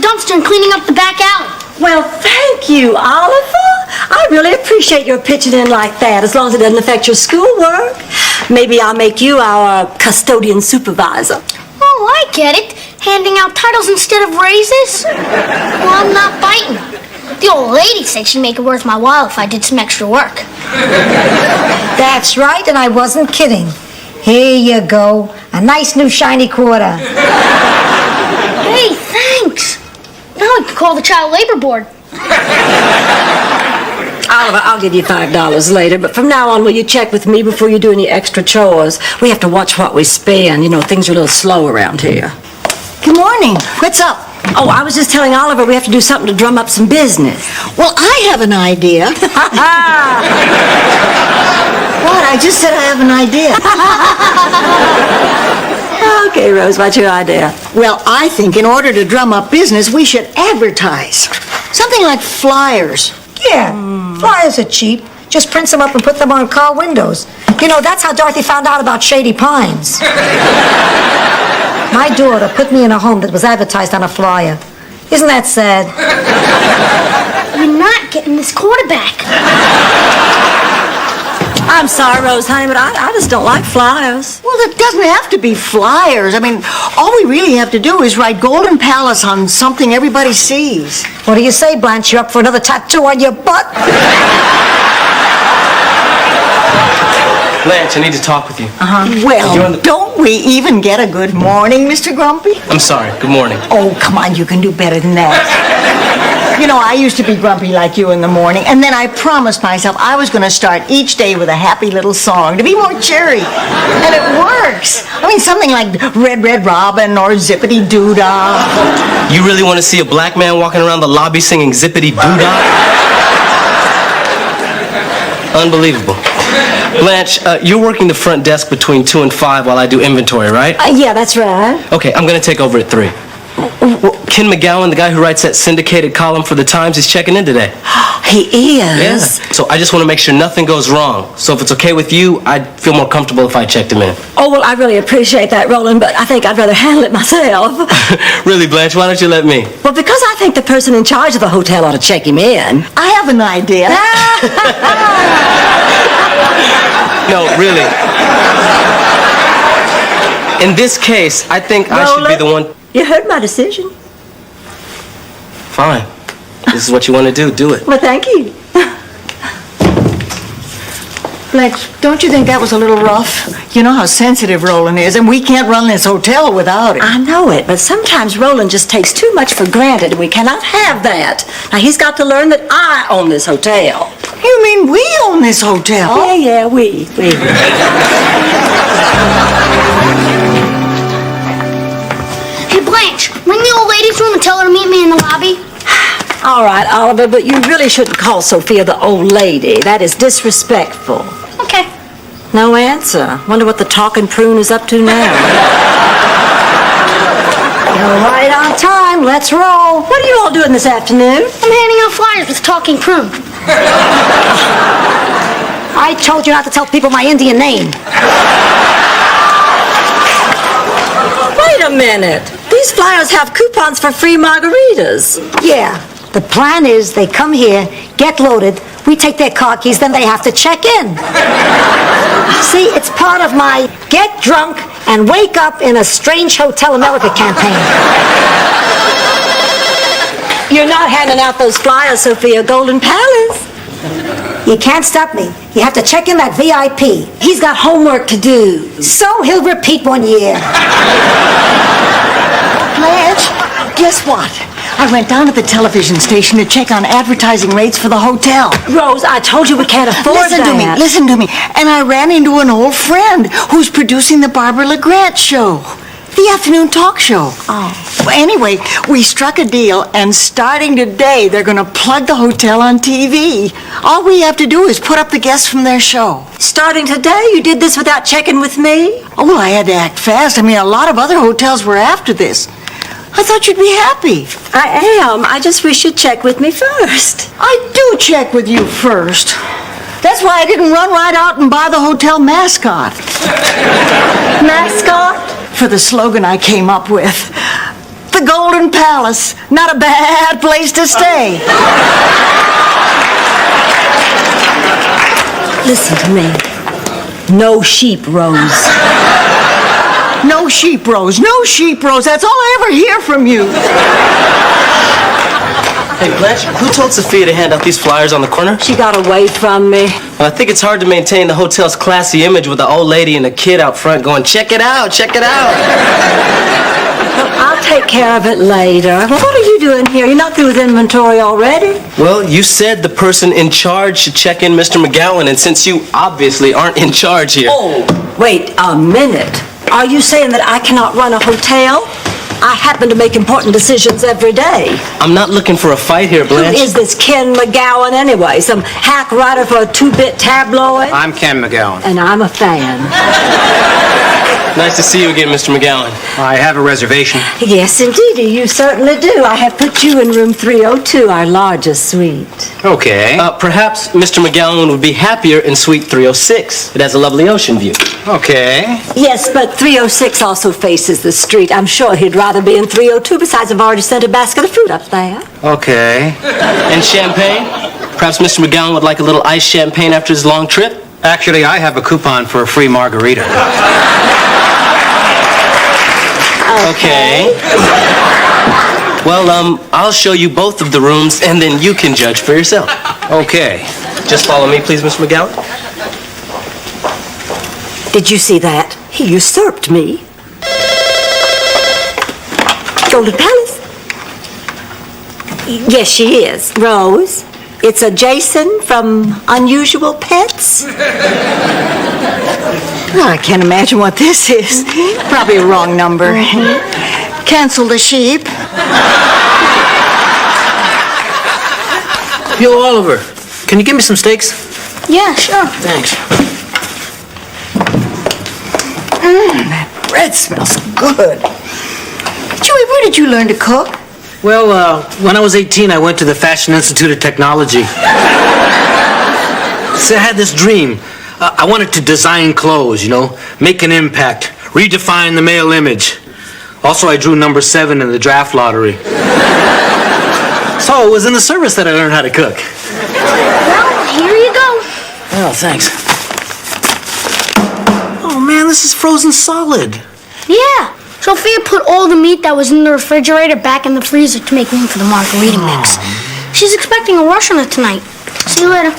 dumpster and cleaning up the back alley. Well, thank you, Oliver. I really appreciate your pitching in like that, as long as it doesn't affect your schoolwork. Maybe I'll make you our custodian supervisor. Oh, I get it. Handing out titles instead of raises? Well, I'm not biting. The old lady said she'd make it worth my while if I did some extra work. That's right, and I wasn't kidding. Here you go. A nice new shiny quarter. Hey, thanks. Now I can call the Child Labor Board. Oliver, I'll give you $5 later, but from now on, will you check with me before you do any extra chores? We have to watch what we spend. You know, things are a little slow around here. Good morning. What's up? Oh, I was just telling Oliver we have to do something to drum up some business. Well, I have an idea. What? I just said I have an idea. Okay, Rose, what's your idea? Well, I think in order to drum up business, we should advertise. Something like flyers. Yeah, flyers are cheap. Just print them up and put them on car windows. You know, that's how Dorothy found out about Shady Pines. My daughter put me in a home that was advertised on a flyer. Isn't that sad? You're not getting this quarterback. I'm sorry, Rose, honey, but I just don't like flyers. Well, it doesn't have to be flyers. I mean, all we really have to do is write Golden Palace on something everybody sees. What do you say, Blanche? You up for another tattoo on your butt? Blanche, I need to talk with you. Well, don't we even get a good morning, Mr. Grumpy? I'm sorry. Good morning. Oh, come on, you can do better than that. You know, I used to be grumpy like you in the morning, and then I promised myself I was going to start each day with a happy little song to be more cheery. And it works. I mean, something like Red, Red Robin or Zippity Doo-Dah. You really want to see a black man walking around the lobby singing Zippity Doo-Dah? Unbelievable. Blanche, you're working the front desk between 2 and 5 while I do inventory, right? Yeah, that's right. Okay, I'm going to take over at 3. Ken McGowan, the guy who writes that syndicated column for the Times, is checking in today. He is? Yeah. So I just want to make sure nothing goes wrong. So if it's okay with you, I'd feel more comfortable if I checked him in. Oh, well, I really appreciate that, Roland, but I think I'd rather handle it myself. Really, Blanche, why don't you let me? Well, because I think the person in charge of the hotel ought to check him in. I have an idea. No, really. In this case, I think I should be the one... You heard my decision. Fine. This is what you want to do. Do it. Well, thank you. Blanche, don't you think that was a little rough? You know how sensitive Roland is, and we can't run this hotel without him. I know it, but sometimes Roland just takes too much for granted, and we cannot have that. Now, he's got to learn that I own this hotel. You mean we own this hotel? Oh, yeah, we. Hey, Blanche, ring the old lady's room and tell her to meet me in the lobby. All right, Oliver, but you really shouldn't call Sophia the old lady. That is disrespectful. Okay. No answer. Wonder what the talking prune is up to now. You're right on time. Let's roll. What are you all doing this afternoon? I'm handing out flyers with Talking Prune. I told you not to tell people my Indian name. Wait a minute. These flyers have coupons for free margaritas. Yeah. The plan is they come here, get loaded, we take their car keys, then they have to check in. See, it's part of my Get Drunk and Wake Up in a Strange Hotel America campaign. You're not handing out those flyers, Sophia. Golden Palace. You can't stop me. You have to check in that VIP. He's got homework to do. So he'll repeat 1 year. Blanche, guess what? I went down to the television station to check on advertising rates for the hotel. Rose, I told you we can't afford that. Listen to me. And I ran into an old friend who's producing the Barbara LeGrant show. The afternoon talk show. Oh. Well, anyway, we struck a deal, and starting today, they're going to plug the hotel on TV. All we have to do is put up the guests from their show. Starting today? You did this without checking with me? Oh, well, I had to act fast. I mean, a lot of other hotels were after this. I thought you'd be happy. I am. I just wish you'd check with me first. I do check with you first. That's why I didn't run right out and buy the hotel mascot. Mascot? For the slogan I came up with. the Golden Palace. Not a bad place to stay. Listen to me. No sheep, Rose. No sheep, Rose. No sheep, Rose. That's all I ever hear from you. Hey, Blanche, who told Sophia to hand out these flyers on the corner? She got away from me. Well, I think it's hard to maintain the hotel's classy image with an old lady and a kid out front going, check it out, check it out. I'll take care of it later. Well, what are you doing here? You're not through with inventory already? Well, you said the person in charge should check in Mr. McGowan, and since you obviously aren't in charge here... Oh, wait a minute. Are you saying that I cannot run a hotel? I happen to make important decisions every day. I'm not looking for a fight here, Blanche. Who is this Ken McGowan anyway? Some hack writer for a 2-bit tabloid? I'm Ken McGowan. And I'm a fan. Nice to see you again, Mr. McGowan. I have a reservation. Yes, indeed, you certainly do. I have put you in room 302, our largest suite. Okay. Perhaps Mr. McGowan would be happier in suite 306. It has a lovely ocean view. Okay. Yes, but 306 also faces the street. I'm sure he'd rather be in 302. Besides, I've already sent a basket of fruit up there. Okay. And champagne? Perhaps Mr. McGowan would like a little iced champagne after his long trip? Actually, I have a coupon for a free margarita. Okay. Well, I'll show you both of the rooms, and then you can judge for yourself. Okay. Just follow me, please, Mr. McGowan. Did you see that? He usurped me. Golden Palace? Yes, she is. Rose, it's a Jason from Unusual Pets. I can't imagine what this is. Probably a wrong number. Cancel the sheep. Yo, Oliver, can you give me some steaks? Yeah, sure. Thanks. That bread smells good. Chewie, where did you learn to cook? Well, when I was 18, I went to the Fashion Institute of Technology. So I had this dream. I wanted to design clothes, make an impact, redefine the male image. Also, I drew number 7 in the draft lottery. So it was in the service that I learned how to cook. Well, here you go. Oh, thanks. Oh, man, this is frozen solid. Yeah. Sophia put all the meat that was in the refrigerator back in the freezer to make room for the margarita mix. She's expecting a rush on it tonight. See you later.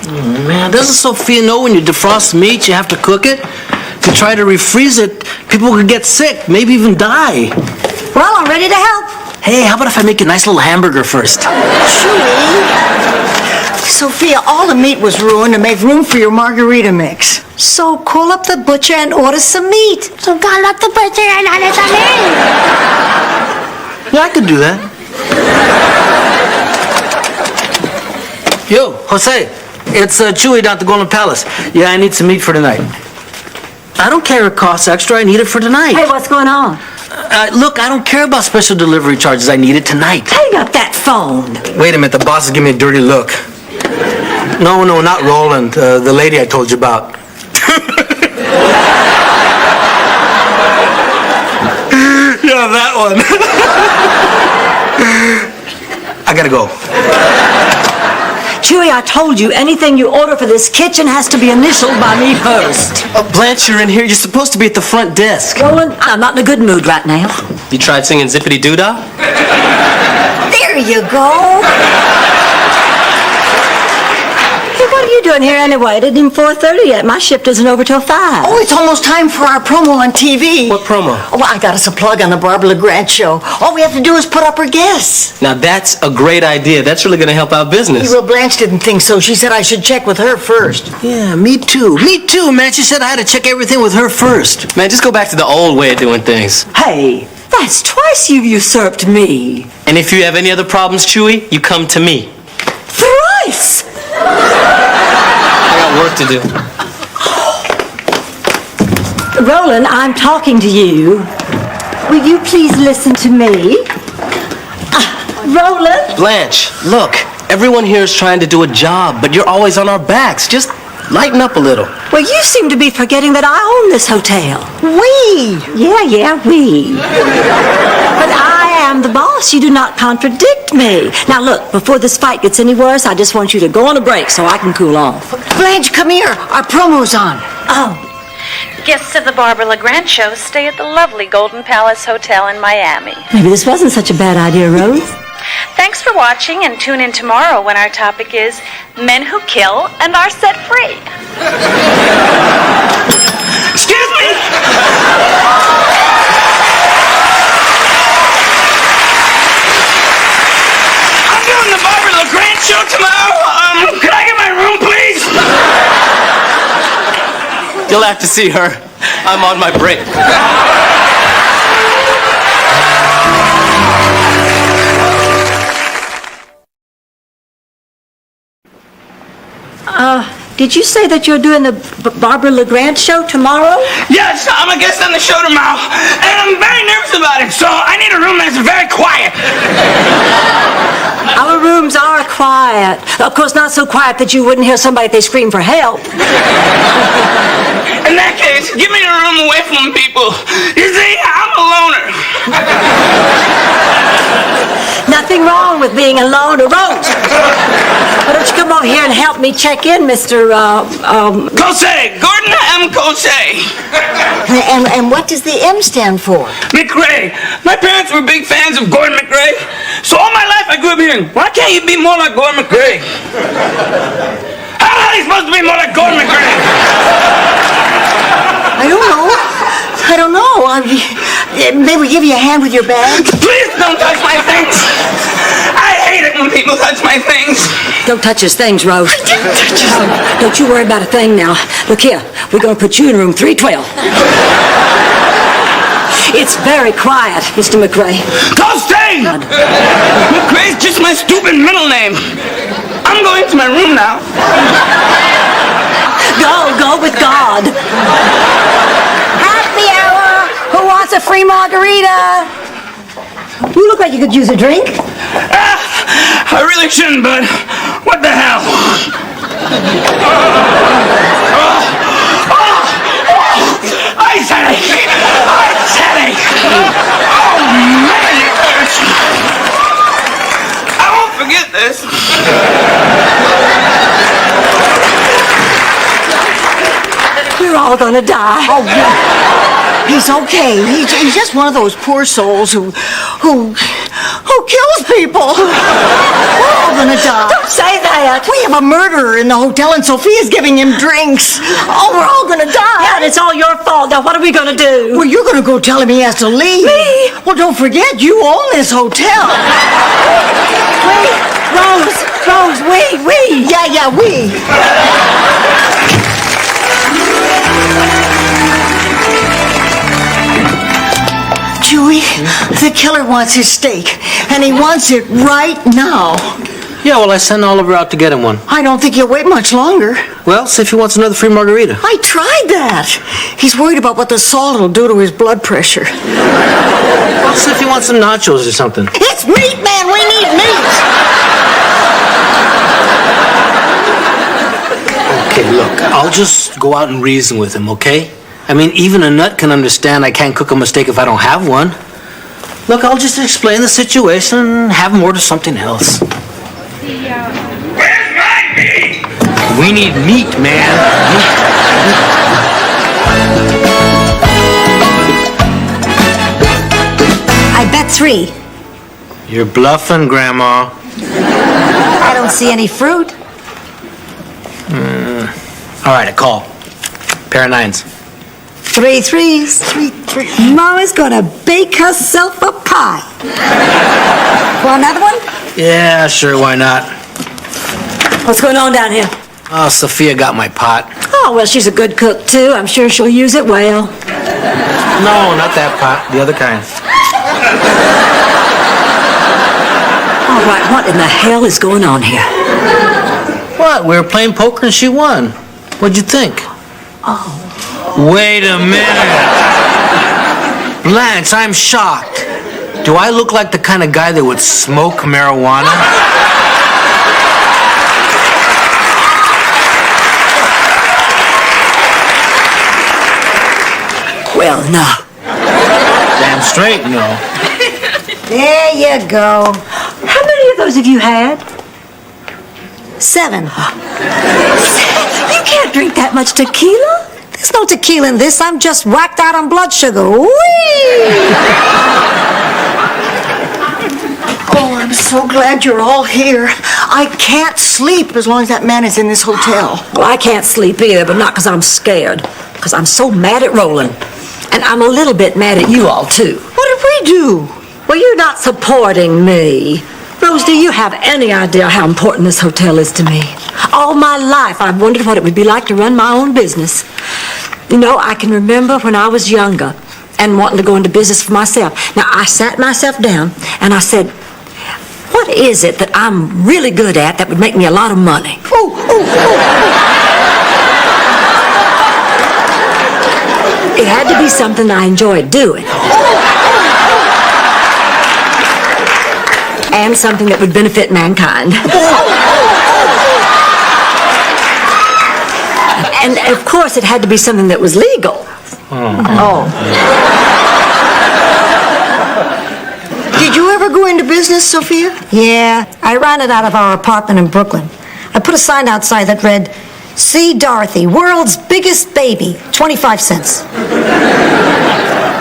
Oh, man, doesn't Sophia know when you defrost meat, you have to cook it? If you try to refreeze it, people could get sick, maybe even die. Well, I'm ready to help. Hey, how about if I make a nice little hamburger first? Sophia, all the meat was ruined to make room for your margarita mix. So call up the butcher and order some meat. So call up the butcher and order some meat. Yeah, I could do that. Yo, Jose, it's Chewy down at the Golden Palace. Yeah, I need some meat for tonight. I don't care if it costs extra. I need it for tonight. Hey, what's going on? Look, I don't care about special delivery charges. I need it tonight. Hang up that phone. Wait a minute, the boss is giving me a dirty look. No, not Roland, the lady I told you about. Yeah, that one. I gotta go. Chewy, I told you, anything you order for this kitchen has to be initialed by me first. Blanche, you're in here. You're supposed to be at the front desk. Roland, I'm not in a good mood right now. You tried singing Zippity Doo-Dah? There you go. Hey, what are you doing here anyway? It isn't even 4:30 yet. My shift isn't over till 5. Oh, it's almost time for our promo on TV. What promo? Oh, I got us a plug on the Barbara LeGrand show. All we have to do is put up her guests. Now, that's a great idea. That's really going to help our business. Well, Blanche didn't think so. She said I should check with her first. Yeah, me too. Me too, man. She said I had to check everything with her first. Man, just go back to the old way of doing things. Hey, that's twice you've usurped me. And if you have any other problems, Chewy, you come to me. Thrice! I got work to do. Roland, I'm talking to you. Will you please listen to me? Roland? Blanche, look. Everyone here is trying to do a job, but you're always on our backs. Just lighten up a little. Well, you seem to be forgetting that I own this hotel. We! Yeah, we. But I am the boss. You do not contradict me. Now look, before this fight gets any worse, I just want you to go on a break so I can cool off. Blanche, come here. Our promo's on. Oh, Guests of the Barbara LeGrand show stay at the lovely Golden Palace Hotel in Miami. maybe this wasn't such a bad idea, Rose. Thanks for watching, and tune in tomorrow when our topic is Men Who Kill and Are Set Free. Excuse me? I'm doing the Barbara LeGrand show tomorrow. Could I get my room, please? You'll have to see her. I'm on my break. Did you say that you're doing the Barbara LeGrand show tomorrow? Yes, I'm a guest on the show tomorrow, and I'm very nervous about it, so I need a room that's very quiet. Our rooms are quiet. Of course, not so quiet that you wouldn't hear somebody if they scream for help. In that case, give me a room away from people. You see, I'm a loner. Nothing wrong with being a loner, Rose. Why don't you come over here and help me check in, Mr. Cosay, Gordon M. Cosay. And what does the M stand for? McRae. My parents were big fans of Gordon McRae, so all my life I grew up hearing, why can't you be more like Gordon McRae? How are they supposed to be more like Gordon McRae? I don't know. Maybe give you a hand with your bag? Please don't touch my things. I hate it when people touch my things. Don't touch his things, Rose. Don't you worry about a thing now. Look here, we're going to put you in room 312. It's very quiet, Mr. McRae. Cosay! McRae's just my stupid middle name. I'm going to my room now. Go with God. Happy hour! Who wants a free margarita? You look like you could use a drink. I really shouldn't, but what the hell? Ice headache! Ice headache! Oh, man, it hurts. I won't forget this. We're all gonna die. Oh, yeah. He's okay. He's just one of those poor souls who kills people. We're all gonna die. Don't say that. We have a murderer in the hotel and Sophia's giving him drinks. Oh, we're all gonna die. Yeah, and it's all your fault. Now, what are we gonna do? Well, you're gonna go tell him he has to leave. Me? Well, don't forget, you own this hotel. Wait, Rose, we. Yeah, we. Chewie, the killer wants his steak, and he wants it right now. Yeah, well, I sent Oliver out to get him one. I don't think he'll wait much longer. Well, see if he wants another free margarita. I tried that. He's worried about what the salt will do to his blood pressure. Well, see if he wants some nachos or something. It's meat, man. We need meat. Okay, look, I'll just go out and reason with him, okay? I mean, even a nut can understand I can't cook a mistake if I don't have one. Look, I'll just explain the situation and have him order something else. Where's my meat? We need meat, man. I bet 3. You're bluffing, Grandma. I don't see any fruit. All right, a call. Pair of 9s. 3 3s. 3. Mama's gonna bake herself a pie. Want another one? Yeah, sure, why not? What's going on down here? Oh, Sophia got my pot. Oh, well, she's a good cook, too. I'm sure she'll use it well. No, not that pot. The other kind. All right, what in the hell is going on here? What? We were playing poker and she won. What'd you think? Oh. Wait a minute. Blanche, I'm shocked. Do I look like the kind of guy that would smoke marijuana? Well, no. Damn straight, no. There you go. How many of those have you had? 7. You can't drink that much tequila. There's no tequila in this. I'm just whacked out on blood sugar. Whee! Oh, I'm so glad you're all here. I can't sleep as long as that man is in this hotel. Well, I can't sleep either, but not because I'm scared. Because I'm so mad at Roland. And I'm a little bit mad at you all, too. What did we do? Well, you're not supporting me. Rose, do you have any idea how important this hotel is to me? All my life, I've wondered what it would be like to run my own business. You know, I can remember when I was younger and wanting to go into business for myself. Now, I sat myself down and I said, what is it that I'm really good at that would make me a lot of money? It had to be something I enjoyed doing. And something that would benefit mankind. And of course, it had to be something that was legal. Did you ever go into business, Sophia? Yeah, I ran it out of our apartment in Brooklyn. I put a sign outside that read, "See Dorothy, world's biggest baby, 25 cents.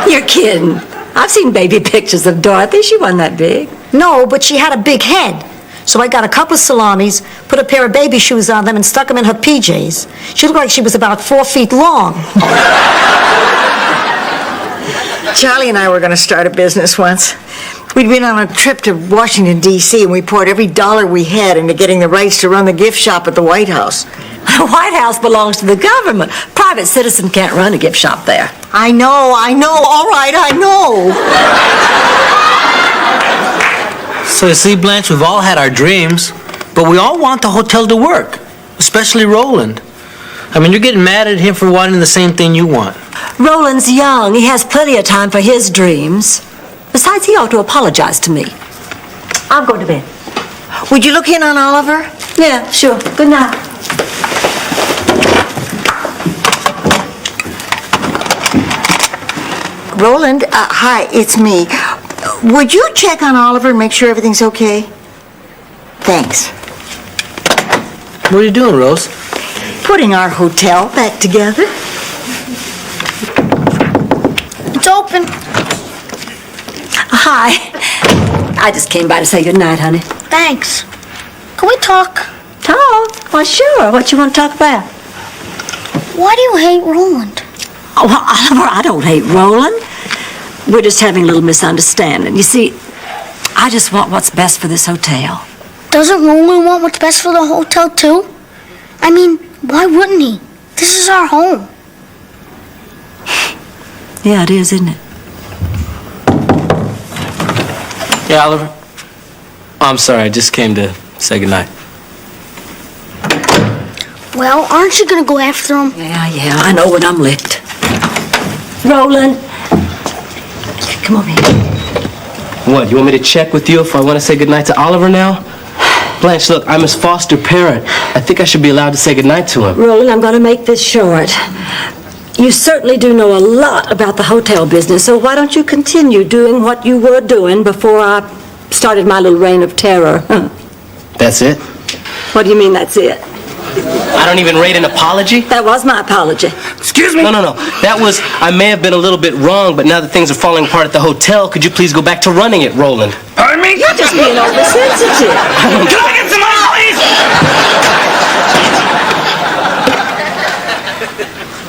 You're kidding. I've seen baby pictures of Dorothy. She wasn't that big. No, but she had a big head. So I got a couple of salamis, put a pair of baby shoes on them, and stuck them in her PJs. She looked like she was about 4 feet long. Charlie and I were going to start a business once. We'd been on a trip to Washington, D.C., and we poured every dollar we had into getting the rights to run the gift shop at the White House. The White House belongs to the government. Private citizen can't run a gift shop there. I know. All right, I know. So you see, Blanche, we've all had our dreams, but we all want the hotel to work, especially Roland. I mean, you're getting mad at him for wanting the same thing you want. Roland's young. He has plenty of time for his dreams. Besides, he ought to apologize to me. I'm going to bed. Would you look in on Oliver? Yeah, sure. Good night. Roland, hi, it's me. Would you check on Oliver and make sure everything's okay? Thanks. What are you doing, Rose? Putting our hotel back together. It's open. Hi. I just came by to say good night, honey. Thanks. Can we talk? Talk? Why, sure. What you want to talk about? Why do you hate Roland? Oh, well, Oliver, I don't hate Roland. We're just having a little misunderstanding. You see, I just want what's best for this hotel. Doesn't Roland want what's best for the hotel, too? I mean, why wouldn't he? This is our home. Yeah, it is, isn't it? Yeah, Oliver? Oh, I'm sorry, I just came to say goodnight. Well, aren't you gonna go after him? Yeah, I know when I'm licked. Roland, come over here. What, you want me to check with you if I want to say goodnight to Oliver now? Blanche, look, I'm his foster parent. I think I should be allowed to say goodnight to him. Roland, I'm going to make this short. You certainly do know a lot about the hotel business, so why don't you continue doing what you were doing before I started my little reign of terror? That's it? What do you mean, that's it? I don't even rate an apology? That was my apology. Excuse me? No. That was, I may have been a little bit wrong, but now that things are falling apart at the hotel, could you please go back to running it, Roland? Pardon me? You're just being oversensitive. Can I get some money, please?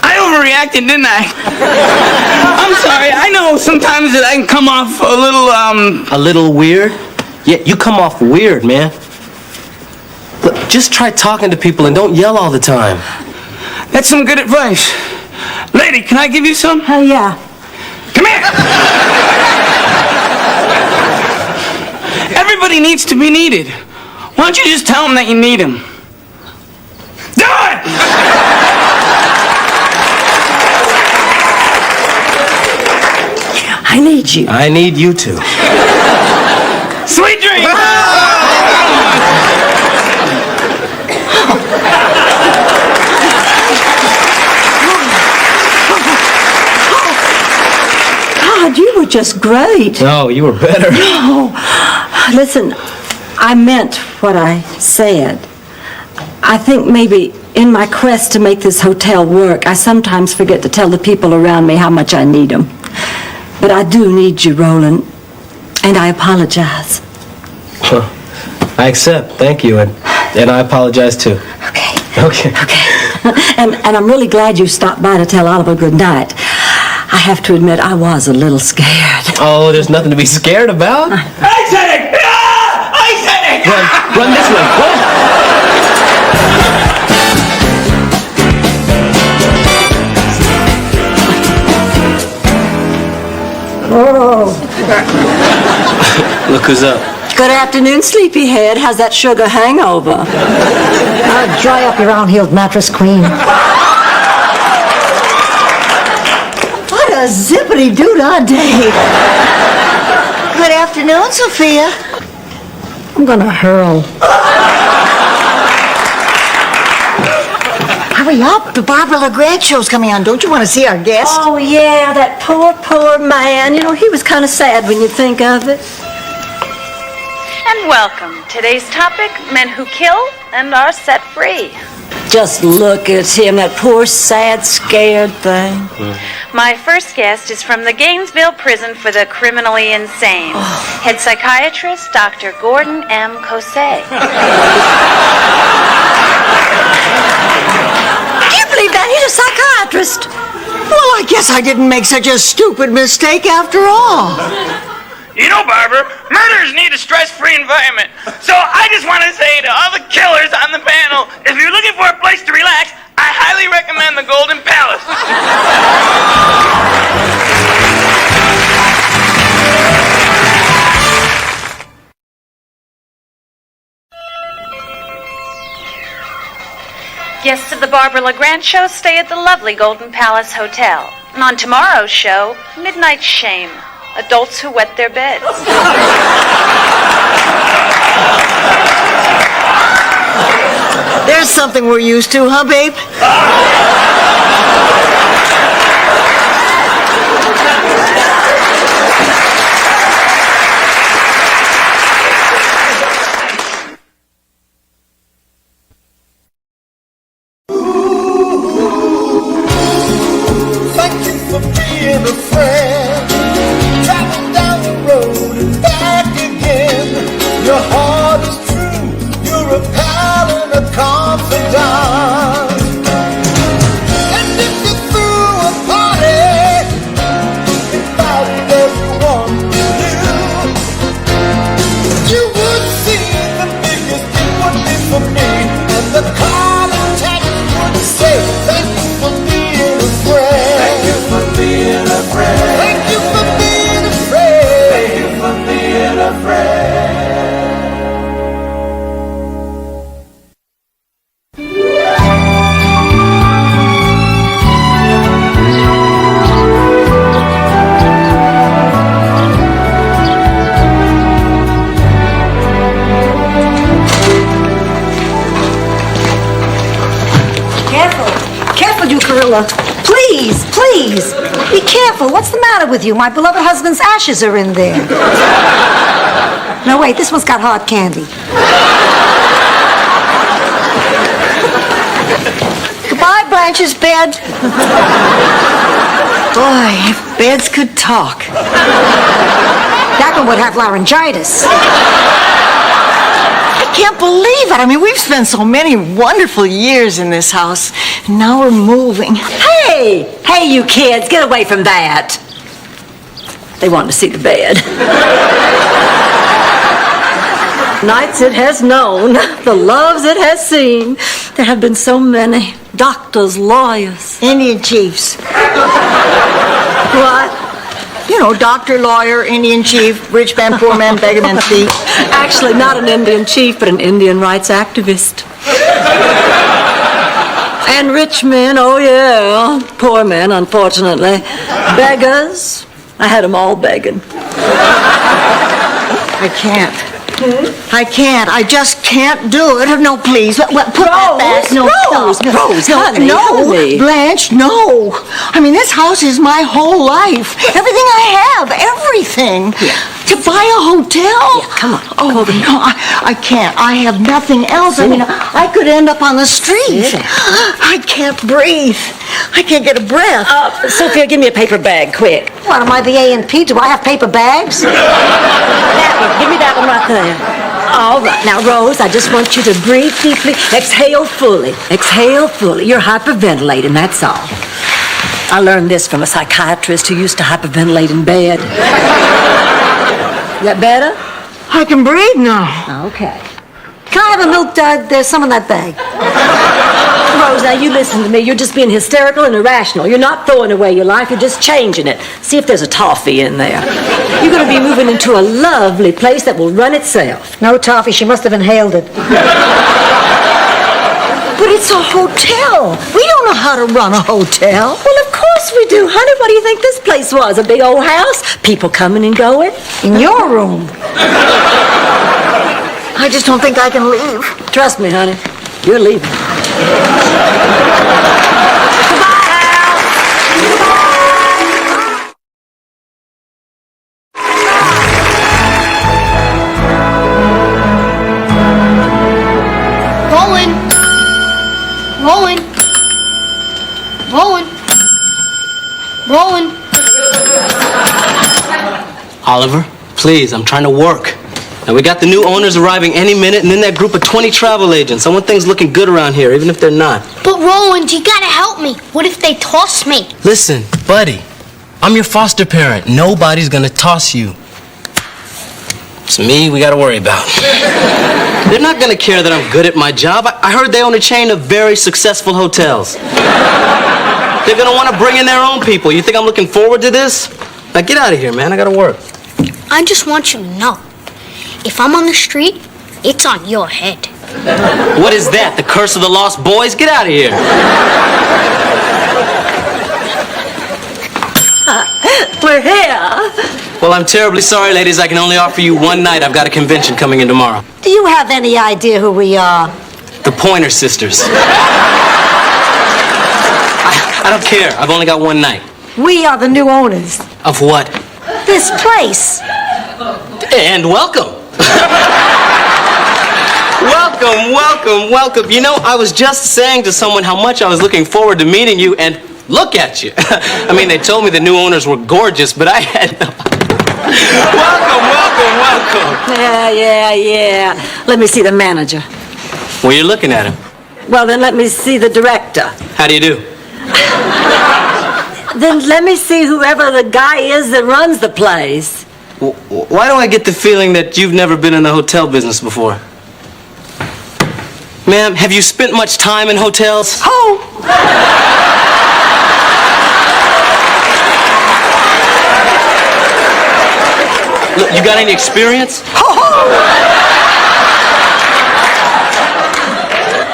I overreacted, didn't I? I'm sorry. I know sometimes that I can come off a little, A little weird? Yeah, you come off weird, man. Look, just try talking to people and don't yell all the time. That's some good advice. Lady, can I give you some? Oh, yeah. Come here! Everybody needs to be needed. Why don't you just tell them that you need them? Do it! I need you. I need you to. Sweet dreams! God, you were just great. No, you were better. No. Listen, I meant what I said. I think maybe in my quest to make this hotel work, I sometimes forget to tell the people around me how much I need them. But I do need you, Roland, and I apologize. I accept. Thank you, and I apologize too. Okay. Okay. And I'm really glad you stopped by to tell Oliver good night. I have to admit, I was a little scared. Oh, there's nothing to be scared about. I said it! Ah! I said it! Run this way. Oh. Look who's up. Good afternoon, sleepyhead. How's that sugar hangover? Dry up your round-heeled mattress, queen. What a zippity-doo-dah day. Good afternoon, Sophia. I'm gonna hurl. Hurry up. The Barbara LeGrand show's coming on. Don't you want to see our guest? Oh, yeah, that poor man. You know, he was kind of sad when you think of it. And welcome. Today's topic, men who kill and are set free. Just look at him, that poor, sad, scared thing. My first guest is from the Gainesville Prison for the Criminally Insane. Head psychiatrist, Dr. Gordon M. Cosset. Can you believe that? He's a psychiatrist. Well, I guess I didn't make such a stupid mistake after all. You know, Barbara, murderers need a stress-free environment. So I just want to say to all the killers on the panel, if you're looking for a place to relax, I highly recommend the Golden Palace. Guests of the Barbara LeGrand Show stay at the lovely Golden Palace Hotel. And on tomorrow's show, Midnight Shame. Adults who wet their beds. There's something we're used to, huh, babe? Thank you for being a friend. Travel down the road and back again. Your heart is true. You're a pal and a confidant. And if you threw a party, invite everyone with you, you would see the biggest it would be for me. And the call and text would say, thank you for being a friend. Thank you for being a friend. Thank you for being a friend. Thank you for being a friend. Careful, you gorilla. Please, please. Be careful. What's the matter with you? My beloved husband's ashes are in there. No, wait, this one's got hard candy. Goodbye, Blanche's bed. Boy, if beds could talk. That one would have laryngitis. I can't believe it. I mean, we've spent so many wonderful years in this house, and now we're moving. Hey, you kids, get away from that. They want to see the bed. Nights it has known, the loves it has seen. There have been so many doctors, lawyers. Indian chiefs. What? You know, doctor, lawyer, Indian chief, rich man, poor man, beggar man, thief. Actually, not an Indian chief, but an Indian rights activist. And rich men, oh yeah. Poor men, unfortunately. Beggars, I had them all begging. I can't. I can't. I just can't do it. No, please. Put that back. No, Rose, stop. Rose, honey, no, honey. Blanche, no. I mean, this house is my whole life. Everything I have, everything. To buy a hotel? Yeah, come on. Oh, no, I can't. I have nothing else. I mean, I could end up on the street. I can't breathe. I can't get a breath. Sophia, give me a paper bag, quick. What, am I the A&P? Do I have paper bags? That one. Give me that one right there. All right. Now, Rose, I just want you to breathe deeply. Exhale fully. Exhale fully. You're hyperventilating, that's all. I learned this from a psychiatrist who used to hyperventilate in bed. Is that better? I can breathe now. Okay. Can I have a milk, Dad? There's some in that bag. Rose, now you listen to me. You're just being hysterical and irrational. You're not throwing away your life. You're just changing it. See if there's a toffee in there. You're going to be moving into a lovely place that will run itself. No toffee. She must have inhaled it. But it's a hotel. We don't know how to run a hotel. Well, of course we do, honey. What do you think this place was? A big old house? People coming and going? In your room. I just don't think I can leave. Trust me, honey. You're leaving. Rolling. Oliver, please, I'm trying to work. Now, we got the new owners arriving any minute, and then that group of 20 travel agents. I want things looking good around here, even if they're not. But Roland, you gotta help me. What if they toss me? Listen, buddy, I'm your foster parent. Nobody's gonna toss you. It's me we gotta worry about. They're not gonna care that I'm good at my job. I heard they own a chain of very successful hotels. They're gonna want to bring in their own people. You think I'm looking forward to this? Now get out of here, man. I gotta work. I just want you to know, if I'm on the street, it's on your head. What is that? The curse of the lost boys? Get out of here. We're here. Well, I'm terribly sorry, ladies. I can only offer you one night. I've got a convention coming in tomorrow. Do you have any idea who we are? The Pointer Sisters. I don't care. I've only got one night. We are the new owners. Of what? This place. And welcome. Welcome. You know, I was just saying to someone how much I was looking forward to meeting you, and look at you. I mean, they told me the new owners were gorgeous, but I had no... Welcome. Yeah. Let me see the manager. Well, you're looking at him. Well, then let me see the director. How do you do? Then let me see whoever the guy is that runs the place. Why do I get the feeling that you've never been in the hotel business before? Ma'am, have you spent much time in hotels? Oh! Look, you got any experience?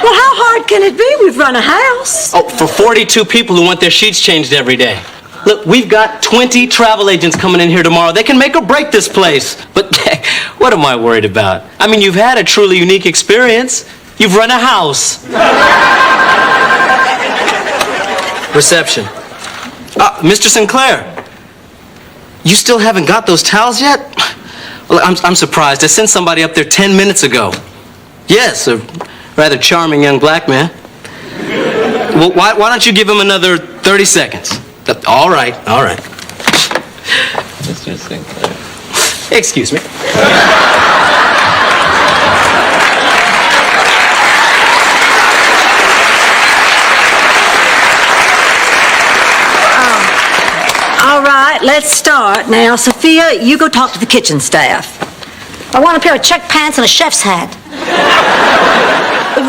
Well, how hard can it be? We've run a house. Oh, for 42 people who want their sheets changed every day. Look, we've got 20 travel agents coming in here tomorrow. They can make or break this place. But what am I worried about? I mean, you've had a truly unique experience. You've run a house. Reception. Mr. Sinclair, you still haven't got those towels yet? Well, I'm surprised. I sent somebody up there 10 minutes ago. Yes, a rather charming young black man. Well, why don't you give him another 30 seconds? All right. Mr. Sinclair. Excuse me. All right, let's start. Now, Sophia, you go talk to the kitchen staff. I want a pair of check pants and a chef's hat.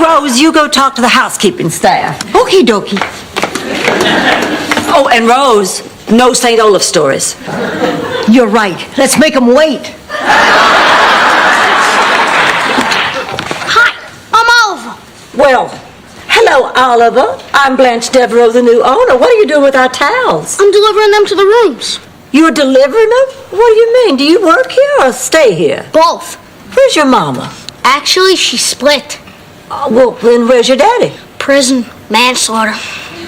Rose, you go talk to the housekeeping staff. Okie dokie. Oh, and Rose, no St. Olaf stories. You're right. Let's make them wait. Hi, I'm Oliver. Well, hello, Oliver. I'm Blanche Devereaux, the new owner. What are you doing with our towels? I'm delivering them to the rooms. You're delivering them? What do you mean? Do you work here or stay here? Both. Where's your mama? Actually, she split. Well, then where's your daddy? Prison, manslaughter.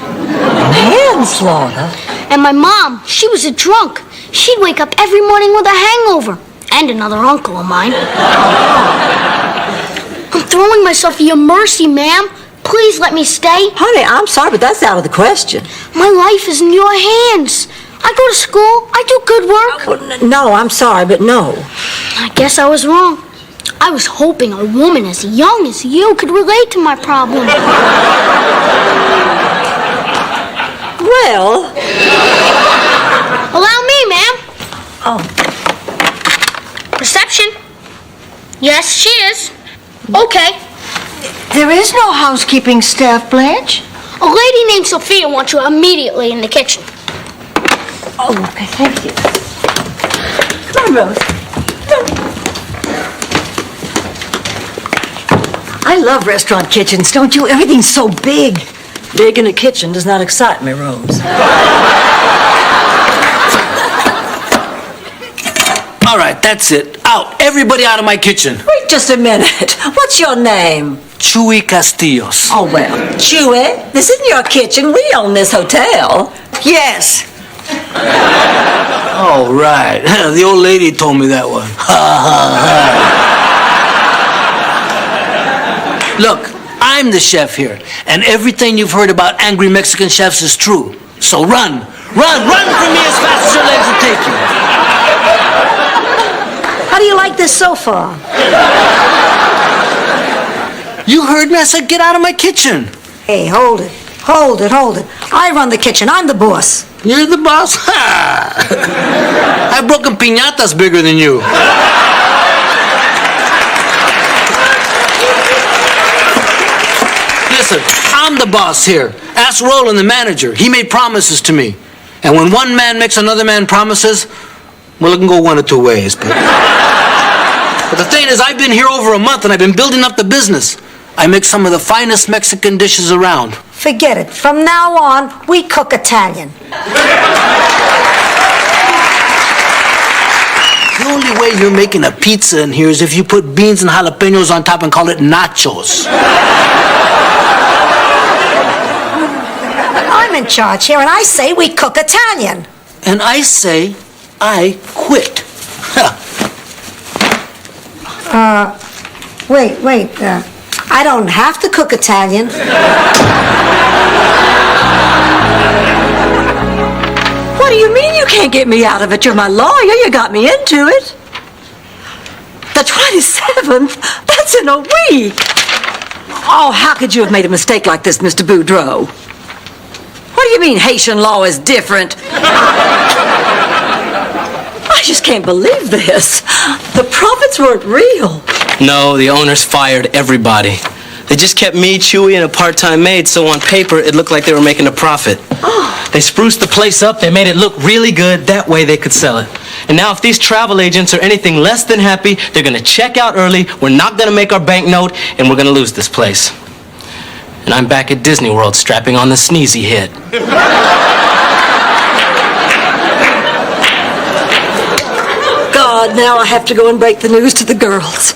Manslaughter? And my mom, she was a drunk. She'd wake up every morning with a hangover. And another uncle of mine. I'm throwing myself at your mercy, ma'am. Please let me stay. Honey, I'm sorry, but that's out of the question. My life is in your hands. I go to school. I do good work. Well, no, I'm sorry, but no. I guess I was wrong. I was hoping a woman as young as you could relate to my problem. Well... Allow me, ma'am. Oh. Reception. Yes, she is. Okay. There is no housekeeping staff, Blanche. A lady named Sophia wants you immediately in the kitchen. Oh, okay, thank you. Come on, Rose. I love restaurant kitchens, don't you? Everything's so big. Big in a kitchen does not excite me, Rose. All right, that's it. Out. Everybody out of my kitchen. Wait just a minute. What's your name? Chuy Castillos. Oh, well, Chewy, this isn't your kitchen. We own this hotel. Yes. Oh, right. The old lady told me that one. Look, I'm the chef here, and everything you've heard about angry Mexican chefs is true. So run from me as fast as your legs will take you. How do you like this so far? You heard me. I said get out of my kitchen. Hey, hold it. I run the kitchen. I'm the boss. You're the boss? Ha! I've broken piñatas bigger than you. Listen, I'm the boss here. Ask Roland, the manager. He made promises to me. And when one man makes another man promises, well, it can go one of two ways. But the thing is, I've been here over a month and I've been building up the business. I make some of the finest Mexican dishes around. Forget it. From now on, we cook Italian. The only way you're making a pizza in here is if you put beans and jalapenos on top and call it nachos. I'm in charge here, and I say we cook Italian. And I say, I quit. Wait. I don't have to cook Italian. What do you mean you can't get me out of it? You're my lawyer. You got me into it. The 27th? That's in a week. Oh, how could you have made a mistake like this, Mr. Boudreau? What do you mean Haitian law is different? I just can't believe this. The profits weren't real. No, the owners fired everybody. They just kept me, Chewy, and a part-time maid, so on paper, it looked like they were making a profit. They spruced the place up, they made it look really good, that way they could sell it. And now if these travel agents are anything less than happy, they're gonna check out early, we're not gonna make our banknote, and we're gonna lose this place. And I'm back at Disney World strapping on the sneezy head. God, now I have to go and break the news to the girls.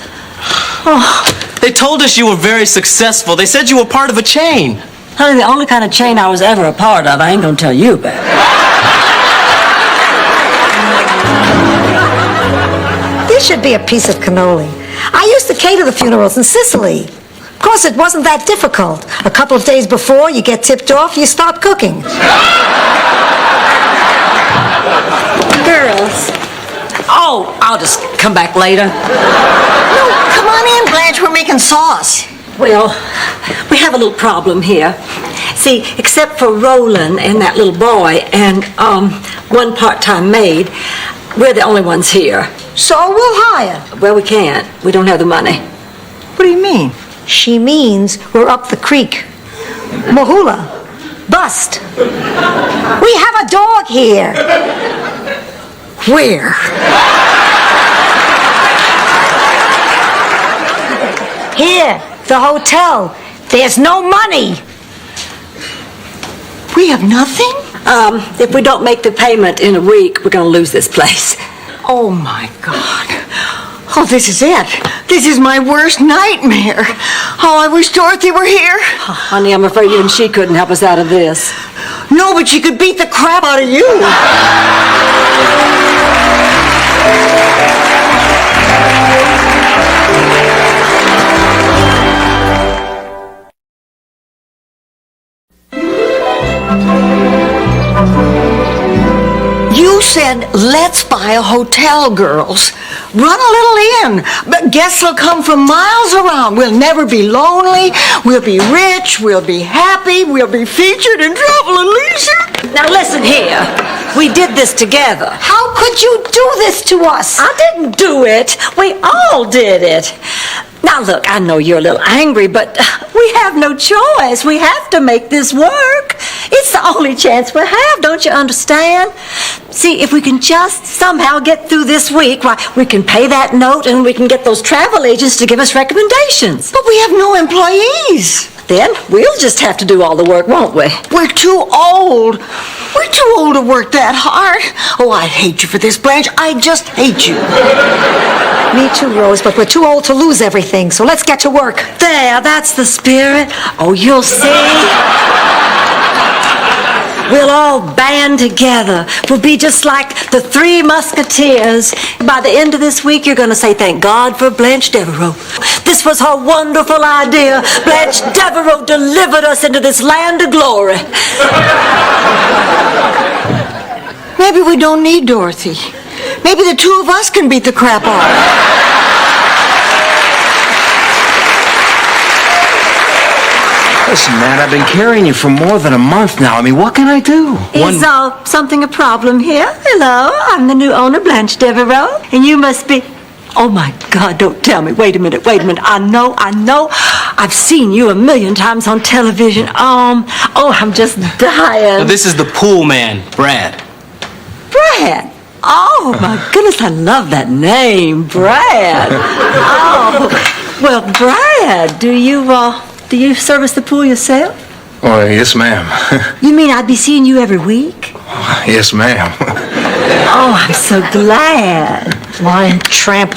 Oh, they told us you were very successful. They said you were part of a chain. Honey, the only kind of chain I was ever a part of, I ain't gonna tell you about. This should be a piece of cannoli. I used to cater the funerals in Sicily. Of course, it wasn't that difficult. A couple of days before, you get tipped off, you start cooking. Girls. Oh, I'll just come back later. No, come on in, Blanche. We're making sauce. Well, we have a little problem here. See, except for Roland and that little boy and one part-time maid, we're the only ones here. So we'll hire. Well, we can't. We don't have the money. What do you mean? She means we're up the creek. Mahula. Bust. We have a dog here. Where? Here, the hotel. There's no money. We have nothing? If we don't make the payment in a week, we're going to lose this place. Oh, my God. Oh, this is it. This is my worst nightmare. Oh, I wish Dorothy were here. Honey, I'm afraid even she couldn't help us out of this. No, but she could beat the crap out of you. You said, let's buy a hotel, girls. Run a little in. But guests will come from miles around. We'll never be lonely. We'll be rich. We'll be happy. We'll be featured in Travel and Leisure. Now listen here. We did this together. How could you do this to us? I didn't do it. We all did it. Now look, I know you're a little angry, but we have no choice. We have to make this work. It's the only chance we have, don't you understand? See, if we can just somehow get through this week, why, we can pay that note and we can get those travel agents to give us recommendations. But we have no employees. Then we'll just have to do all the work, won't we? We're too old. We're too old to work that hard. Oh, I hate you for this, Blanche. I just hate you. Me too, Rose, but we're too old to lose everything, so let's get to work. There, that's the spirit. Oh, you'll see. We'll all band together. We'll be just like the Three Musketeers. By the end of this week, you're going to say, thank God for Blanche Devereaux. This was her wonderful idea. Blanche Devereaux delivered us into this land of glory. Maybe we don't need Dorothy. Maybe the two of us can beat the crap out of her. Listen, man, I've been carrying you for more than a month now. I mean, what can I do? Is something a problem here? Hello, I'm the new owner, Blanche Devereaux, and you must be... Oh, my God, don't tell me. Wait a minute. I know. I've seen you a million times on television. I'm just dying. Now, this is the pool man, Brad. Brad? Oh, my goodness, I love that name, Brad. Oh, well, Brad, do you service the pool yourself? Oh, yes, ma'am. You mean I'd be seeing you every week? Yes, ma'am. Oh, I'm so glad. Lying tramp.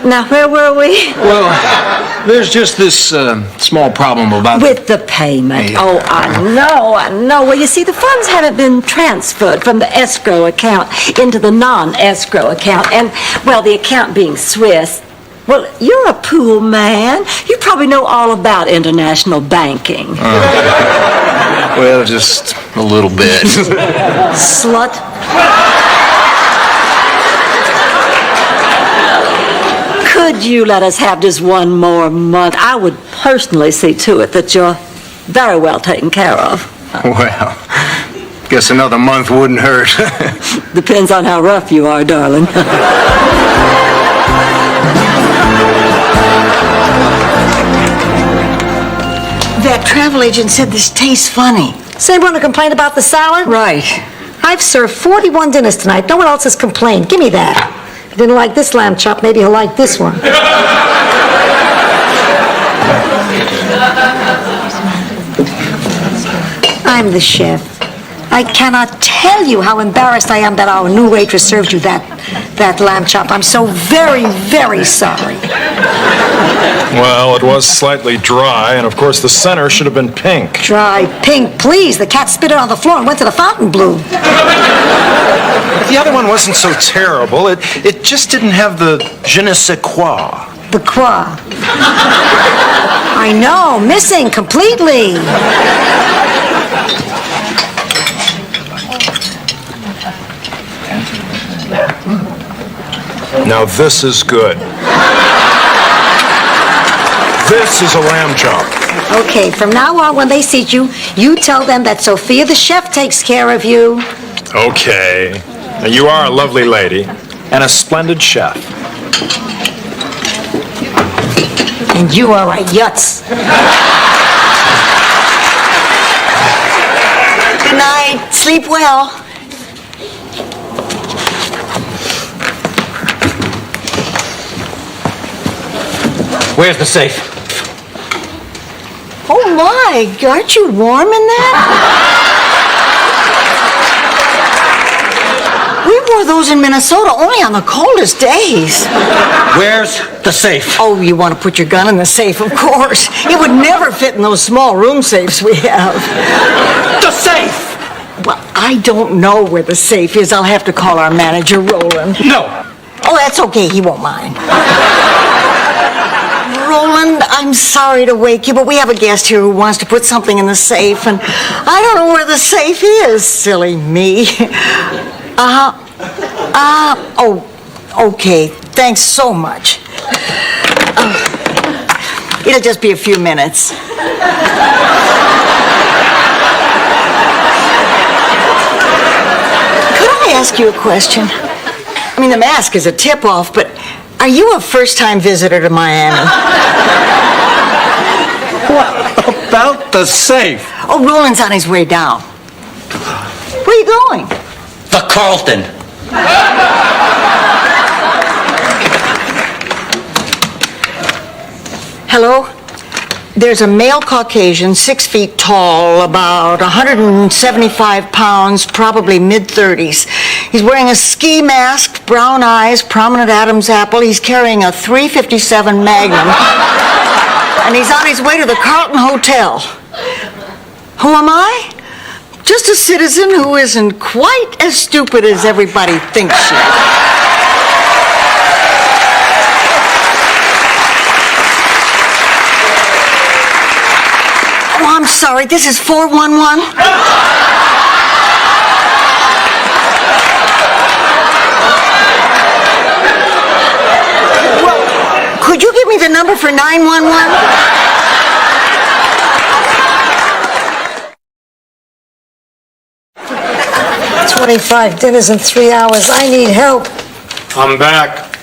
Now, where were we? Well, there's just this small problem about... With the payment. Yeah. Oh, I know. Well, you see, the funds haven't been transferred from the escrow account into the non-escrow account. And, well, the account being Swiss. Well, you're a pool man. You probably know all about international banking. Well, just a little bit. Slut. Could you let us have just one more month? I would personally see to it that you're very well taken care of. Well, guess another month wouldn't hurt. Depends on how rough you are, darling. That travel agent said this tastes funny. Same one who complained about the salad? Right. I've served 41 dinners tonight. No one else has complained. Give me that. If he didn't like this lamb chop, maybe he'll like this one. I'm the chef. I cannot tell you how embarrassed I am that our new waitress served you that lamb chop. I'm so very, very sorry. Well, it was slightly dry, and of course the center should have been pink. Dry pink, please. The cat spit it on the floor and went to the fountain blue. But the other one wasn't so terrible. It just didn't have the je ne sais quoi. The quoi? I know, missing completely. Now this is good. This is a lamb chop. Okay, from now on, when they seat you, you tell them that Sophia the chef takes care of you. Okay. Now you are a lovely lady and a splendid chef. And you are a yutz. Good night. Sleep well. Where's the safe? my, aren't you warm in that? We wore those in Minnesota only on the coldest days. Where's the safe? Oh, you want to put your gun in the safe, of course. It would never fit in those small room safes we have. The safe! Well, I don't know where the safe is. I'll have to call our manager, Roland. No. Oh, that's okay. He won't mind. Roland, I'm sorry to wake you, but we have a guest here who wants to put something in the safe, and I don't know where the safe is. Silly me. Oh, okay. Thanks so much. It'll just be a few minutes. Could I ask you a question? I mean, the mask is a tip-off, but are you a first-time visitor to Miami? What about the safe? Oh, Roland's on his way down. Where are you going? The Carlton. Hello? There's a male Caucasian, 6 feet tall, about 175 pounds, probably mid-30s. He's wearing a ski mask, brown eyes, prominent Adam's apple. He's carrying a .357 Magnum. And he's on his way to the Carlton Hotel. Who am I? Just a citizen who isn't quite as stupid as everybody thinks she is. Oh, I'm sorry. This is 411. Well, could you give me the number for 911? 25 dinners in 3 hours. I need help. I'm back.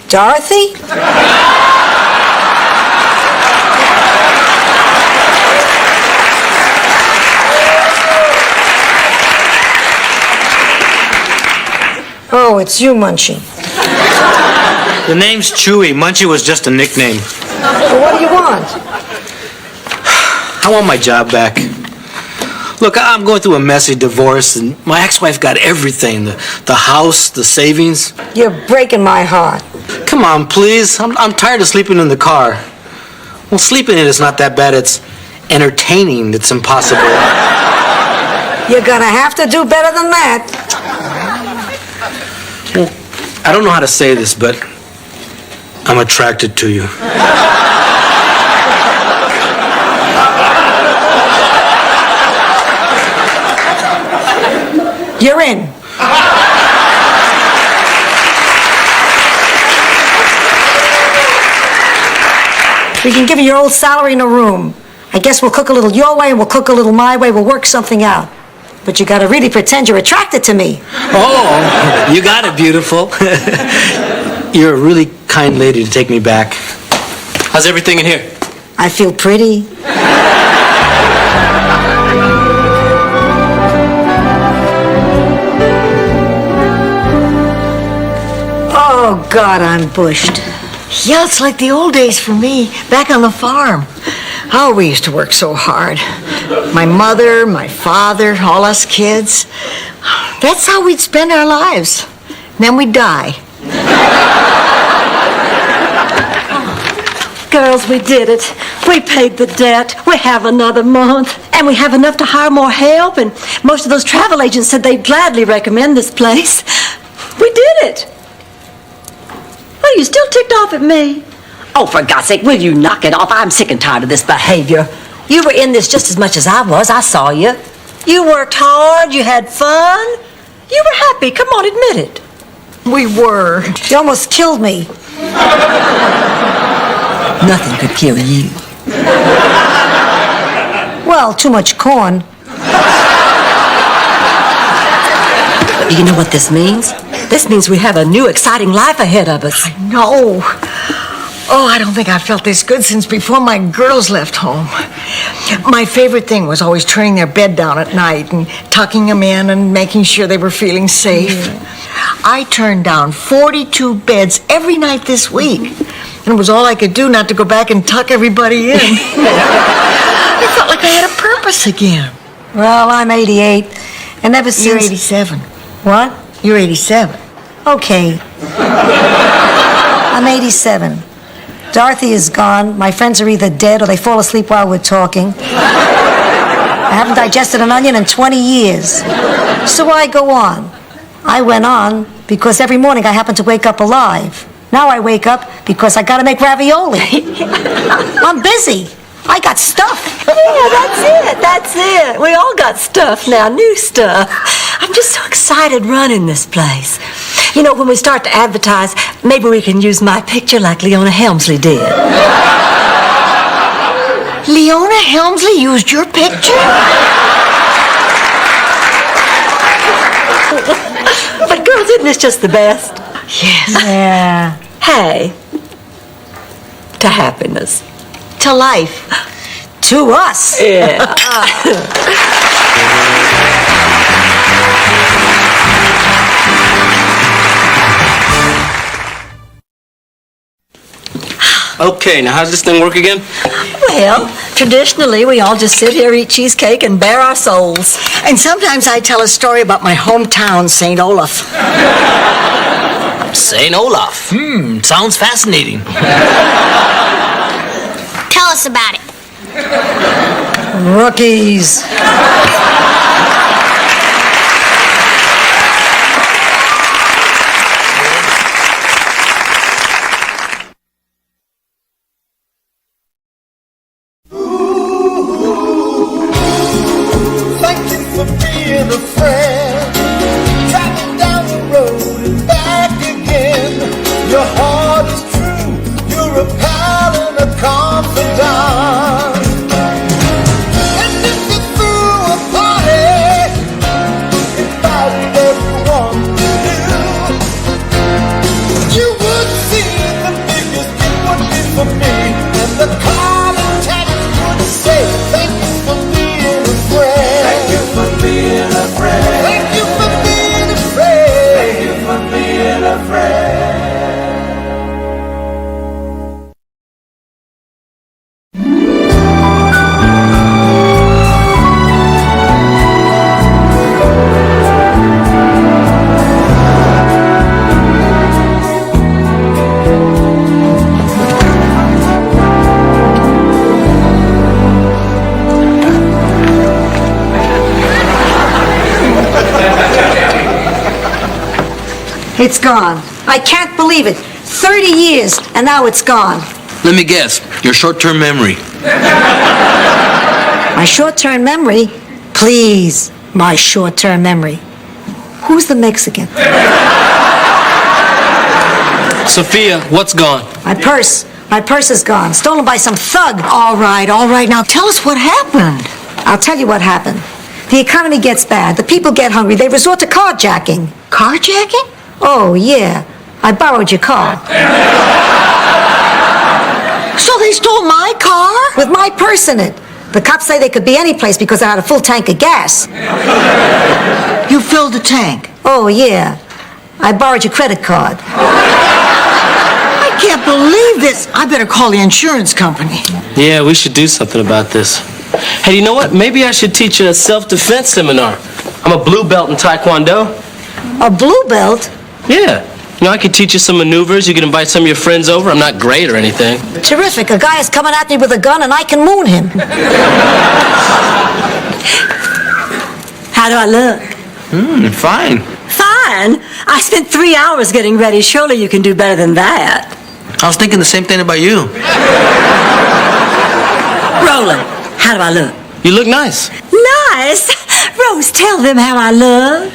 Dorothy? Oh, it's you, Munchie. The name's Chewy. Munchie was just a nickname. Well, what do you want? I want my job back. Look, I'm going through a messy divorce, and my ex-wife got everything. The house, the savings. You're breaking my heart. Come on, please. I'm tired of sleeping in the car. Well, sleeping in it is not that bad. It's entertaining that's impossible. You're gonna have to do better than that. Well, I don't know how to say this, but I'm attracted to you. You're in. We can give you your old salary in a room. I guess we'll cook a little your way and we'll cook a little my way. We'll work something out. But you gotta really pretend you're attracted to me. Oh, you got it, beautiful. You're a really kind lady to take me back. How's everything in here? I feel pretty. Oh, God, I'm bushed. Yeah, it's like the old days for me, back on the farm. Oh, we used to work so hard. My mother, my father, all us kids. That's how we'd spend our lives. Then we'd die. Girls, we did it. We paid the debt. We have another month. And we have enough to hire more help. And most of those travel agents said they'd gladly recommend this place. We did it. Well, you still ticked off at me. Oh, for God's sake, will you knock it off? I'm sick and tired of this behavior. You were in this just as much as I was. I saw you. You worked hard. You had fun. You were happy. Come on, admit it. We were. You almost killed me. Nothing could kill you. Well, too much corn. Do you know what this means? This means we have a new, exciting life ahead of us. No. Oh, I don't think I felt this good since before my girls left home. My favorite thing was always turning their bed down at night and tucking them in and making sure they were feeling safe. I turned down 42 beds every night this week. And it was all I could do not to go back and tuck everybody in. felt like I had a purpose again. Well, I'm 88, and ever You're since... 87. What? You're 87. Okay. I'm 87. Dorothy is gone. My friends are either dead or they fall asleep while we're talking. I haven't digested an onion in 20 years. So I go on. I went on because every morning I happen to wake up alive. Now I wake up because I gotta make ravioli. I'm busy. I got stuff. Yeah, that's it. We all got stuff now, new stuff. I'm just so excited running this place. You know, when we start to advertise, maybe we can use my picture like Leona Helmsley did. Leona Helmsley used your picture? But girls, isn't this just the best? Yes. Yeah. Hey, to happiness. To life. To us. Yeah. Okay, now how's this thing work again? Well, traditionally, we all just sit here, eat cheesecake, and bare our souls. And sometimes I tell a story about my hometown, St. Olaf. St. Olaf. Sounds fascinating. Tell us about it. Rookies. Thank you for being a friend. Traveling down the road and back again. Your heart is true. You're a pal and a confidant. And if you threw a party, invited everyone to you, you would see the biggest gift would be for me. And the card attached would say, thank you for being a friend. Thank you for being a friend. Thank you for being a friend. Thank you for being a friend. It's gone. I can't believe it. 30 years, and now it's gone. Let me guess. Your short-term memory. My short-term memory? Please, my short-term memory. Who's the Mexican? Sophia, what's gone? My purse. My purse is gone. Stolen by some thug. All right. Now tell us what happened. I'll tell you what happened. The economy gets bad. The people get hungry. They resort to carjacking. Carjacking? Oh, yeah. I borrowed your car. So they stole my car? With my purse in it. The cops say they could be any place because I had a full tank of gas. You filled the tank? Oh, yeah. I borrowed your credit card. I can't believe this. I better call the insurance company. Yeah, we should do something about this. Hey, you know what? Maybe I should teach a self-defense seminar. I'm a blue belt in Taekwondo. A blue belt? Yeah. You know, I could teach you some maneuvers. You could invite some of your friends over. I'm not great or anything. Terrific. A guy is coming at me with a gun and I can moon him. How do I look? Fine. Fine. I spent 3 hours getting ready. Surely you can do better than that. I was thinking the same thing about you. Roland, how do I look? You look nice. Nice. Rose, tell them how I look.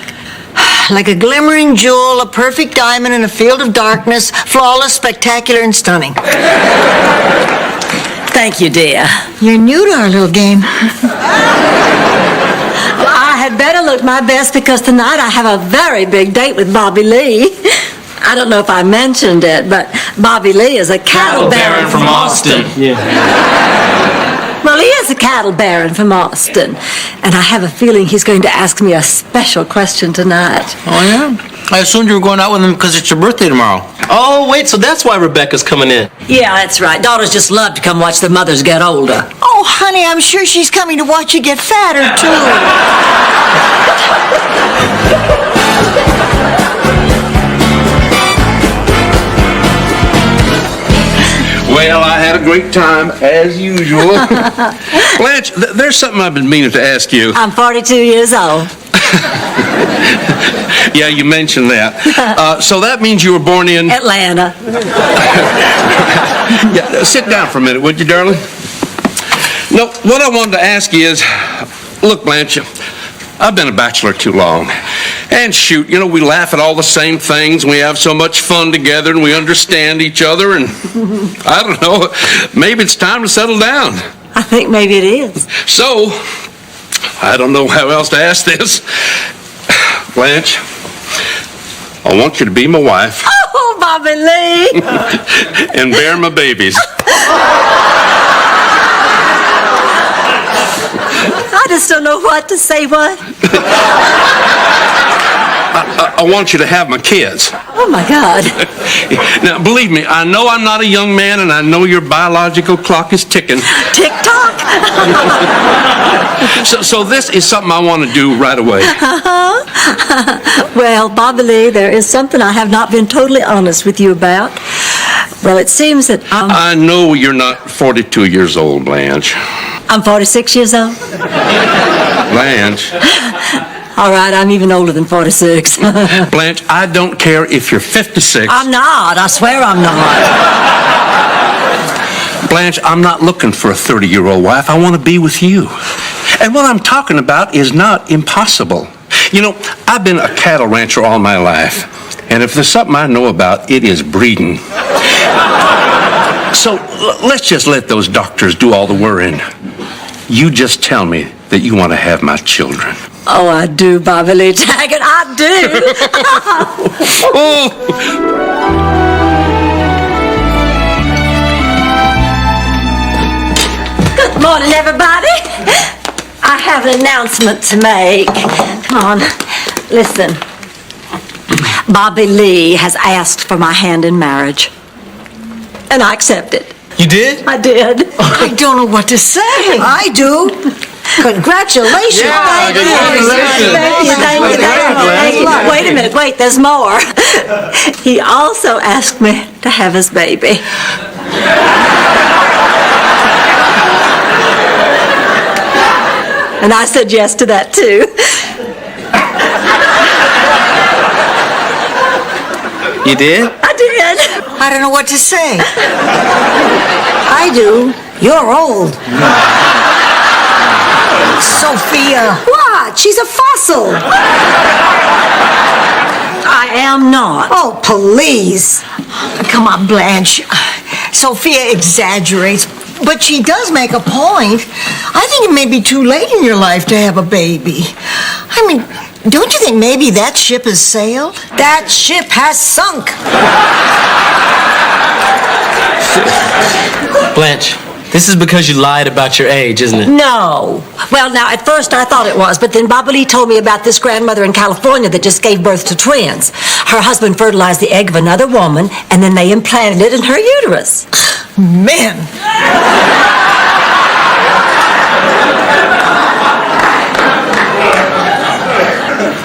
Like a glimmering jewel, a perfect diamond in a field of darkness, flawless, spectacular, and stunning. Thank you, dear. You're new to our little game. Well, I had better look my best because tonight I have a very big date with Bobby Lee. I don't know if I mentioned it, but Bobby Lee is a cattle baron from Austin. Yeah. Well, he is a cattle baron from Austin, and I have a feeling he's going to ask me a special question tonight. Oh, yeah? I assumed you were going out with him because it's your birthday tomorrow. Oh, wait, so that's why Rebecca's coming in. Yeah, that's right. Daughters just love to come watch their mothers get older. Oh, Oh, honey, I'm sure she's coming to watch you get fatter, too. Well, I had a great time, as usual. Blanche, there's something I've been meaning to ask you. I'm 42 years old. Yeah, you mentioned that. So that means you were born in... Atlanta. Yeah, sit down for a minute, would you, darling? No, what I wanted to ask you is, look, Blanche, I've been a bachelor too long. And shoot, you know, we laugh at all the same things, and we have so much fun together, and we understand each other, and I don't know, maybe it's time to settle down. I think maybe it is. So, I don't know how else to ask this. Blanche, I want you to be my wife. Oh, Bobby Lee! And bear my babies. I just don't know what to say. What? I want you to have my kids. Oh, my God. Now, believe me, I know I'm not a young man, and I know your biological clock is ticking. Tick-tock. So this is something I want to do right away. Well, Bobby Lee, there is something I have not been totally honest with you about. Well, it seems that I know you're not 42 years old, Blanche. I'm 46 years old. Blanche. All right, I'm even older than 46. Blanche, I don't care if you're 56. I'm not. I swear I'm not. Blanche, I'm not looking for a 30-year-old wife. I want to be with you. And what I'm talking about is not impossible. You know, I've been a cattle rancher all my life. And if there's something I know about, it is breeding. So let's just let those doctors do all the worrying. You just tell me that you want to have my children. Oh, I do, Bobby Lee Taggart. I do. Oh. Good morning, everybody. I have an announcement to make. Come on, listen. Bobby Lee has asked for my hand in marriage. And I accept it. You did? I did. I don't know what to say. I do. Congratulations. Yeah, congratulations. Thank you. Wait a minute. Wait, there's more. He also asked me to have his baby. And I said yes to that, too. You did? I did. I don't know what to say. I do. You're old. Sophia. What? She's a fossil. I am not. Oh, please. Come on, Blanche. Sophia exaggerates, but she does make a point. I think it may be too late in your life to have a baby. I mean, don't you think maybe that ship has sailed? That ship has sunk. Blanche, this is because you lied about your age, isn't it? No. Well, now, at first I thought it was, but then Bobby Lee told me about this grandmother in California that just gave birth to twins. Her husband fertilized the egg of another woman, and then they implanted it in her uterus. Men.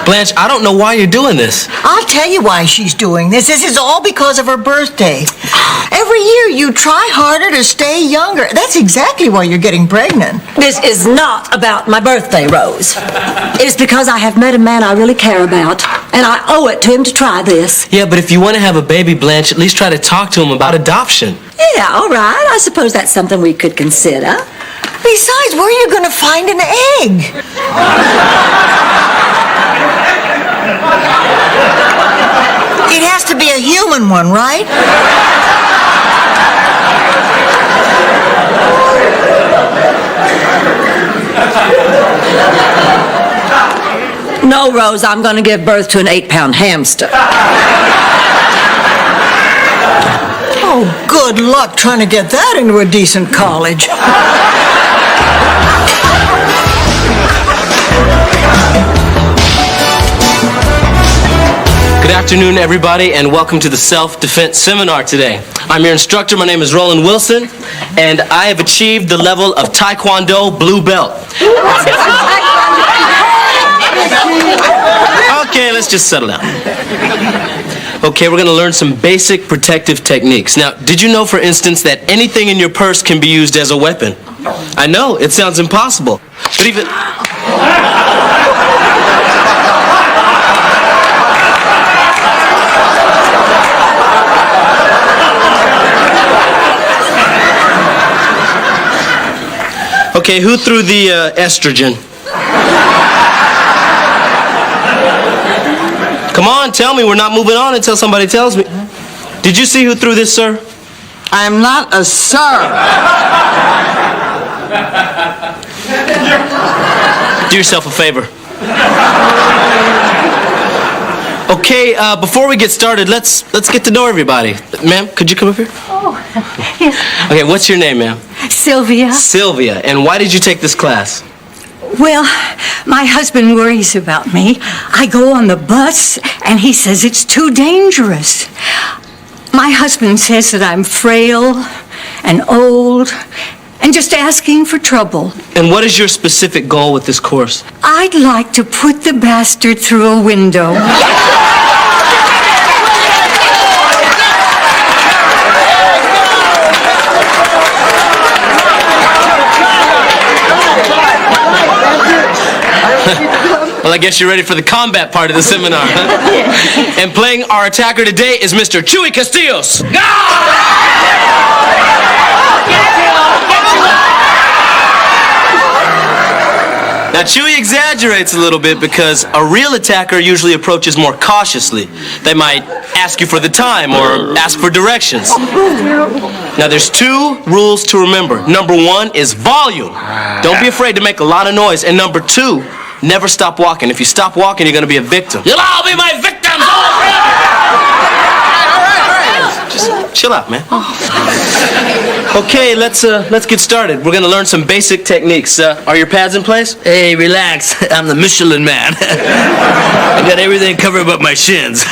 Blanche, I don't know why you're doing this. I'll tell you why she's doing this. This is all because of her birthday. Every year you try harder to stay younger. That's exactly why you're getting pregnant. This is not about my birthday, Rose. It is because I have met a man I really care about, and I owe it to him to try this. Yeah, but if you want to have a baby, Blanche, at least try to talk to him about adoption. Yeah, all right. I suppose that's something we could consider. Besides, where are you going to find an egg? It has to be a human one, right? No, Rose, I'm going to give birth to an 8-pound hamster. Oh, good luck trying to get that into a decent college. Good afternoon, everybody, and welcome to the Self-Defense Seminar today. I'm your instructor. My name is Roland Wilson, and I have achieved the level of Taekwondo blue belt. Okay, let's just settle down. Okay, we're going to learn some basic protective techniques. Now, did you know, for instance, that anything in your purse can be used as a weapon? I know, it sounds impossible, but even... Okay, who threw the estrogen? Come on, tell me. We're not moving on until somebody tells me. Did you see who threw this, sir? I am not a sir. Do yourself a favor. Okay, before we get started, let's get to know everybody. Ma'am, could you come up here? Oh, yes. Okay, what's your name, ma'am? Sylvia. Sylvia. And why did you take this class? Well, my husband worries about me. I go on the bus, and he says it's too dangerous. My husband says that I'm frail and old and just asking for trouble. And what is your specific goal with this course? I'd like to put the bastard through a window. Well, I guess you're ready for the combat part of the seminar, huh? And playing our attacker today is Mr. Chuy Castillos. Now, Chuy exaggerates a little bit because a real attacker usually approaches more cautiously. They might ask you for the time or ask for directions. Now, there's 2 rules to remember. Number 1 is volume. Don't be afraid to make a lot of noise. And number 2, never stop walking. If you stop walking, you're going to be a victim. You'll all be my victims, all forever! Just chill out, man. Okay, let's get started. We're going to learn some basic techniques. Are your pads in place? Hey, relax. I'm the Michelin man. I got everything covered but my shins.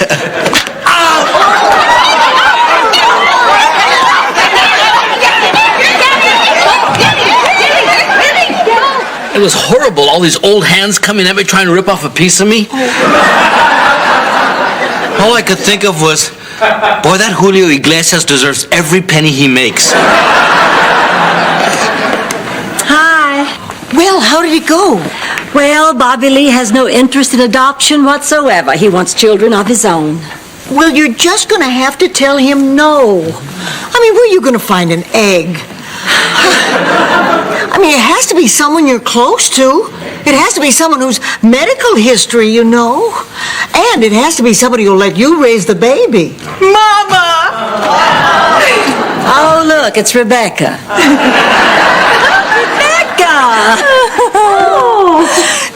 It was horrible, all these old hands coming at me trying to rip off a piece of me. All I could think of was, boy, that Julio Iglesias deserves every penny he makes. Hi. Well, how did it go? Well, Bobby Lee has no interest in adoption whatsoever. He wants children of his own. Well, you're just going to have to tell him no. I mean, where are you going to find an egg? I mean, it has to be someone you're close to. It has to be someone whose medical history you know. And it has to be somebody who'll let you raise the baby. Mama! Oh, look, it's Rebecca. Rebecca!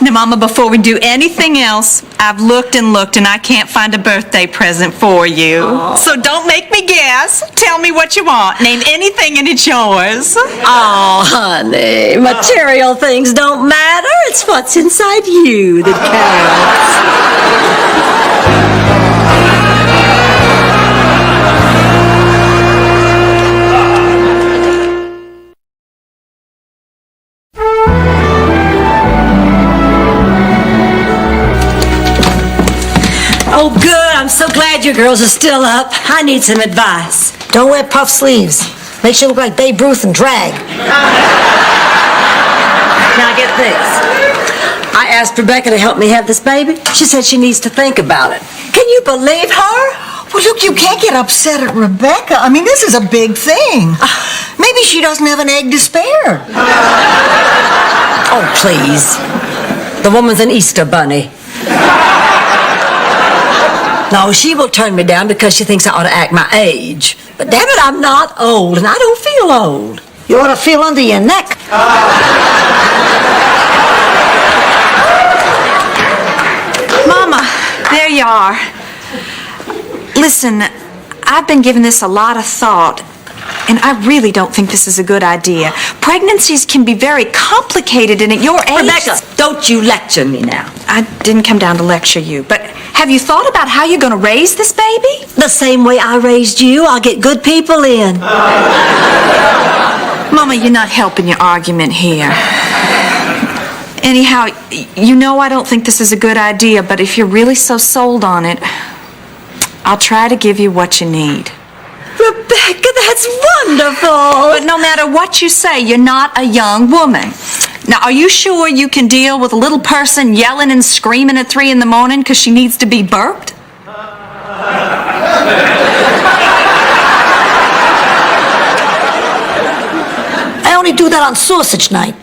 Now, Mama, before we do anything else, I've looked and looked, and I can't find a birthday present for you. Oh. So don't make me guess. Tell me what you want. Name anything, and it's yours. Oh, honey, material things don't matter. It's what's inside you that Oh, good. I'm so glad you girls are still up. I need some advice. Don't wear puff sleeves. Makes you look like Babe Ruth in drag. Now get this. I asked Rebecca to help me have this baby. She said she needs to think about it. Can you believe her? Well, look, you can't get upset at Rebecca. I mean, this is a big thing. Maybe she doesn't have an egg to spare. Oh, please. The woman's an Easter bunny. No, she will turn me down because she thinks I ought to act my age. But damn it, I'm not old, and I don't feel old. You ought to feel under your neck. Mama, there you are. Listen, I've been giving this a lot of thought, And I really don't think this is a good idea. Pregnancies can be very complicated, and at your age... Rebecca, don't you lecture me now. I didn't come down to lecture you, but have you thought about how you're going to raise this baby? The same way I raised you. I'll get good people in. Mama, you're not helping your argument here. Anyhow, you know I don't think this is a good idea, but if you're really so sold on it, I'll try to give you what you need. Rebecca, that's wonderful. But no matter what you say, you're not a young woman. Now, are you sure you can deal with a little person yelling and screaming at 3 in the morning because she needs to be burped? I only do that on sausage night.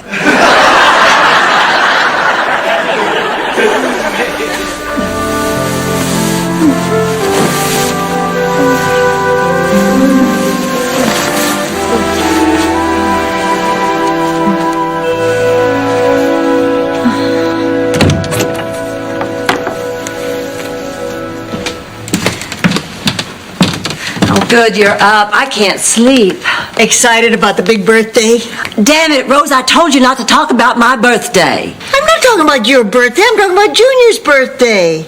Good, you're up. I can't sleep. Excited about the big birthday? Damn it, Rose, I told you not to talk about my birthday. I'm not talking about your birthday. I'm talking about Junior's birthday.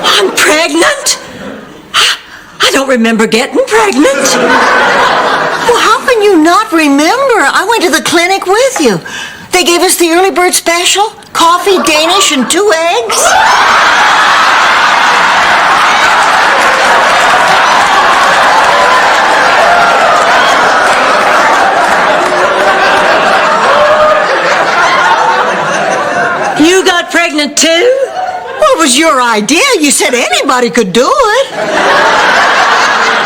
I'm pregnant? I don't remember getting pregnant. Well, how can you not remember? I went to the clinic with you. They gave us the early bird special, coffee, Danish, and 2 eggs. You got pregnant too? Well, it was your idea. You said anybody could do it.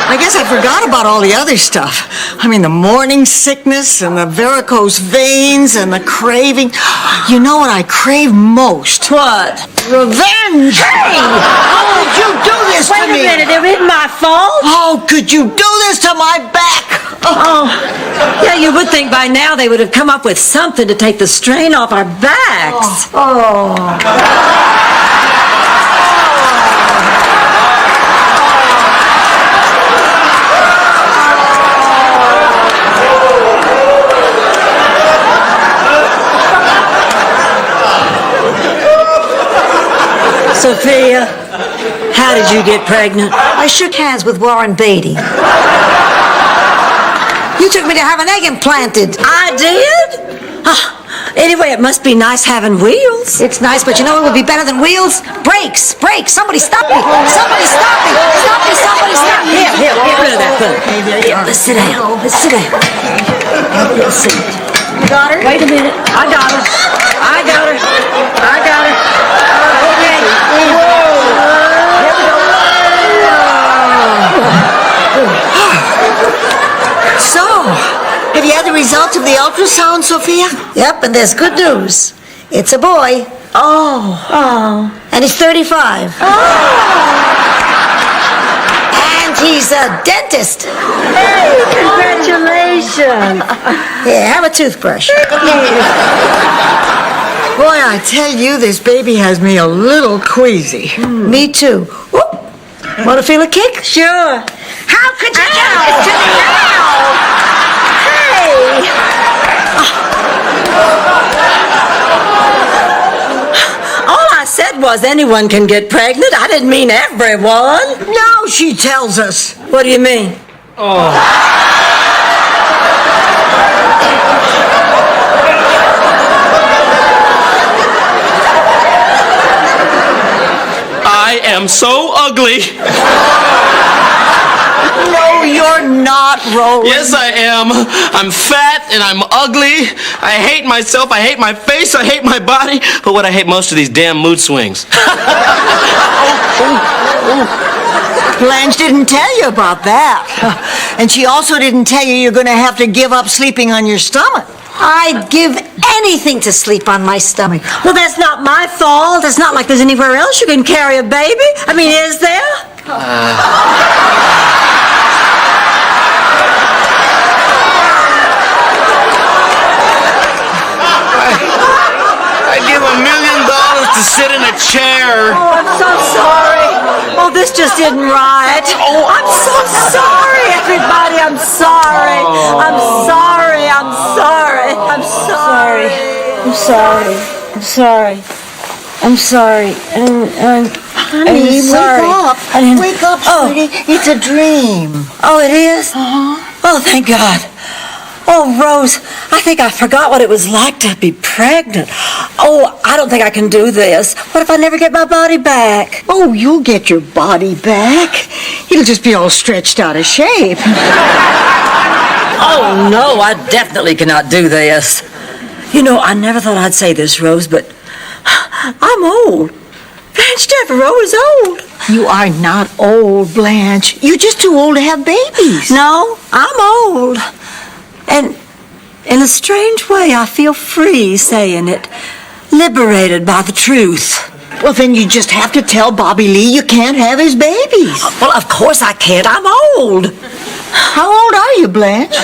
I guess I forgot about all the other stuff. I mean, the morning sickness and the varicose veins and the craving. You know what I crave most? What? Revenge! Hey! How could you do this to me? Wait a minute, it isn't my fault. How could you do this to my back? Oh, yeah, you would think by now they would have come up with something to take the strain off our backs. Sophia, how did you get pregnant? I shook hands with Warren Beatty. You took me to have an egg implanted. I did? Anyway, it must be nice having wheels. It's nice, but you know what would be better than wheels? Brakes! Brakes! Somebody stop me! Somebody stop me! Stop me! Somebody stop me! Here, get rid of that foot. Here, let's sit down. Let's sit down. Let's see. You got her? Wait a minute. I got her. I got her. Okay. Here we go. So, have you had the results of the ultrasound, Sophia? Yep, and there's good news. It's a boy. Oh. And he's 35. And he's a dentist. Hey, congratulations. Here, have a toothbrush. Boy, I tell you, this baby has me a little queasy. Me too. Whoop. Want to feel a kick? Sure. How could you do this to me now? Hey! All I said was anyone can get pregnant. I didn't mean everyone. No, she tells us. What do you mean? I am so ugly. No, you're not, Roland. Yes, I am. I'm fat and I'm ugly. I hate myself. I hate my face. I hate my body. But what I hate most are these damn mood swings. Blanche didn't tell you about that. And she also didn't tell you you're going to have to give up sleeping on your stomach. I'd give anything to sleep on my stomach. Well, that's not my fault. It's not like there's anywhere else you can carry a baby. I mean, is there? a chair. Oh, I'm so sorry. Oh, this just isn't right. Oh, I'm so sorry, everybody. I'm sorry. I'm sorry. I'm sorry. I'm sorry. I'm sorry. I'm sorry. I'm sorry. Honey, sorry. wake up. Wake up, sweetie. It's a dream. Oh, it is? Oh, thank God. Oh, Rose, I think I forgot what it was like to be pregnant. Oh, I don't think I can do this. What if I never get my body back? Oh, you'll get your body back. It'll just be all stretched out of shape. Oh, no, I definitely cannot do this. You know, I never thought I'd say this, Rose, but I'm old. Blanche Devereaux is old. You are not old, Blanche. You're just too old to have babies. No, I'm old. And in a strange way, I feel free saying it. Liberated by the truth. Well, then you just have to tell Bobby Lee you can't have his babies. Well, of course I can't. I'm old. How old are you, Blanche?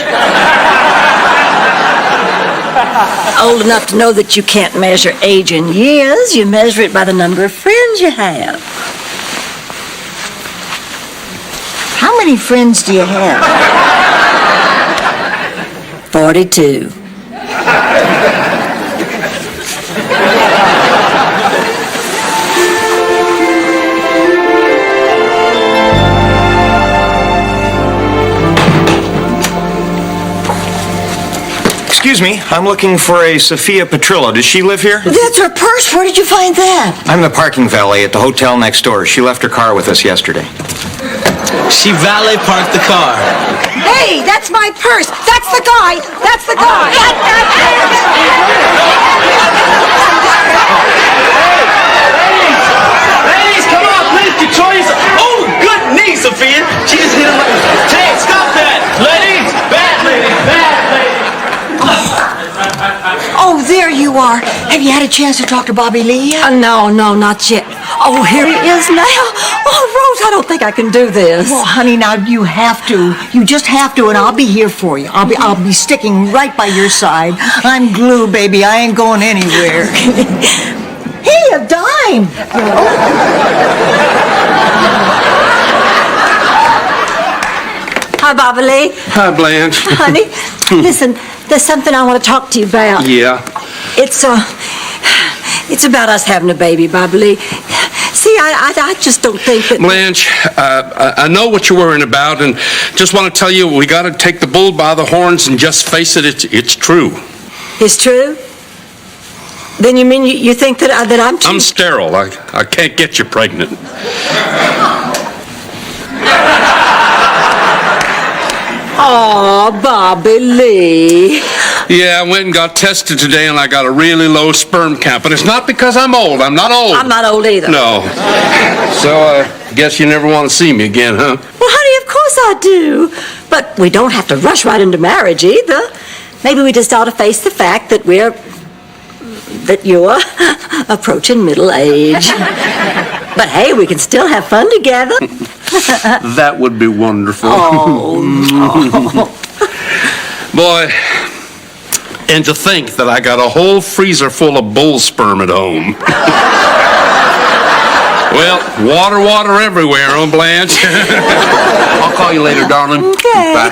Old enough to know that you can't measure age in years. You measure it by the number of friends you have. How many friends do you have? 42. Excuse me, I'm looking for a Sophia Petrillo. Does she live here? That's her purse. Where did you find that? I'm the parking valet at the hotel next door. She left her car with us yesterday. She valet parked the car. Hey, that's my purse. That's the guy. That's the guy. Ladies, come on, please control yourself. Oh, good knee, Sophia. She just hit him like, hey, stop that. Ladies, bad ladies, bad ladies. Oh, there you are. Have you had a chance to talk to Bobby Lee yet? No, not yet. Oh, here he is now. Oh, Rose, I don't think I can do this. Well, honey, now you have to. You just have to, and I'll be here for you. I'll be sticking right by your side. I'm glue, baby. I ain't going anywhere. Hey, a dime. Hi, Bobby Lee. Hi, Blanche. Honey, listen, there's something I want to talk to you about. Yeah. It's about us having a baby, Bobby Lee. See, I just don't think that... Blanche, I know what you're worrying about, and just want to tell you we got to take the bull by the horns and just face it, it's true. It's true? Then you mean you think that I'm too... I'm sterile. I can't get you pregnant. Oh, Bobby Lee. Yeah, I went and got tested today, and I got a really low sperm count. But it's not because I'm old. I'm not old. I'm not old either. No. So I guess you never want to see me again, huh? Well, honey, of course I do. But we don't have to rush right into marriage either. Maybe we just ought to face the fact that you're approaching middle age. But hey, we can still have fun together. That would be wonderful. Oh. Boy, and to think that I got a whole freezer full of bull sperm at home. Well, water everywhere, huh, Blanche? I'll call you later, darling. Okay. Bye.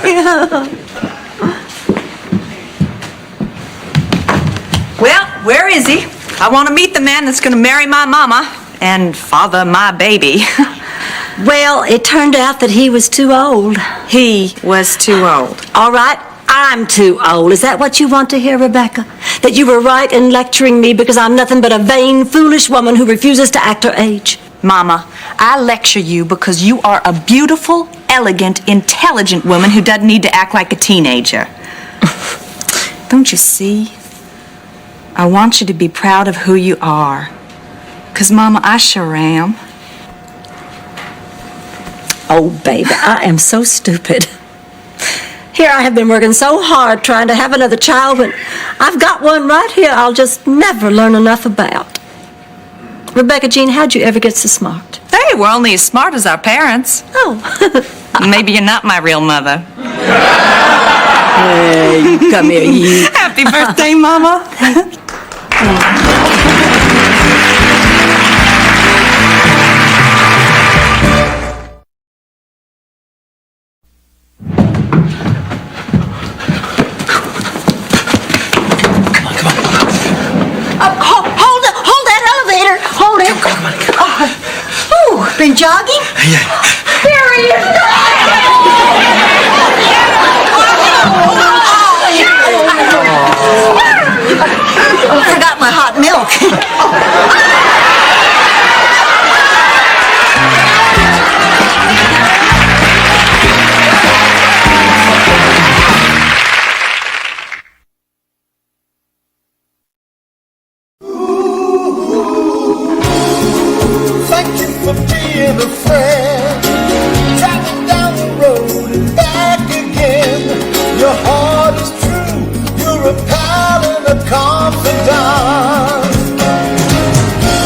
Well, where is he? I want to meet the man that's going to marry my mama and father my baby. Well, it turned out that he was too old. He was too old. All right, I'm too old. Is that what you want to hear, Rebecca? That you were right in lecturing me because I'm nothing but a vain, foolish woman who refuses to act her age? Mama, I lecture you because you are a beautiful, elegant, intelligent woman who doesn't need to act like a teenager. Don't you see? I want you to be proud of who you are. 'Cause, Mama, I sure am. Oh, baby, I am so stupid. Here I have been working so hard trying to have another child when I've got one right here I'll just never learn enough about. Rebecca Jean, how'd you ever get so smart? Hey, we're only as smart as our parents. Oh. Maybe you're not my real mother. Hey, come here, you. Happy birthday, Mama. Hold that elevator. Hold it. Come on. Oh, been jogging? Yeah. There he is. I forgot my hot milk. Thank you for being a friend. Traveling down the road and back again. Your heart is true. You're a pal and a confidant.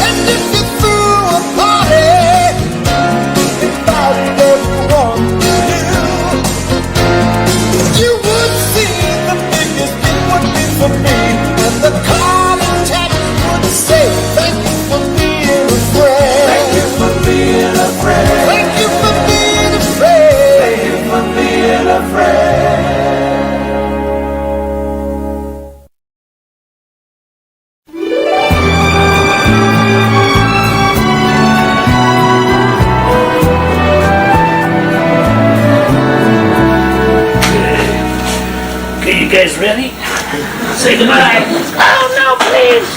And if you threw a party, invited everyone to you, you would see the biggest it would be for me. And the card and text would say, thank you for being a friend. Thank you for being a friend. Thank you for being a friend. Thank you for being a friend. Okay, you guys ready? Say goodbye. Oh, no, please.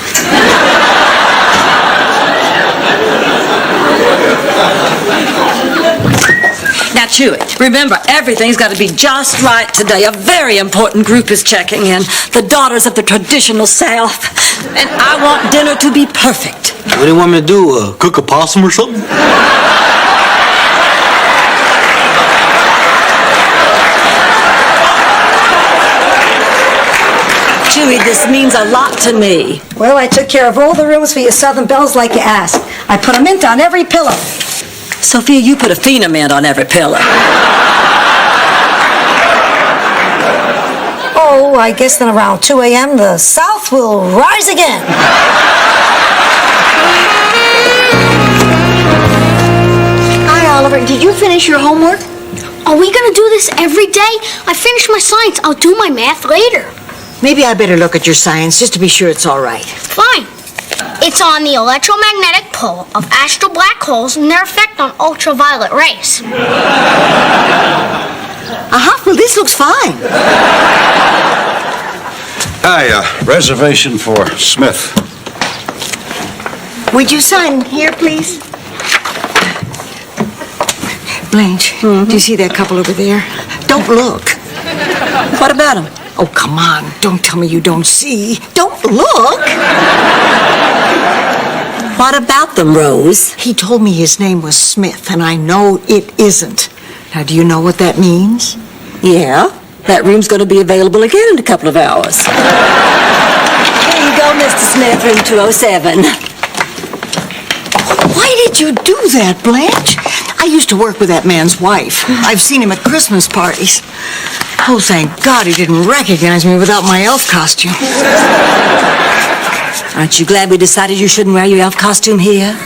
Now chew it. Remember, everything's got to be just right today. A very important group is checking in. The daughters of the traditional South. And I want dinner to be perfect. What do you want me to do? Cook a possum or something? Chewy, this means a lot to me. Well, I took care of all the rooms for your Southern Belles like you asked. I put a mint on every pillow. Sophia, you put a phenoment on every pillow. Oh, I guess then around 2 a.m. the South will rise again. Hi, Oliver. Did you finish your homework? Are we gonna do this every day? I finished my science. I'll do my math later. Maybe I better look at your science just to be sure it's all right. Fine. It's on the electromagnetic pull of astral black holes and their effect on ultraviolet rays. Well, this looks fine. Hi, reservation for Smith. Would you sign here, please? Blanche, do you see that couple over there? Don't look. What about them? Oh, come on. Don't tell me you don't see. Don't look. What about them, Rose? He told me his name was Smith, and I know it isn't. Now, do you know what that means? Yeah, that room's going to be available again in a couple of hours. Here you go, Mr. Smith, room 207. Why did you do that, Blanche? I used to work with that man's wife. I've seen him at Christmas parties. Oh, thank God he didn't recognize me without my elf costume. Aren't you glad we decided you shouldn't wear your elf costume here?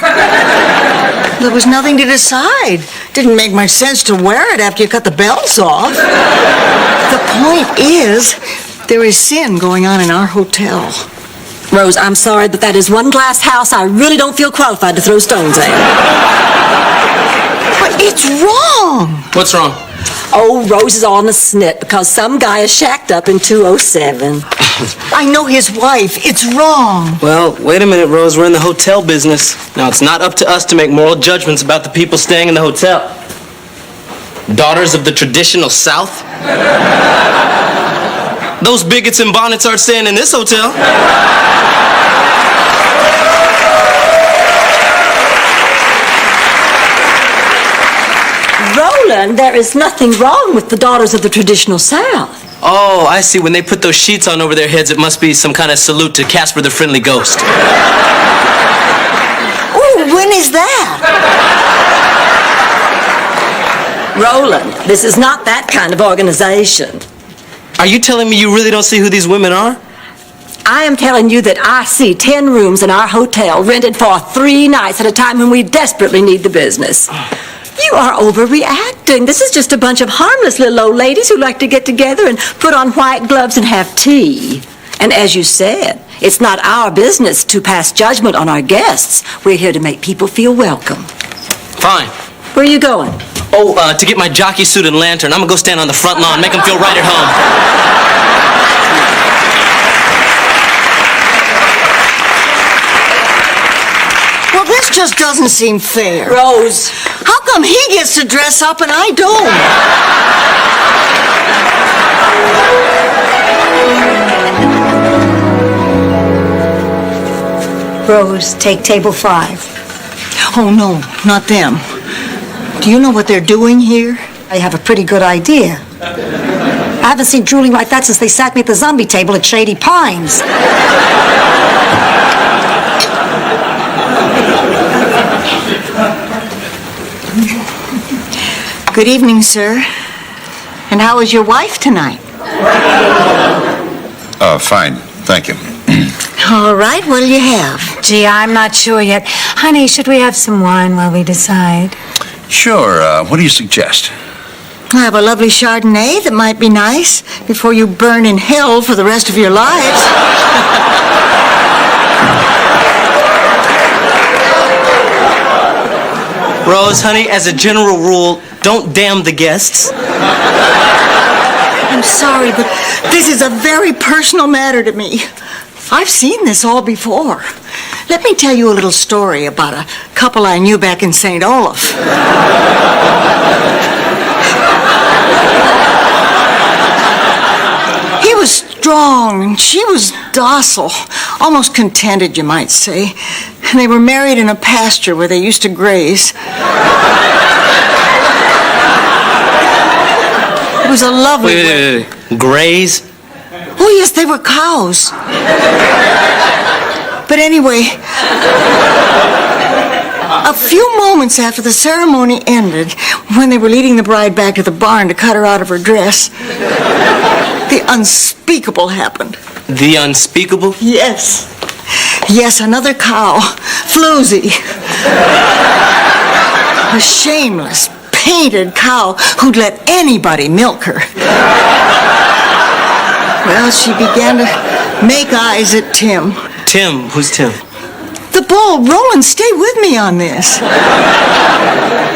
There was nothing to decide. Didn't make much sense to wear it after you cut the bells off. The point is, there is sin going on in our hotel. Rose, I'm sorry, but that is one glass house I really don't feel qualified to throw stones at. But it's wrong. What's wrong? Oh, Rose is on the snit because some guy is shacked up in 207. I know his wife. It's wrong. Well, wait a minute, Rose. We're in the hotel business. Now, it's not up to us to make moral judgments about the people staying in the hotel. Daughters of the traditional South? Those bigots in bonnets aren't staying in this hotel. Roland, there is nothing wrong with the daughters of the traditional South. Oh, I see. When they put those sheets on over their heads, it must be some kind of salute to Casper the Friendly Ghost. Oh, when is that? Roland, this is not that kind of organization. Are you telling me you really don't see who these women are? I am telling you that I see 10 rooms in our hotel rented for 3 nights at a time when we desperately need the business. You are overreacting. This is just a bunch of harmless little old ladies who like to get together and put on white gloves and have tea. And as you said, it's not our business to pass judgment on our guests. We're here to make people feel welcome. Fine. Where are you going? Oh, to get my jockey suit and lantern. I'm gonna go stand on the front lawn, make them feel right at home. Well, this just doesn't seem fair. Rose. How come he gets to dress up and I don't? Rose, take table 5. Oh, no, not them. Do you know what they're doing here? I have a pretty good idea. I haven't seen drooling like that since they sat me at the zombie table at Shady Pines. Good evening, sir. And how is your wife tonight? Fine, thank you. All right, what'll you have? Gee, I'm not sure yet. Honey, should we have some wine while we decide? Sure, what do you suggest? I have a lovely Chardonnay that might be nice before you burn in hell for the rest of your lives. Rose, honey, as a general rule, don't damn the guests. I'm sorry, but this is a very personal matter to me. I've seen this all before. Let me tell you a little story about a couple I knew back in St. Olaf. He was strong and she was docile, almost contented, you might say. And they were married in a pasture where they used to graze. It was a lovely Wait. Graze? Oh, yes, they were cows. But anyway, a few moments after the ceremony ended, when they were leading the bride back to the barn to cut her out of her dress, the unspeakable happened. The unspeakable? Yes. Yes, another cow, Floozy. A shameless, painted cow who'd let anybody milk her. Well, she began to make eyes at Tim. Tim? Who's Tim? The bull. Roland, stay with me on this.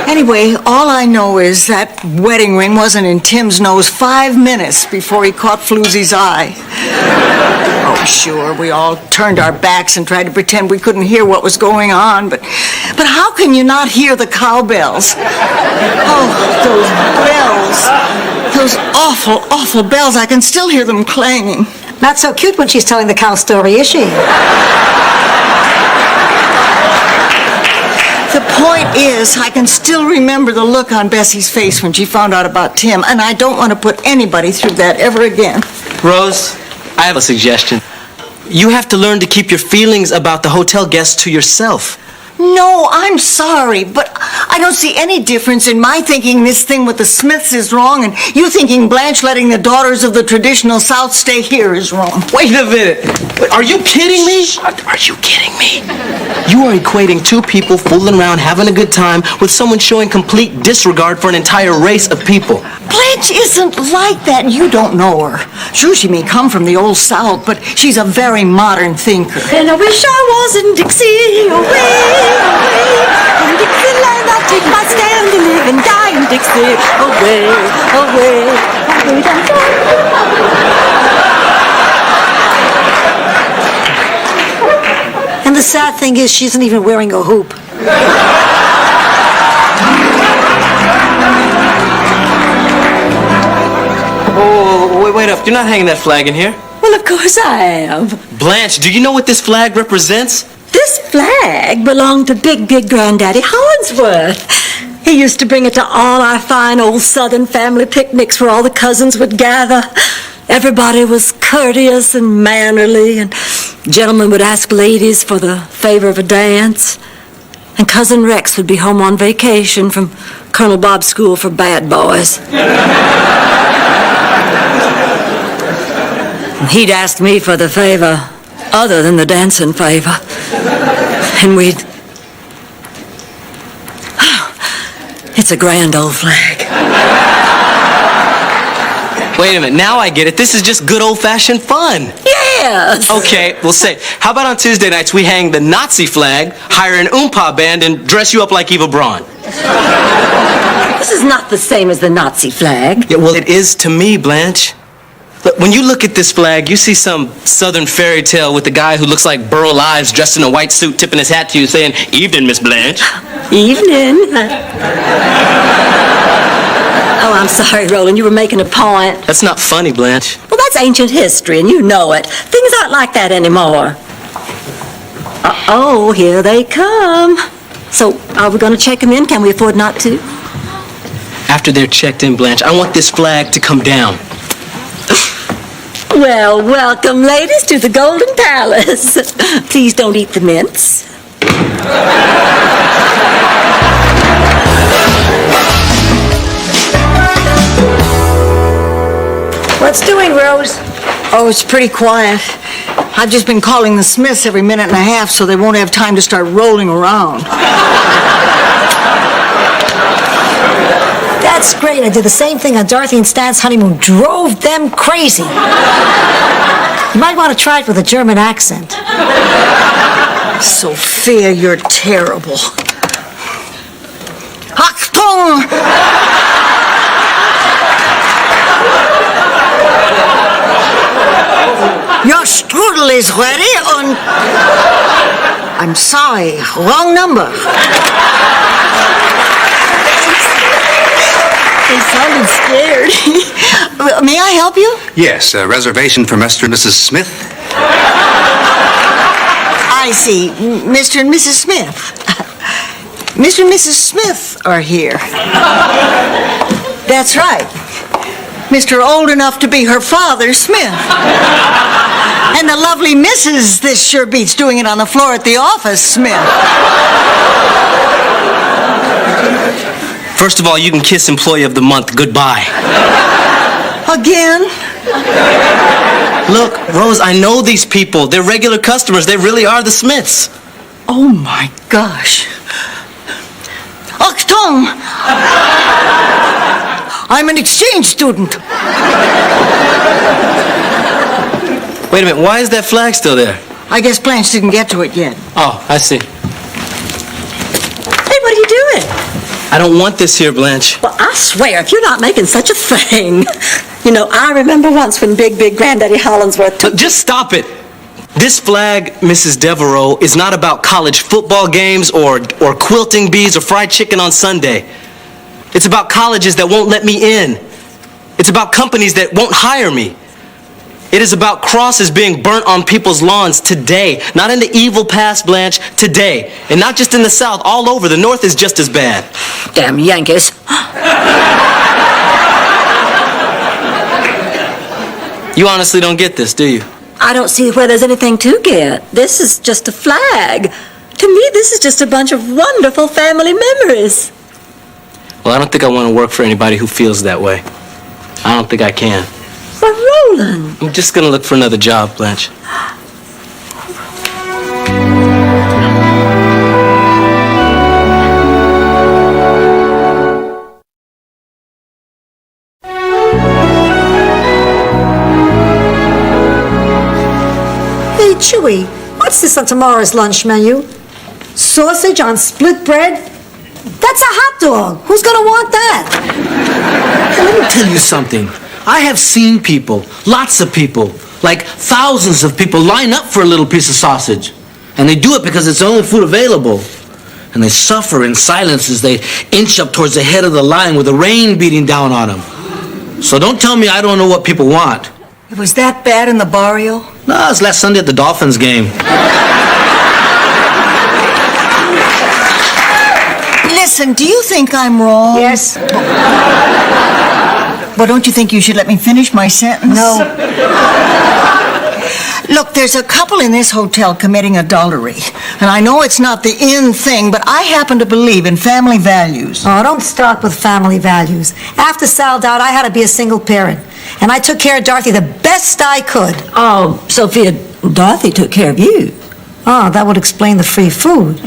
Anyway, all I know is that wedding ring wasn't in Tim's nose 5 minutes before he caught Floozy's eye. Oh, sure, we all turned our backs and tried to pretend we couldn't hear what was going on, but how can you not hear the cowbells? Oh, those bells. Those awful, awful bells. I can still hear them clanging. Not so cute when she's telling the cow story, is she? The point is, I can still remember the look on Bessie's face when she found out about Tim, and I don't want to put anybody through that ever again. Rose, I have a suggestion. You have to learn to keep your feelings about the hotel guests to yourself. No, I'm sorry, but I don't see any difference in my thinking this thing with the Smiths is wrong and you thinking Blanche letting the daughters of the traditional South stay here is wrong. Wait a minute. Are you kidding me? Are you kidding me? You are equating two people fooling around having a good time with someone showing complete disregard for an entire race of people. Blanche isn't like that. You don't know her. Sure, she may come from the old South, but she's a very modern thinker. And I wish I was in Dixie, away. In Dixieland, I'll take my stand to live and die in Dixie. Away, away, away down. And the sad thing is, she isn't even wearing a hoop. Oh, wait up. You're not hanging that flag in here. Well, of course I am. Blanche, do you know what this flag represents? This flag belonged to Big Granddaddy Hollingsworth. He used to bring it to all our fine old Southern family picnics where all the cousins would gather. Everybody was courteous and mannerly, and gentlemen would ask ladies for the favor of a dance. And Cousin Rex would be home on vacation from Colonel Bob's school for bad boys. And he'd ask me for the favor other than the dancing favor. And It's a grand old flag. Wait a minute, now I get it. This is just good old-fashioned fun. Yes! Okay, we'll say, how about on Tuesday nights we hang the Nazi flag, hire an oompa band, and dress you up like Eva Braun? This is not the same as the Nazi flag. Yeah, well, it is to me, Blanche. Look, when you look at this flag, you see some southern fairy tale with the guy who looks like Burl Ives dressed in a white suit tipping his hat to you saying, "Evening, Miss Blanche." Evening. Oh, I'm sorry, Roland. You were making a point. That's not funny, Blanche. Well, that's ancient history, and you know it. Things aren't like that anymore. Uh-oh, here they come. So, are we going to check them in? Can we afford not to? After they're checked in, Blanche, I want this flag to come down. Well, welcome, ladies, to the Golden Palace. Please don't eat the mints. What's doing, Rose? Oh, it's pretty quiet. I've just been calling the Smiths every minute and a half so they won't have time to start rolling around. That's great. I did the same thing on Dorothy and Stan's honeymoon. Drove them crazy. You might want to try it with a German accent. Sophia, you're terrible. Achtung! Your strudel is ready and... I'm sorry, wrong number. They sounded scared. May I help you? Yes, a reservation for Mr. and Mrs. Smith. I see. Mr. and Mrs. Smith. Mr. and Mrs. Smith are here. That's right. Mr. Old enough to be her father, Smith. And the lovely Mrs. This sure beats doing it on the floor at the office, Smith. First of all, you can kiss Employee of the Month goodbye. Again? Look, Rose, I know these people. They're regular customers. They really are the Smiths. Oh, my gosh. Achtung! I'm an exchange student. Wait a minute, why is that flag still there? I guess Blanche didn't get to it yet. Oh, I see. Hey, what are you doing? I don't want this here, Blanche. Well, I swear, if you're not making such a thing. You know, I remember once when Big Granddaddy Hollingsworth took... Look, just stop it. This flag, Mrs. Devereaux, is not about college football games or quilting bees or fried chicken on Sunday. It's about colleges that won't let me in. It's about companies that won't hire me. It is about crosses being burnt on people's lawns today. Not in the evil past, Blanche, today. And not just in the South, all over. The North is just as bad. Damn Yankees. You honestly don't get this, do you? I don't see where there's anything to get. This is just a flag. To me, this is just a bunch of wonderful family memories. Well, I don't think I want to work for anybody who feels that way. I don't think I can. But Roland... I'm just going to look for another job, Blanche. Hey, Chewy, what's this on tomorrow's lunch menu? Sausage on split bread? That's a hot dog. Who's gonna want that? Hey, let me tell you something. I have seen people, lots of people, like thousands of people line up for a little piece of sausage. And they do it because it's the only food available. And they suffer in silence as they inch up towards the head of the line with the rain beating down on them. So don't tell me I don't know what people want. It was that bad in the barrio? No, it was last Sunday at the Dolphins game. Listen, do you think I'm wrong? Yes. Well, don't you think you should let me finish my sentence? No. Look, there's a couple in this hotel committing adultery. And I know it's not the in thing, but I happen to believe in family values. Oh, don't start with family values. After Sal died, I had to be a single parent. And I took care of Dorothy the best I could. Oh, Sophia, Dorothy took care of you. Oh, that would explain the free food.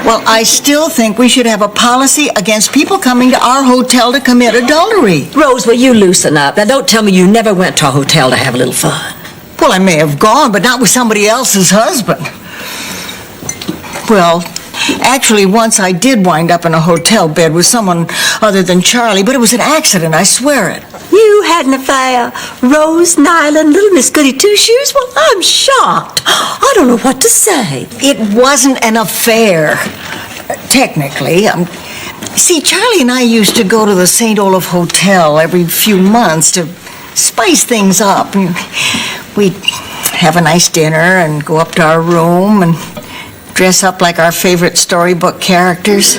Well, I still think we should have a policy against people coming to our hotel to commit adultery. Rose, will you loosen up? Now, don't tell me you never went to a hotel to have a little fun. Well, I may have gone, but not with somebody else's husband. Well, actually, once I did wind up in a hotel bed with someone other than Charlie, but it was an accident, I swear it. You had an affair, Rose Nyland, little Miss Goody Two-Shoes? Well, I'm shocked. I don't know what to say. It wasn't an affair, technically. See, Charlie and I used to go to the St. Olaf Hotel every few months to spice things up. We'd have a nice dinner and go up to our room and dress up like our favorite storybook characters.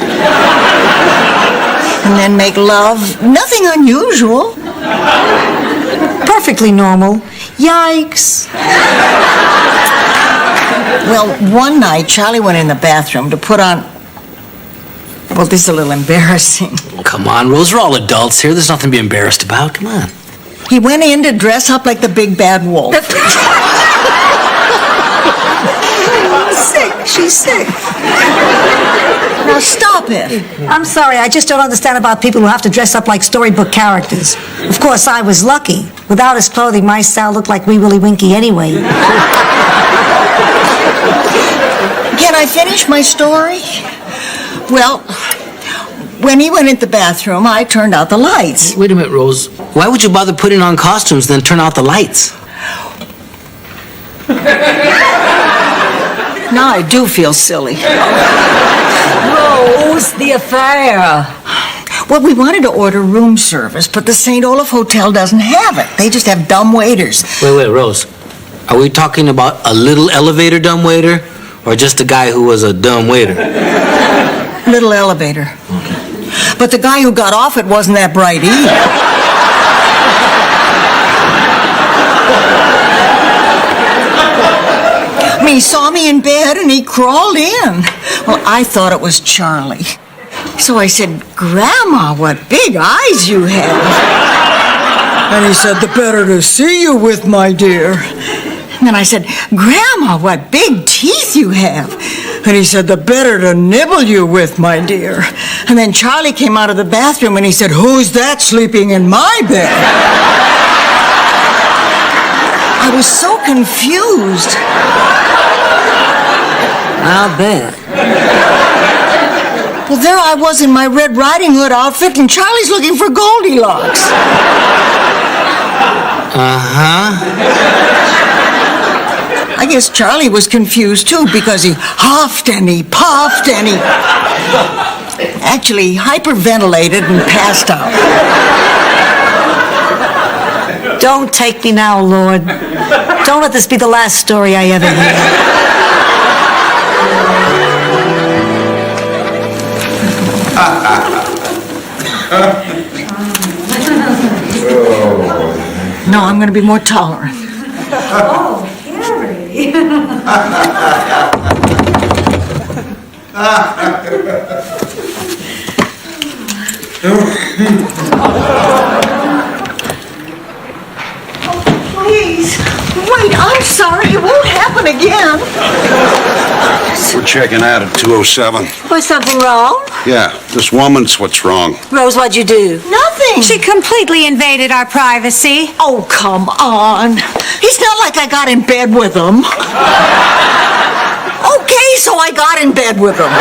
And then make love. Nothing unusual. Perfectly normal. Yikes. Well, one night, Charlie went in the bathroom to put on... Well, this is a little embarrassing. Come on, Rose, we're all adults here. There's nothing to be embarrassed about. Come on. He went in to dress up like the big bad wolf. She's sick. Now stop it. I'm sorry, I just don't understand about people who have to dress up like storybook characters. Of course, I was lucky. Without his clothing, my style looked like Wee Willie Winky anyway. Can I finish my story? Well, when he went into the bathroom, I turned out the lights. Wait a minute, Rose. Why would you bother putting on costumes then turn out the lights? Now I do feel silly. Rose, the affair. Well, we wanted to order room service, but the St. Olaf Hotel doesn't have it. They just have dumb waiters. Wait, Rose. Are we talking about a little elevator dumb waiter or just a guy who was a dumb waiter? Little elevator. But the guy who got off it wasn't that bright either. He saw me in bed and he crawled in. Well, I thought it was Charlie. So I said, Grandma, what big eyes you have. And he said, the better to see you with, my dear. And then I said, Grandma, what big teeth you have. And he said, the better to nibble you with, my dear. And then Charlie came out of the bathroom and he said, who's that sleeping in my bed? I was so confused. I'll bet. Well, there I was in my Red Riding Hood outfit, and Charlie's looking for Goldilocks. I guess Charlie was confused, too, because he huffed and he puffed and he actually hyperventilated and passed out. Don't take me now, Lord. Don't let this be the last story I ever hear. No, I'm going to be more tolerant. Oh, Harry. Please, wait, I'm sorry. It won't happen again. We're checking out at 207. Was something wrong? Yeah, this woman's what's wrong. Rose, what'd you do? Nothing. She completely invaded our privacy. Oh, come on. It's not like I got in bed with him. Okay, so I got in bed with him.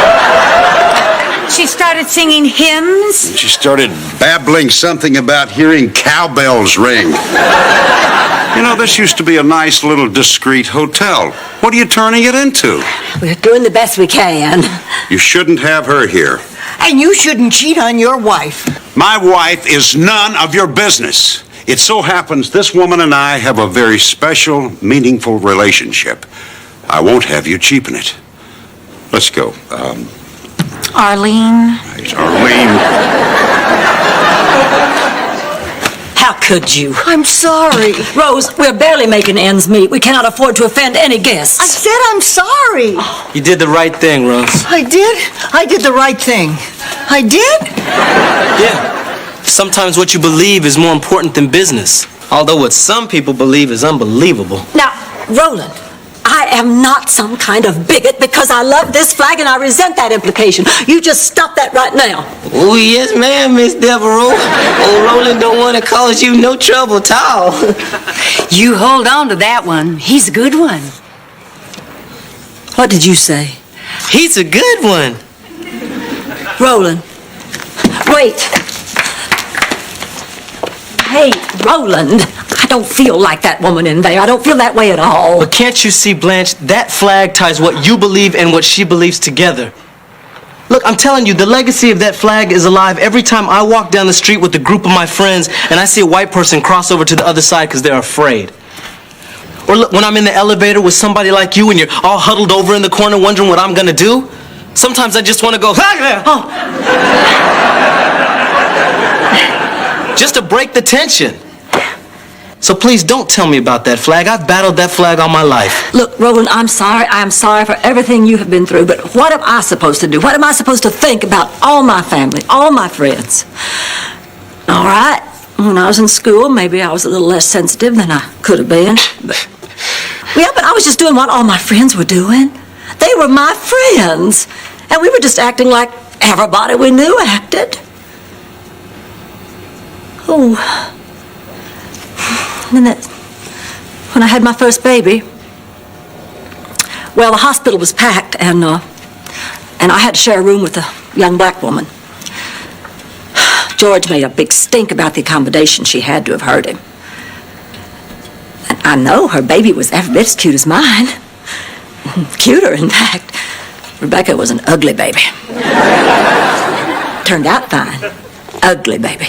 She started singing hymns. She started babbling something about hearing cowbells ring. You know, this used to be a nice little discreet hotel. What are you turning it into? We're doing the best we can. You shouldn't have her here. And you shouldn't cheat on your wife. My wife is none of your business. It so happens this woman and I have a very special, meaningful relationship. I won't have you cheapen it. Let's go. Arlene. Arlene. How could you? I'm sorry. Rose, we're barely making ends meet. We cannot afford to offend any guests. I said I'm sorry. You did the right thing, Rose. I did? I did the right thing. I did? Yeah. Sometimes what you believe is more important than business. Although what some people believe is unbelievable. Now, Roland, I am not some kind of bigot because I love this flag and I resent that implication. You just stop that right now. Oh, yes, ma'am, Miss Devereaux. Old Roland don't want to cause you no trouble at all. You hold on to that one. He's a good one. What did you say? He's a good one. Roland. Wait. Hey, Roland. I don't feel like that woman in there. I don't feel that way at all. But can't you see, Blanche, that flag ties what you believe and what she believes together. Look, I'm telling you, the legacy of that flag is alive every time I walk down the street with a group of my friends and I see a white person cross over to the other side because they're afraid. Or look, when I'm in the elevator with somebody like you and you're all huddled over in the corner wondering what I'm gonna do, sometimes I just want to go, oh. Just to break the tension. So please don't tell me about that flag. I've battled that flag all my life. Look, Roland, I'm sorry. I'm sorry for everything you have been through, but what am I supposed to do? What am I supposed to think about all my family, all my friends? All right, when I was in school, maybe I was a little less sensitive than I could have been. But I was just doing what all my friends were doing. They were my friends, and we were just acting like everybody we knew acted. Oh. And then when I had my first baby, well, the hospital was packed, and I had to share a room with a young black woman. George made a big stink about the accommodation. She had to have heard him. And I know her baby was every bit as cute as mine. Cuter, in fact. Rebecca was an ugly baby. Turned out fine. Ugly baby.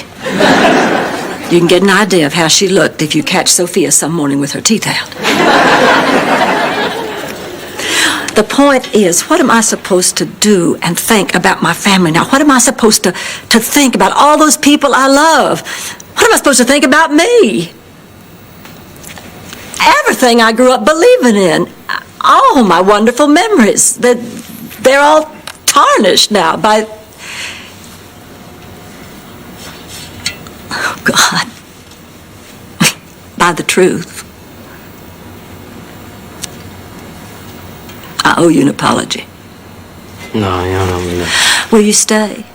You can get an idea of how she looked if you catch Sophia some morning with her teeth out. The point is, what am I supposed to do and think about my family now? What am I supposed to think about all those people I love? What am I supposed to think about me? Everything I grew up believing in, all my wonderful memories, they're all tarnished now by... Oh, God. By the truth. I owe you an apology. No, you don't owe me that. Will you stay?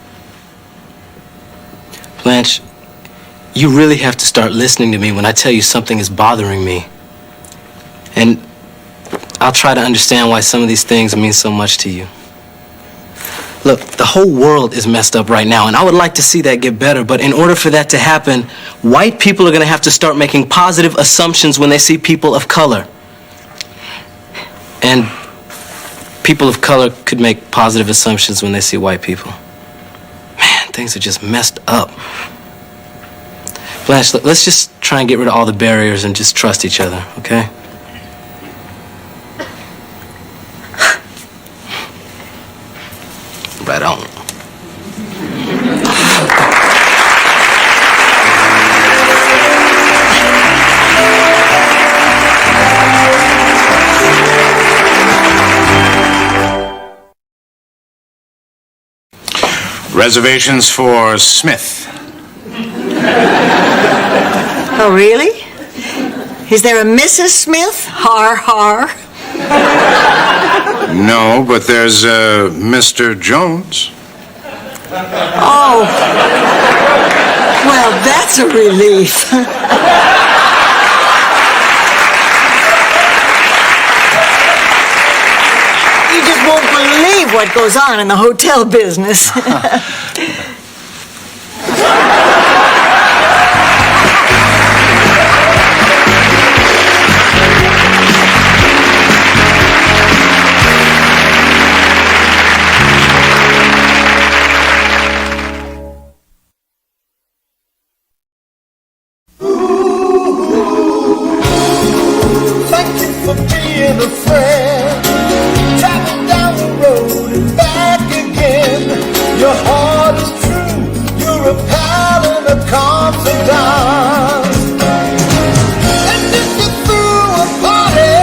Blanche, you really have to start listening to me when I tell you something is bothering me. And I'll try to understand why some of these things mean so much to you. Look, the whole world is messed up right now, and I would like to see that get better, but in order for that to happen, white people are going to have to start making positive assumptions when they see people of color. And people of color could make positive assumptions when they see white people. Man, things are just messed up. Blanche, look, let's just try and get rid of all the barriers and just trust each other, okay? Right on. Reservations for Smith. Oh, really? Is there a Mrs. Smith? Har, har. No, but there's Mr. Jones. Oh. Well, that's a relief. You just won't believe what goes on in the hotel business. Thank you for being a friend. Travel down the road and back again. Your heart is true. You're a pal and a confidant. And if you threw a party,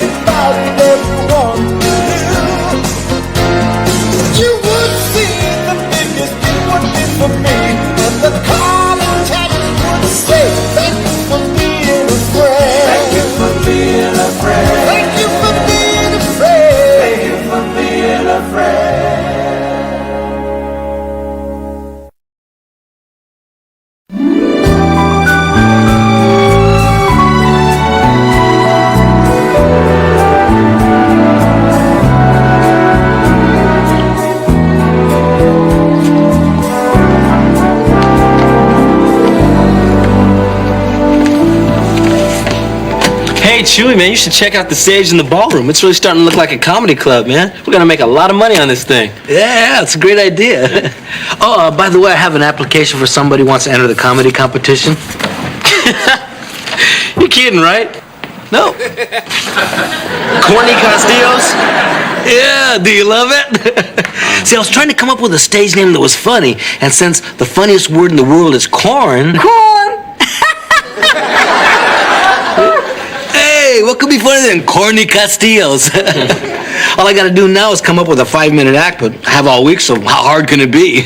invited everyone you knew, you would see the biggest it would be for me. And the call and text would say, thank you for being a friend. Thank you for being a friend. Hey, Chewy, man, you should check out the stage in the ballroom. It's really starting to look like a comedy club, man. We're gonna make a lot of money on this thing. Yeah, it's a great idea. Oh, by the way, I have an application for somebody who wants to enter the comedy competition. You're kidding, right? No. Corny Castillos? Yeah, do you love it? See, I was trying to come up with a stage name that was funny, and since the funniest word in the world is corn... Corn! Hey, what could be funnier than Corny Castillos? All I gotta do now is come up with a 5-minute act, but I have all week, so how hard can it be?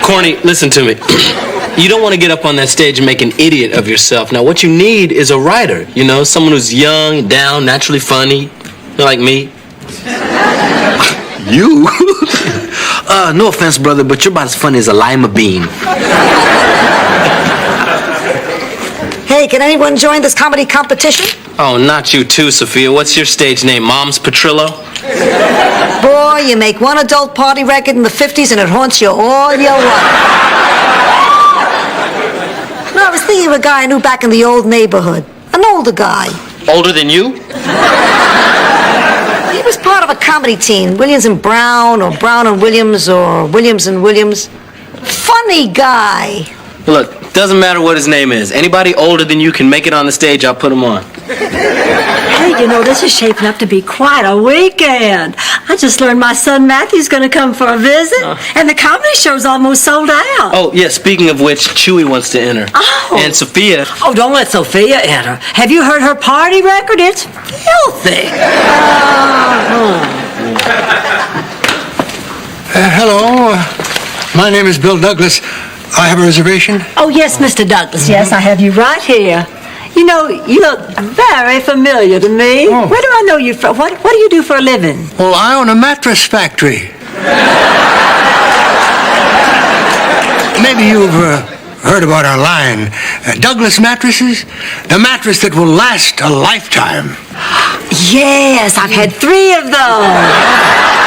Corny, listen to me. You don't want to get up on that stage and make an idiot of yourself. Now, what you need is a writer, you know, someone who's young, down, naturally funny, like me. You? No offense, brother, but you're about as funny as a lima bean. Hey, can anyone join this comedy competition? Oh, not you too, Sophia. What's your stage name, Mom's Petrillo? Boy, you make one adult party record in the 50s and it haunts you all your life. No, I was thinking of a guy I knew back in the old neighborhood. An older guy. Older than you? He was part of a comedy team, Williams and Brown, or Brown and Williams, or Williams and Williams. Funny guy. Look, doesn't matter what his name is. Anybody older than you can make it on the stage, I'll put him on. Hey, you know, this is shaping up to be quite a weekend. I just learned my son Matthew's going to come for a visit, and the comedy show's almost sold out. Oh, yeah, speaking of which, Chewy wants to enter. Oh. And Sophia... Oh, don't let Sophia enter. Have you heard her party record? It's filthy. Hello. My name is Bill Douglas. I have a reservation. Oh, yes, Mr. Douglas. Yes, I have you right here. You know, you look very familiar to me. Oh. Where do I know you from? What do you do for a living? Well, I own a mattress factory. Maybe you've heard about our line. Douglas Mattresses. The mattress that will last a lifetime. Yes, I've had 3 of those.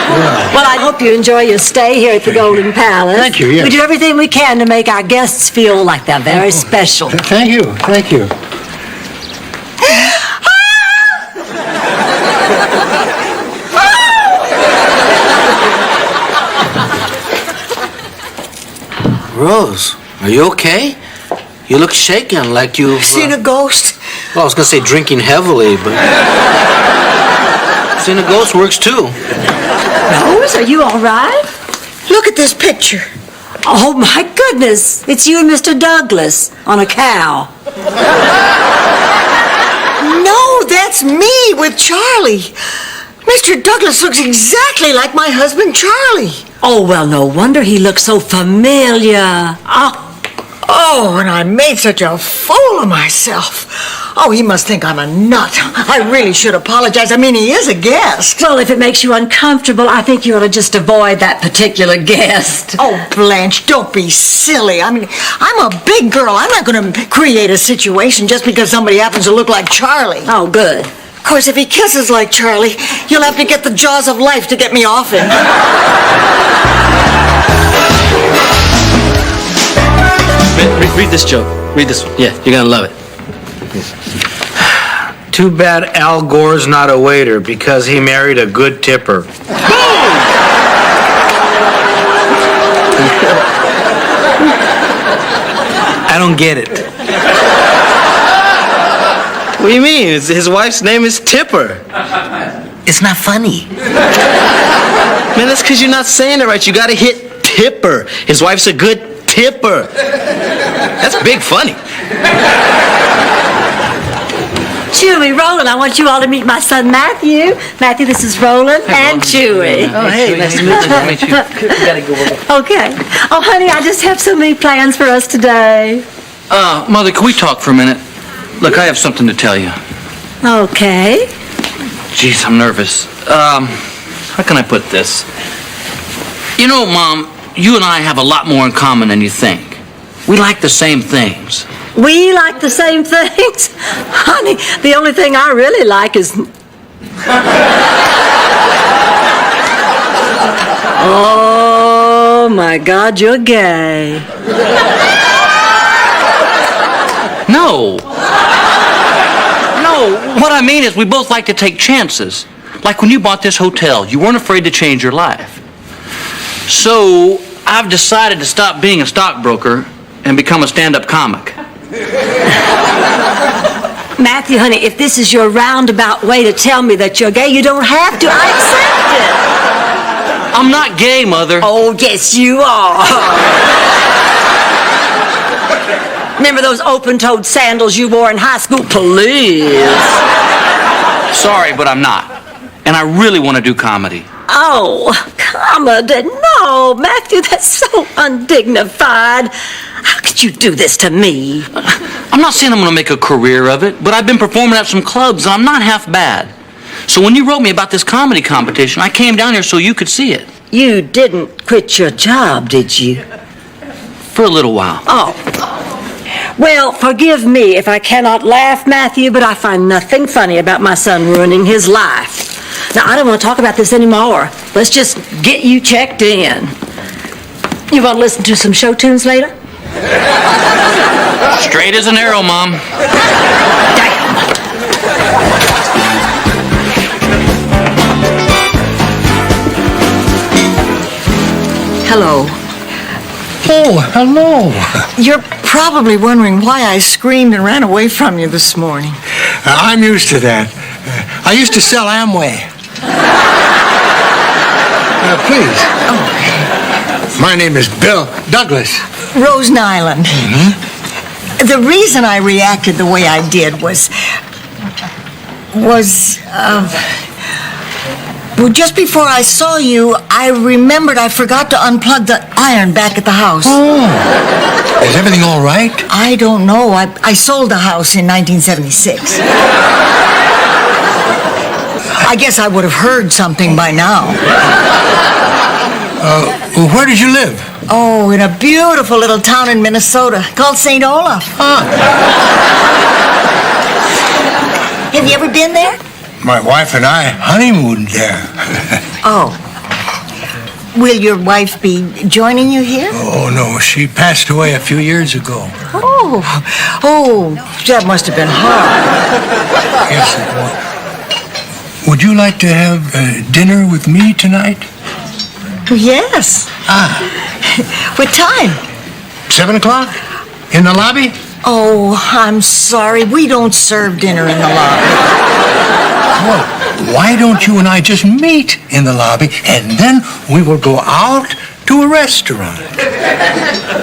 Well, I hope you enjoy your stay here at the Golden Palace. Thank you, yes. We do everything we can to make our guests feel like they're very special. Thank you, thank you. Rose, are you okay? You look shaken, like you've... Seen a ghost? Well, I was gonna say drinking heavily, but... Seeing a ghost works too. Rose, are you all right? Look at this picture. Oh, my goodness. It's you and Mr. Douglas on a cow. No, that's me with Charlie. Mr. Douglas looks exactly like my husband, Charlie. Oh, well, no wonder he looks so familiar. Oh, and I made such a fool of myself. Oh, he must think I'm a nut. I really should apologize. I mean, he is a guest. Well, if it makes you uncomfortable, I think you ought to just avoid that particular guest. Oh, Blanche, don't be silly. I mean, I'm a big girl. I'm not going to create a situation just because somebody happens to look like Charlie. Oh, good. Of course, if he kisses like Charlie, you'll have to get the jaws of life to get me off him. Read this joke. Read this one. Yeah, you're gonna love it. Too bad Al Gore's not a waiter because he married a good tipper. I don't get it. What do you mean? His wife's name is Tipper. It's not funny. Man, that's because you're not saying it right. You gotta hit Tipper. His wife's a good tipper. That's big funny. Chewy, Roland, I want you all to meet my son, Matthew. Matthew, this is Roland and Chewy. Oh, hey, nice to meet you. Nice to meet you. We gotta go over. Okay. Oh, honey, I just have so many plans for us today. Mother, can we talk for a minute? Look, I have something to tell you. Okay. Jeez, I'm nervous. How can I put this? You know, Mom, you and I have a lot more in common than you think. We like the same things. We like the same things? Honey, the only thing I really like is... Oh, my God, you're gay. No. No, what I mean is we both like to take chances. Like when you bought this hotel, you weren't afraid to change your life. So I've decided to stop being a stockbroker and become a stand-up comic. Matthew, honey, if this is your roundabout way to tell me that you're gay, you don't have to. I accept it. I'm not gay, Mother. Oh, yes, you are. Remember those open-toed sandals you wore in high school? Please. Sorry, but I'm not. And I really want to do comedy. Oh, comedy. No, Matthew, that's so undignified. How could you do this to me? I'm not saying I'm going to make a career of it, but I've been performing at some clubs, and I'm not half bad. So when you wrote me about this comedy competition, I came down here so you could see it. You didn't quit your job, did you? For a little while. Oh. Well, forgive me if I cannot laugh, Matthew, but I find nothing funny about my son ruining his life. Now, I don't want to talk about this anymore. Let's just get you checked in. You want to listen to some show tunes later? Straight as an arrow, Mom. Hello. Oh, hello. You're probably wondering why I screamed and ran away from you this morning. I'm used to that. I used to sell Amway. Please. Oh. My name is Bill Douglas. Rose Nyland. The reason I reacted the way I did was well, just before I saw you, I remembered I forgot to unplug the iron back at the house. Oh. Is everything all right? I don't know. I sold the house in 1976. I guess I would have heard something by now. Where did you live? Oh, in a beautiful little town in Minnesota called St. Olaf. Have you ever been there? My wife and I honeymooned there. Oh. Will your wife be joining you here? Oh, no. She passed away a few years ago. Oh, that must have been hard. Yes, it was. Would you like to have dinner with me tonight? Yes. What time? 7 o'clock? In the lobby? Oh, I'm sorry. We don't serve dinner in the lobby. Well, why don't you and I just meet in the lobby, and then we will go out to a restaurant.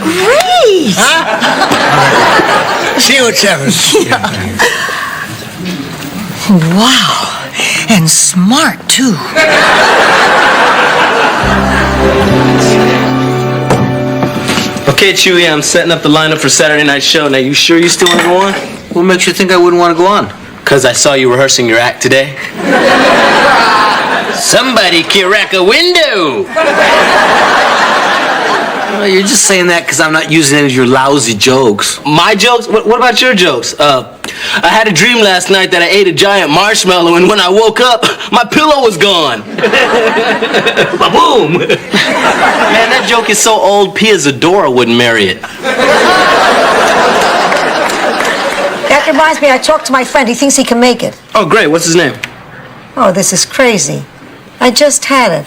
Great! See you at 7. Yeah. Wow. And smart, too. Okay, Chewy, I'm setting up the lineup for Saturday night show. Now, you sure you still want to go on? What makes you think I wouldn't want to go on? Because I saw you rehearsing your act today. Somebody can wreck a window! Well, you're just saying that because I'm not using any of your lousy jokes. My jokes? What about your jokes? I had a dream last night that I ate a giant marshmallow, and when I woke up, my pillow was gone. Ba-boom! Man, that joke is so old, Pia Zadora wouldn't marry it. That reminds me, I talked to my friend. He thinks he can make it. Oh, great. What's his name? Oh, this is crazy. I just had it.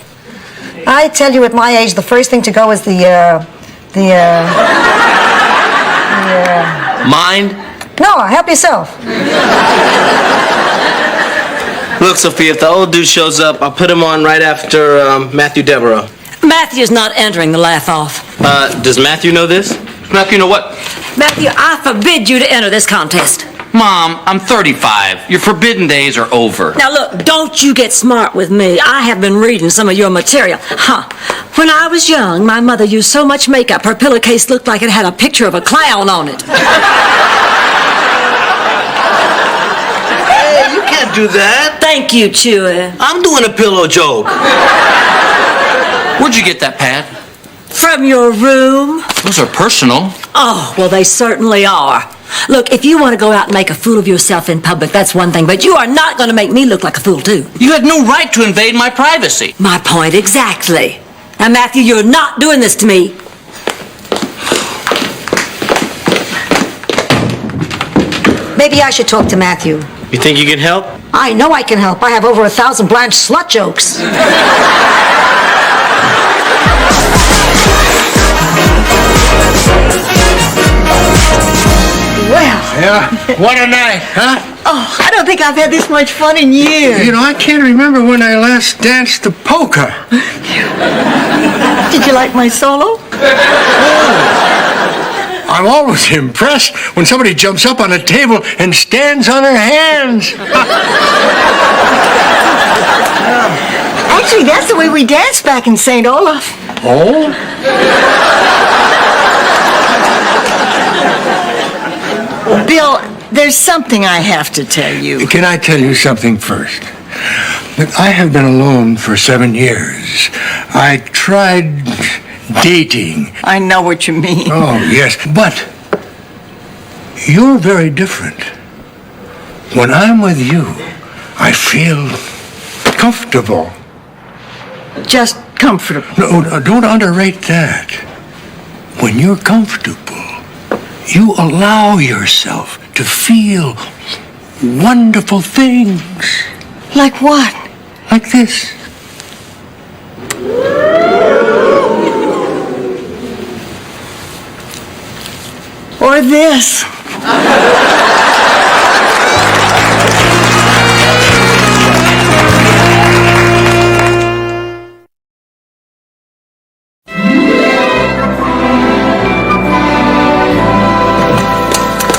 I tell you, at my age, the first thing to go is Mind? No, help yourself. Look, Sophia, if the old dude shows up, I'll put him on right after Matthew Devereaux. Matthew's not entering the laugh-off. Does Matthew know this? Matthew, know what? Matthew, I forbid you to enter this contest. Mom, I'm 35. Your forbidden days are over. Now look, don't you get smart with me. I have been reading some of your material. When I was young, my mother used so much makeup, her pillowcase looked like it had a picture of a clown on it. Hey, you can't do that. Thank you, Chewy. I'm doing a pillow joke. Where'd you get that pad? From your room. Those are personal. Oh, well, they certainly are. Look, if you want to go out and make a fool of yourself in public, that's one thing, but you are not going to make me look like a fool, too. You had no right to invade my privacy. My point exactly. Now, Matthew, you're not doing this to me. Maybe I should talk to Matthew. You think you can help? I know I can help. I have over 1,000 Blanche slut jokes. Well. Yeah, what a night, huh? Oh, I don't think I've had this much fun in years. You know, I can't remember when I last danced the polka. Did you like my solo? I'm always impressed when somebody jumps up on a table and stands on her hands. Actually, that's the way we danced back in St. Olaf. Oh? Bill, there's something I have to tell you. Can I tell you something first? Look, I have been alone for 7 years. I tried dating. I know what you mean. Oh, yes, but you're very different. When I'm with you, I feel comfortable. Just comfortable. No, don't underrate that. When you're comfortable, you allow yourself to feel wonderful things. Like what? Like this. Or this.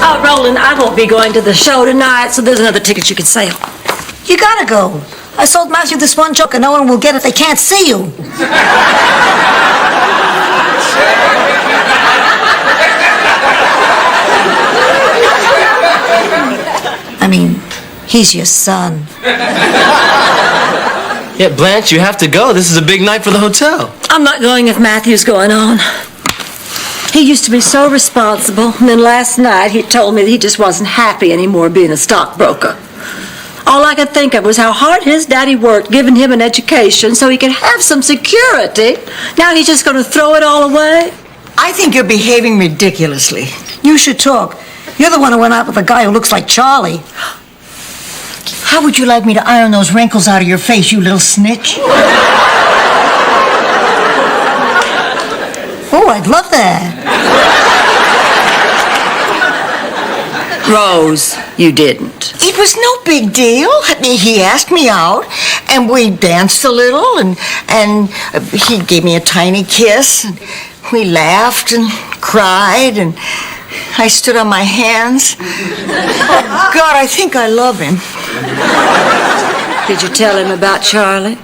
Oh, Roland, I won't be going to the show tonight, so there's another ticket you can sell. You gotta go. I sold Matthew this one joke and no one will get it. They can't see you. I mean, he's your son. Yeah, Blanche, you have to go. This is a big night for the hotel. I'm not going if Matthew's going on. He used to be so responsible, and then last night he told me that he just wasn't happy anymore being a stockbroker. All I could think of was how hard his daddy worked giving him an education so he could have some security. Now he's just going to throw it all away? I think you're behaving ridiculously. You should talk. You're the one who went out with a guy who looks like Charlie. How would you like me to iron those wrinkles out of your face, you little snitch? Oh, I'd love that. Rose, you didn't. It was no big deal. I mean, he asked me out, and we danced a little, and he gave me a tiny kiss. And we laughed and cried, and I stood on my hands. Oh, God, I think I love him. Did you tell him about Charlie?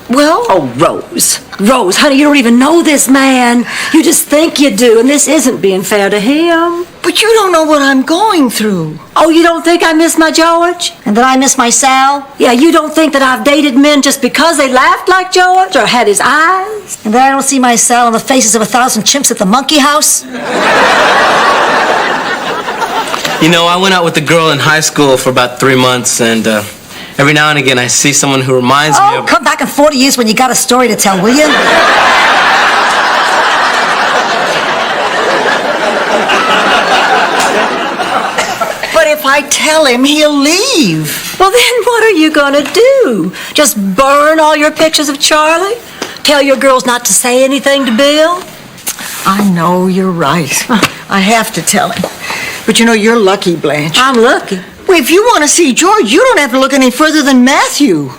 Well? Oh, Rose. Rose, honey, you don't even know this man. You just think you do, and this isn't being fair to him. But you don't know what I'm going through. Oh, you don't think I miss my George? And that I miss my Sal? Yeah, you don't think that I've dated men just because they laughed like George or had his eyes? And that I don't see my Sal on the faces of 1,000 chimps at the monkey house? You know, I went out with a girl in high school for about 3 months, and every now and again I see someone who reminds me of... Come back in 40 years when you got a story to tell, will you? But if I tell him, he'll leave. Well, then what are you going to do? Just burn all your pictures of Charlie? Tell your girls not to say anything to Bill? I know, you're right. I have to tell him. But you know, you're lucky, Blanche. I'm lucky. Well, if you want to see George, you don't have to look any further than Matthew.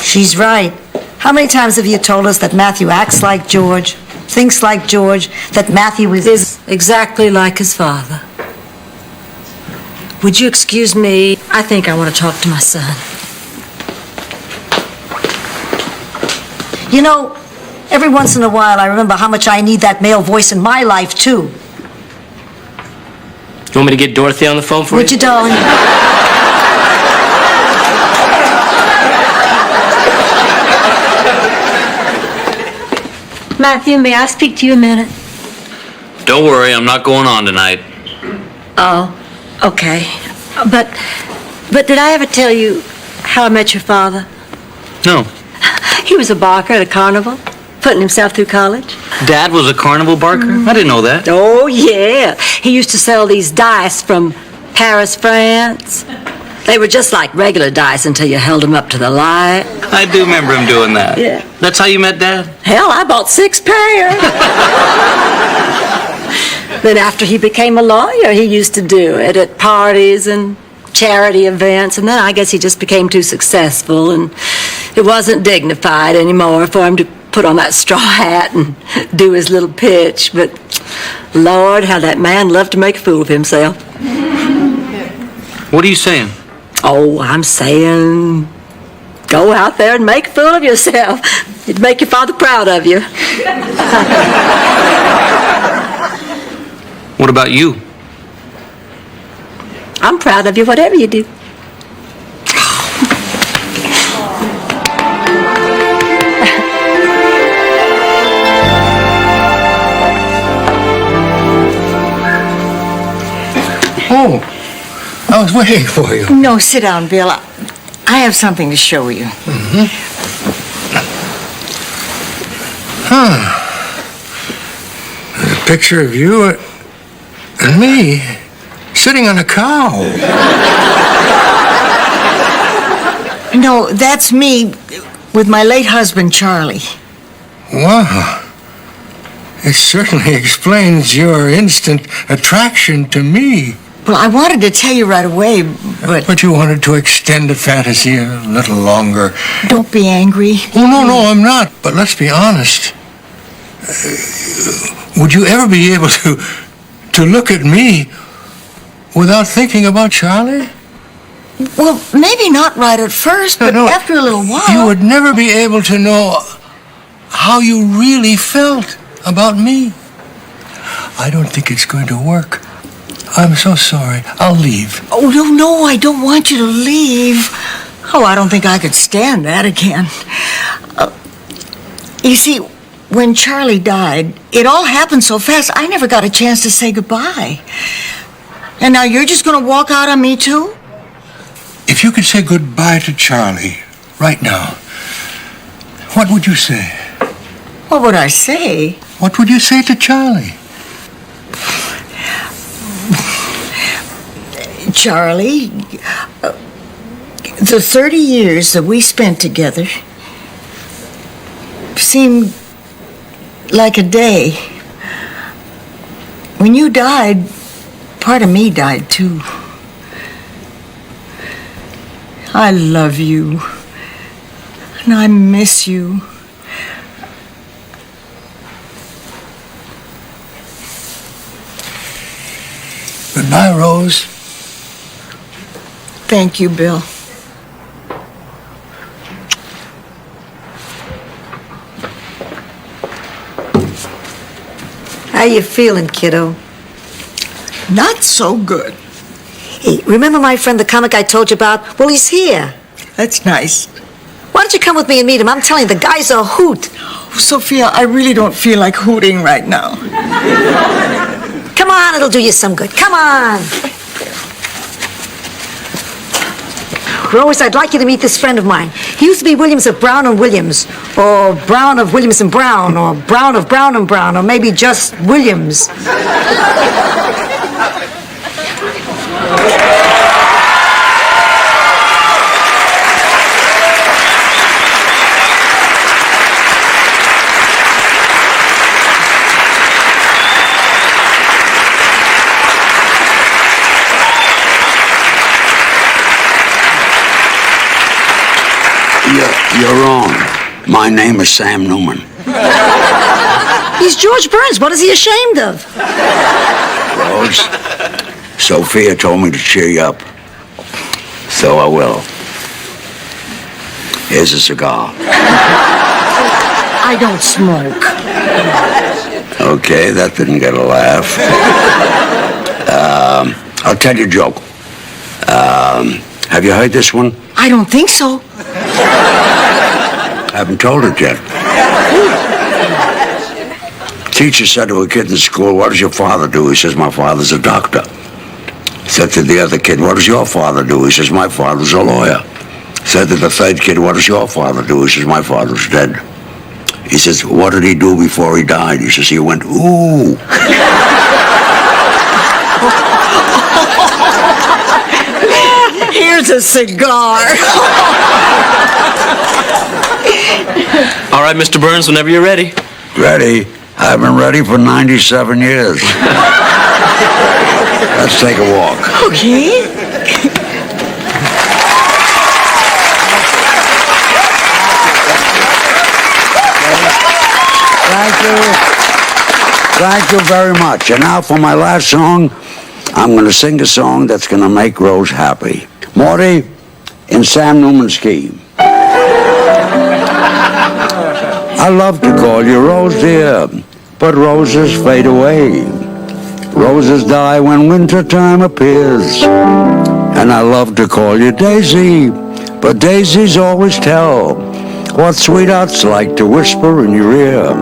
She's right. How many times have you told us that Matthew acts like George, thinks like George, that Matthew is exactly like his father? Would you excuse me? I think I want to talk to my son. You know, every once in a while I remember how much I need that male voice in my life, too. You want me to get Dorothy on the phone for you? Would you, darling? Matthew, may I speak to you a minute? Don't worry, I'm not going on tonight. Oh, okay. But did I ever tell you how I met your father? No. He was a barker at a carnival, putting himself through college. Dad was a carnival barker? I didn't know that. Oh, yeah. He used to sell these dice from Paris, France. They were just like regular dice until you held them up to the light. I do remember him doing that. Yeah. That's how you met Dad? Hell, I bought 6 pairs. Then after he became a lawyer, he used to do it at parties and charity events, and then I guess he just became too successful, and it wasn't dignified anymore for him to put on that straw hat and do his little pitch. But Lord, how that man loved to make a fool of himself. What are you saying? Oh, I'm saying, go out there and make a fool of yourself. It'd make your father proud of you. What about you? I'm proud of you, whatever you do. Oh, I was waiting for you. No, sit down, Bill. I have something to show you. There's a picture of you and me sitting on a cow. No, that's me with my late husband, Charlie. Wow. It certainly explains your instant attraction to me. Well, I wanted to tell you right away, but... But you wanted to extend the fantasy a little longer. Don't be angry. Oh, no, I'm not. But let's be honest. Would you ever be able to look at me without thinking about Charlie? Well, maybe not right at first, but after a little while... You would never be able to know how you really felt about me. I don't think it's going to work. I'm so sorry. I'll leave. Oh, no, I don't want you to leave. Oh, I don't think I could stand that again. You see, when Charlie died, it all happened so fast, I never got a chance to say goodbye. And now you're just going to walk out on me, too? If you could say goodbye to Charlie right now, what would you say? What would I say? What would you say to Charlie? Charlie, the 30 years that we spent together seemed like a day. When you died, part of me died too. I love you, and I miss you. Goodbye, Rose. Thank you, Bill. How you feeling, kiddo? Not so good. Hey, remember my friend, the comic I told you about? Well, he's here. That's nice. Why don't you come with me and meet him? I'm telling you, the guy's a hoot. Sophia, I really don't feel like hooting right now. Come on, it'll do you some good. Come on. Rose, I'd like you to meet this friend of mine. He used to be Williams of Brown and Williams, or Brown of Williams and Brown, or Brown of Brown and Brown, or maybe just Williams. You're wrong. My name is Sam Newman. He's George Burns. What is he ashamed of? Rose, Sophia told me to cheer you up. So I will. Here's a cigar. I don't smoke. Okay, that didn't get a laugh. I'll tell you a joke. Have you heard this one? I don't think so. I haven't told it yet. Teacher said to a kid in school, "What does your father do?" He says, "My father's a doctor." Said to the other kid, "What does your father do?" He says, "My father's a lawyer." Said to the third kid, "What does your father do?" He says, "My father's dead." He says, "What did he do before he died?" He says, "He went, ooh." wants a cigar. All right, Mr. Burns, whenever you're ready. Ready? I've been ready for 97 years. Let's take a walk. Okay. Thank you. Thank you very much. And now for my last song, I'm going to sing a song that's going to make Rose happy. Morty, in Sam Newman's key. I love to call you Rose, dear, but roses fade away. Roses die when winter time appears. And I love to call you Daisy, but daisies always tell what sweethearts like to whisper in your ear.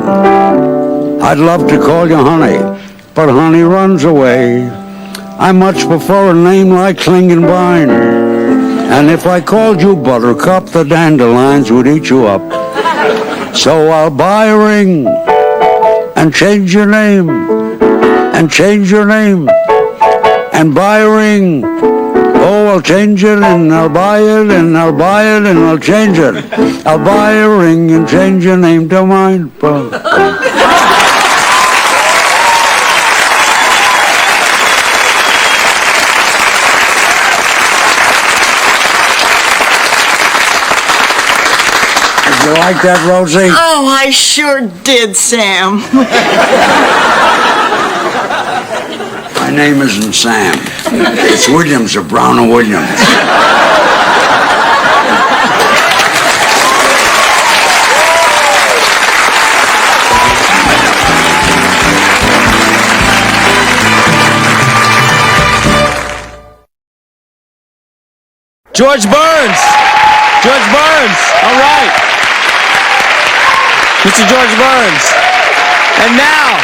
I'd love to call you honey, but honey runs away. I much prefer a name like Klingenbein. And if I called you Buttercup, the dandelions would eat you up. So I'll buy a ring and change your name, and change your name, and buy a ring. Oh, I'll change it, and I'll buy it, and I'll buy it, and I'll change it. I'll buy a ring and change your name to mine. You like that, Rosie? Oh, I sure did, Sam. My name isn't Sam. It's Williams of Brown and Williams. George Burns. George Burns. All right. Mr. George Burns. And now,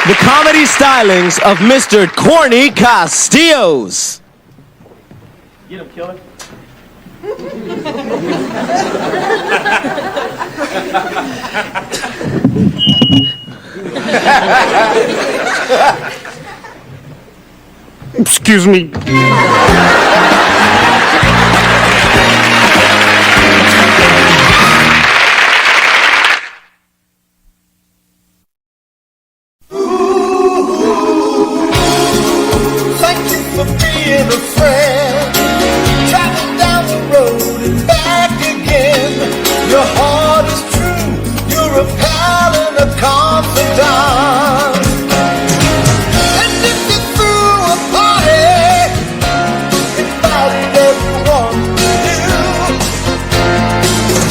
the comedy stylings of Mr. Corny Castillos. Get him, killer. Excuse me. Thank you for being a friend. Traveling down the road and back again. Your heart is true. You're a pal and a confidant. And if you threw a party, invited everyone you knew,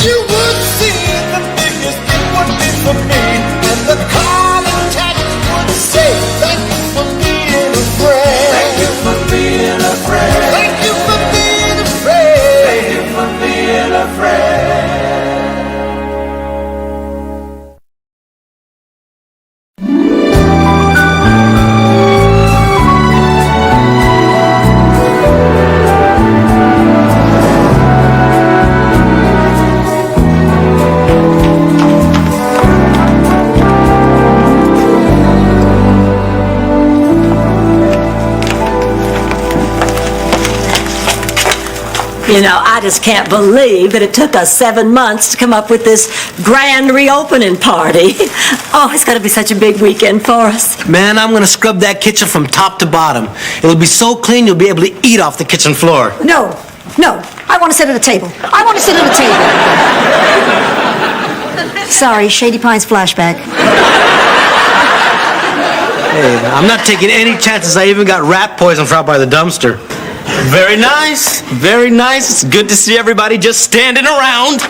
you would see the biggest it would be for me. And the call and text would say, thank you for being a friend. Thank you for being a friend. Thank you for being a friend. Thank you for being a friend. You know, I just can't believe that it took us 7 months to come up with this grand reopening party. Oh, it's going to be such a big weekend for us. Man, I'm gonna scrub that kitchen from top to bottom. It'll be so clean you'll be able to eat off the kitchen floor. No, I want to sit at a table. I want to sit at a table. Sorry, Shady Pines flashback. Hey, I'm not taking any chances. I even got rat poison for out by the dumpster. Very nice, very nice. It's good to see everybody just standing around.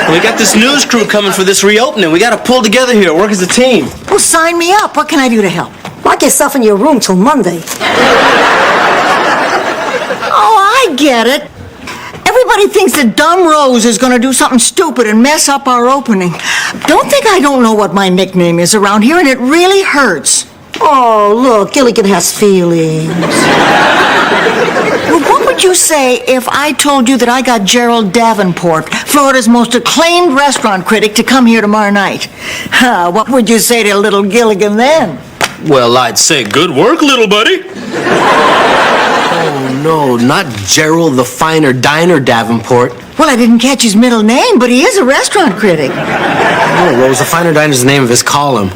We got this news crew coming for this reopening. We got to pull together here, work as a team. Well, sign me up. What can I do to help? Lock yourself in your room till Monday. Oh, I get it. Everybody thinks that Dumb Rose is going to do something stupid and mess up our opening. Don't think I don't know what my nickname is around here, and it really hurts. Oh, look, Gilligan has feelings. Well, what would you say if I told you that I got Gerald Davenport, Florida's most acclaimed restaurant critic, to come here tomorrow night? What would you say to little Gilligan then? Well, I'd say good work, little buddy. Oh, no, not Gerald the Finer Diner Davenport. Well, I didn't catch his middle name, but he is a restaurant critic. No, Rose, the Finer Diner's the name of his column.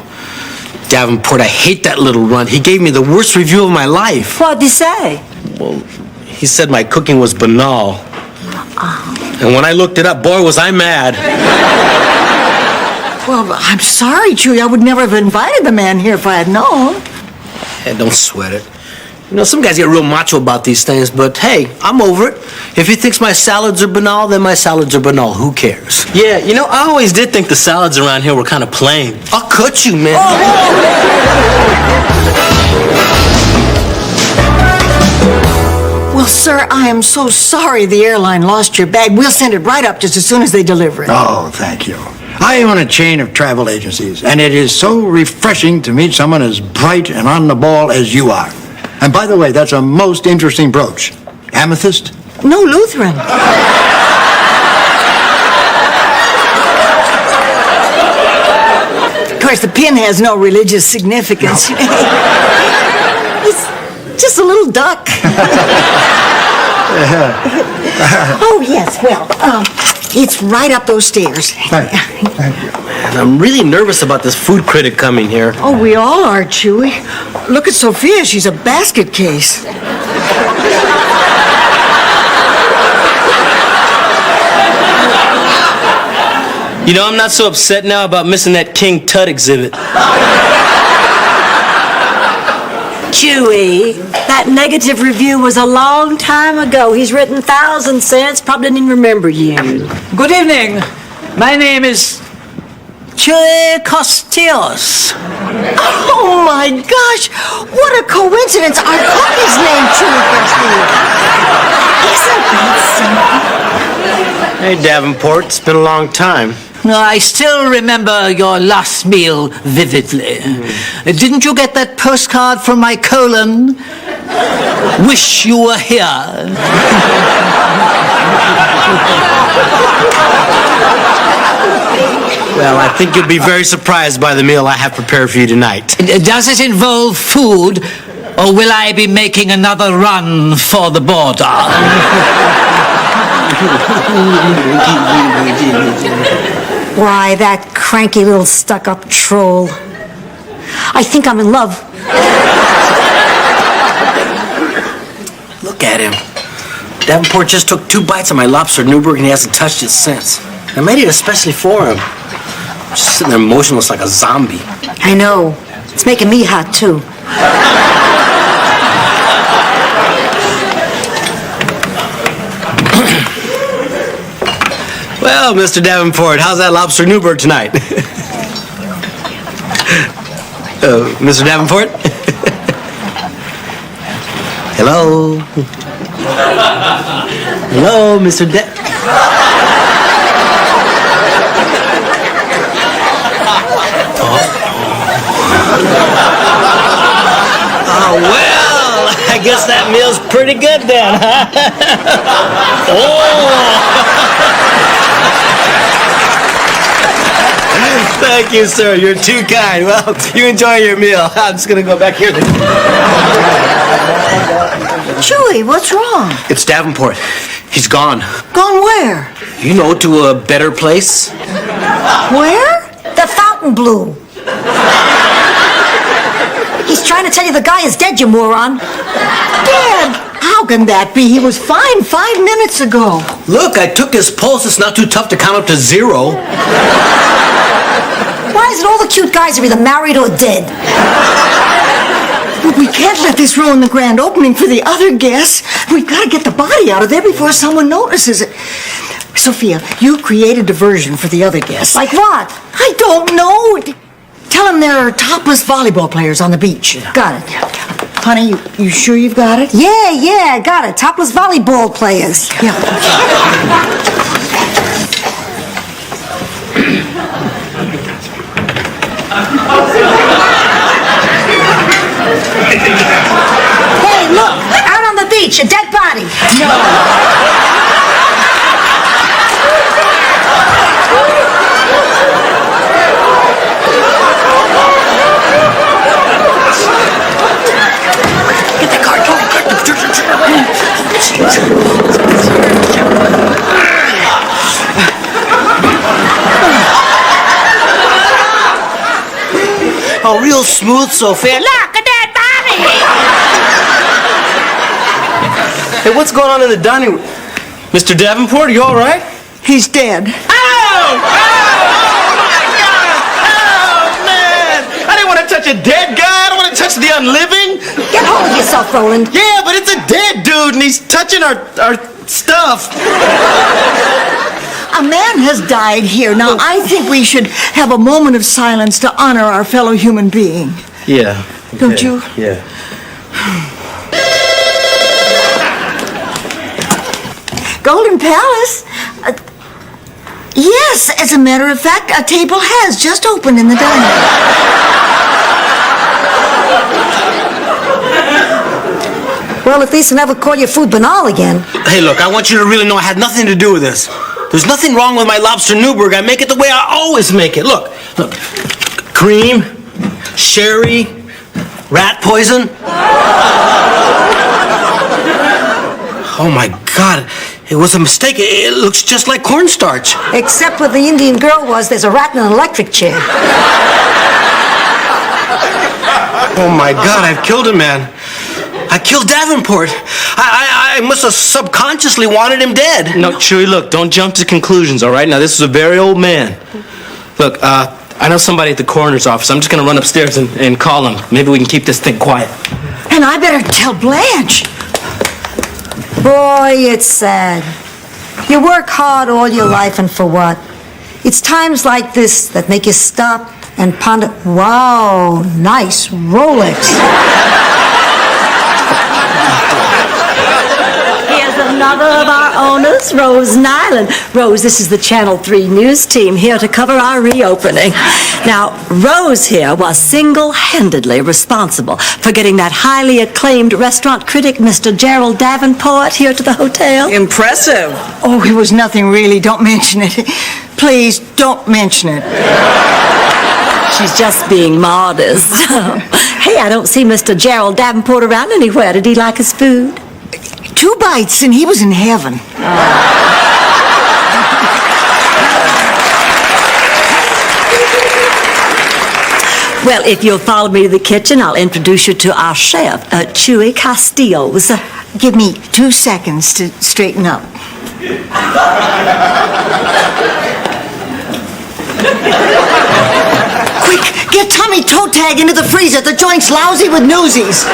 Davenport, I hate that little runt. He gave me the worst review of my life. What'd he say? Well, he said my cooking was banal. And when I looked it up, boy, was I mad. Well, I'm sorry, Chewy. I would never have invited the man here if I had known. Hey, don't sweat it. You know, some guys get real macho about these things, but hey, I'm over it. If he thinks my salads are banal, then my salads are banal. Who cares? Yeah, you know, I always did think the salads around here were kind of plain. I'll cut you, man. Well, sir, I am so sorry the airline lost your bag. We'll send it right up just as soon as they deliver it. Oh, thank you. I own a chain of travel agencies, and it is so refreshing to meet someone as bright and on the ball as you are. And by the way, that's a most interesting brooch. Amethyst? No, Lutheran. Of course, the pin has no religious significance. It's just a little duck. Oh, yes, well, it's right up those stairs. Thank you. Man, I'm really nervous about this food critic coming here. Oh, we all are, Chewy. Look at Sophia. She's a basket case. You know, I'm not so upset now about missing that King Tut exhibit. Chewy, that negative review was a long time ago. He's written thousands since, probably didn't even remember you. Good evening. My name is Chewy Costios. Oh, my gosh. What a coincidence. Our cook is named Chewy Costios. Isn't that something? Hey, Davenport, it's been a long time. I still remember your last meal vividly. Didn't you get that postcard from my colon? Wish you were here. Well, I think you'll be very surprised by the meal I have prepared for you tonight. Does it involve food, or will I be making another run for the border? Why, that cranky little stuck-up troll. I think I'm in love. Look at him. Davenport just took 2 bites of my lobster Newburg and he hasn't touched it since. I made it especially for him. Just sitting there motionless like a zombie. I know. It's making me hot, too. Well, Mr. Davenport, how's that lobster Newburg tonight? Mr. Davenport? Hello? Hello, Mr. Oh, well, I guess that meal's pretty good then, huh? Thank you, sir. You're too kind. Well, you enjoy your meal. I'm just going to go back here. Chewy, what's wrong? It's Davenport. He's gone. Gone where? You know, to a better place. Where? The Fontainebleau. He's trying to tell you the guy is dead, you moron. Dad, how can that be? He was fine 5 minutes ago. Look, I took his pulse. It's not too tough to count up to 0. Why is it all the cute guys are either married or dead? We can't let this ruin the grand opening for the other guests. We've got to get the body out of there before someone notices it. Sophia, you create a diversion for the other guests. Like what? I don't know. Tell them there are topless volleyball players on the beach. Got it. Honey, you sure you've got it? Yeah, got it. Topless volleyball players. Yeah. Hey, look! Out on the beach, a dead body. No. Oh, real smooth, Sophia. Look at that body! Hey, what's going on in the dining room? Mr. Davenport, are you all right? He's dead. Oh, my God! Oh, man! I didn't want to touch a dead guy. I don't want to touch the unliving. Get hold of yourself, Roland. Yeah, but it's a dead dude, and he's touching our stuff. A man has died here. Now, I think we should have a moment of silence to honor our fellow human being. Yeah. Don't you? Yeah. Golden Palace? Yes, as a matter of fact, a table has just opened in the dining room. Well, at least I never call your food banal again. Hey, look, I want you to really know I had nothing to do with this. There's nothing wrong with my lobster Newburg. I make it the way I always make it. Look. Cream, sherry, rat poison. Oh, my God. It was a mistake. It looks just like cornstarch. Except where the Indian girl was, there's a rat in an electric chair. Oh, my God, I've killed a man. I killed Davenport. I must have subconsciously wanted him dead. No, Chewie, look, don't jump to conclusions, all right? Now, this is a very old man. Look, I know somebody at the coroner's office. I'm just going to run upstairs and call him. Maybe we can keep this thing quiet. And I better tell Blanche. Boy, it's sad. You work hard all your life, and for what? It's times like this that make you stop and ponder. Wow, nice Rolex. Here's another of our owners, Rose Nyland. Rose, this is the Channel 3 news team here to cover our reopening. Now, Rose here was single-handedly responsible for getting that highly acclaimed restaurant critic, Mr. Gerald Davenport, here to the hotel. Impressive. Oh, it was nothing really. Don't mention it. Please, don't mention it. She's just being modest. Hey, I don't see Mr. Gerald Davenport around anywhere. Did he like his food? 2 bites and he was in heaven. Well, if you'll follow me to the kitchen, I'll introduce you to our chef, Chewy Castillos. Give me 2 seconds to straighten up. Quick, get Tommy toe tag into the freezer. The joint's lousy with newsies.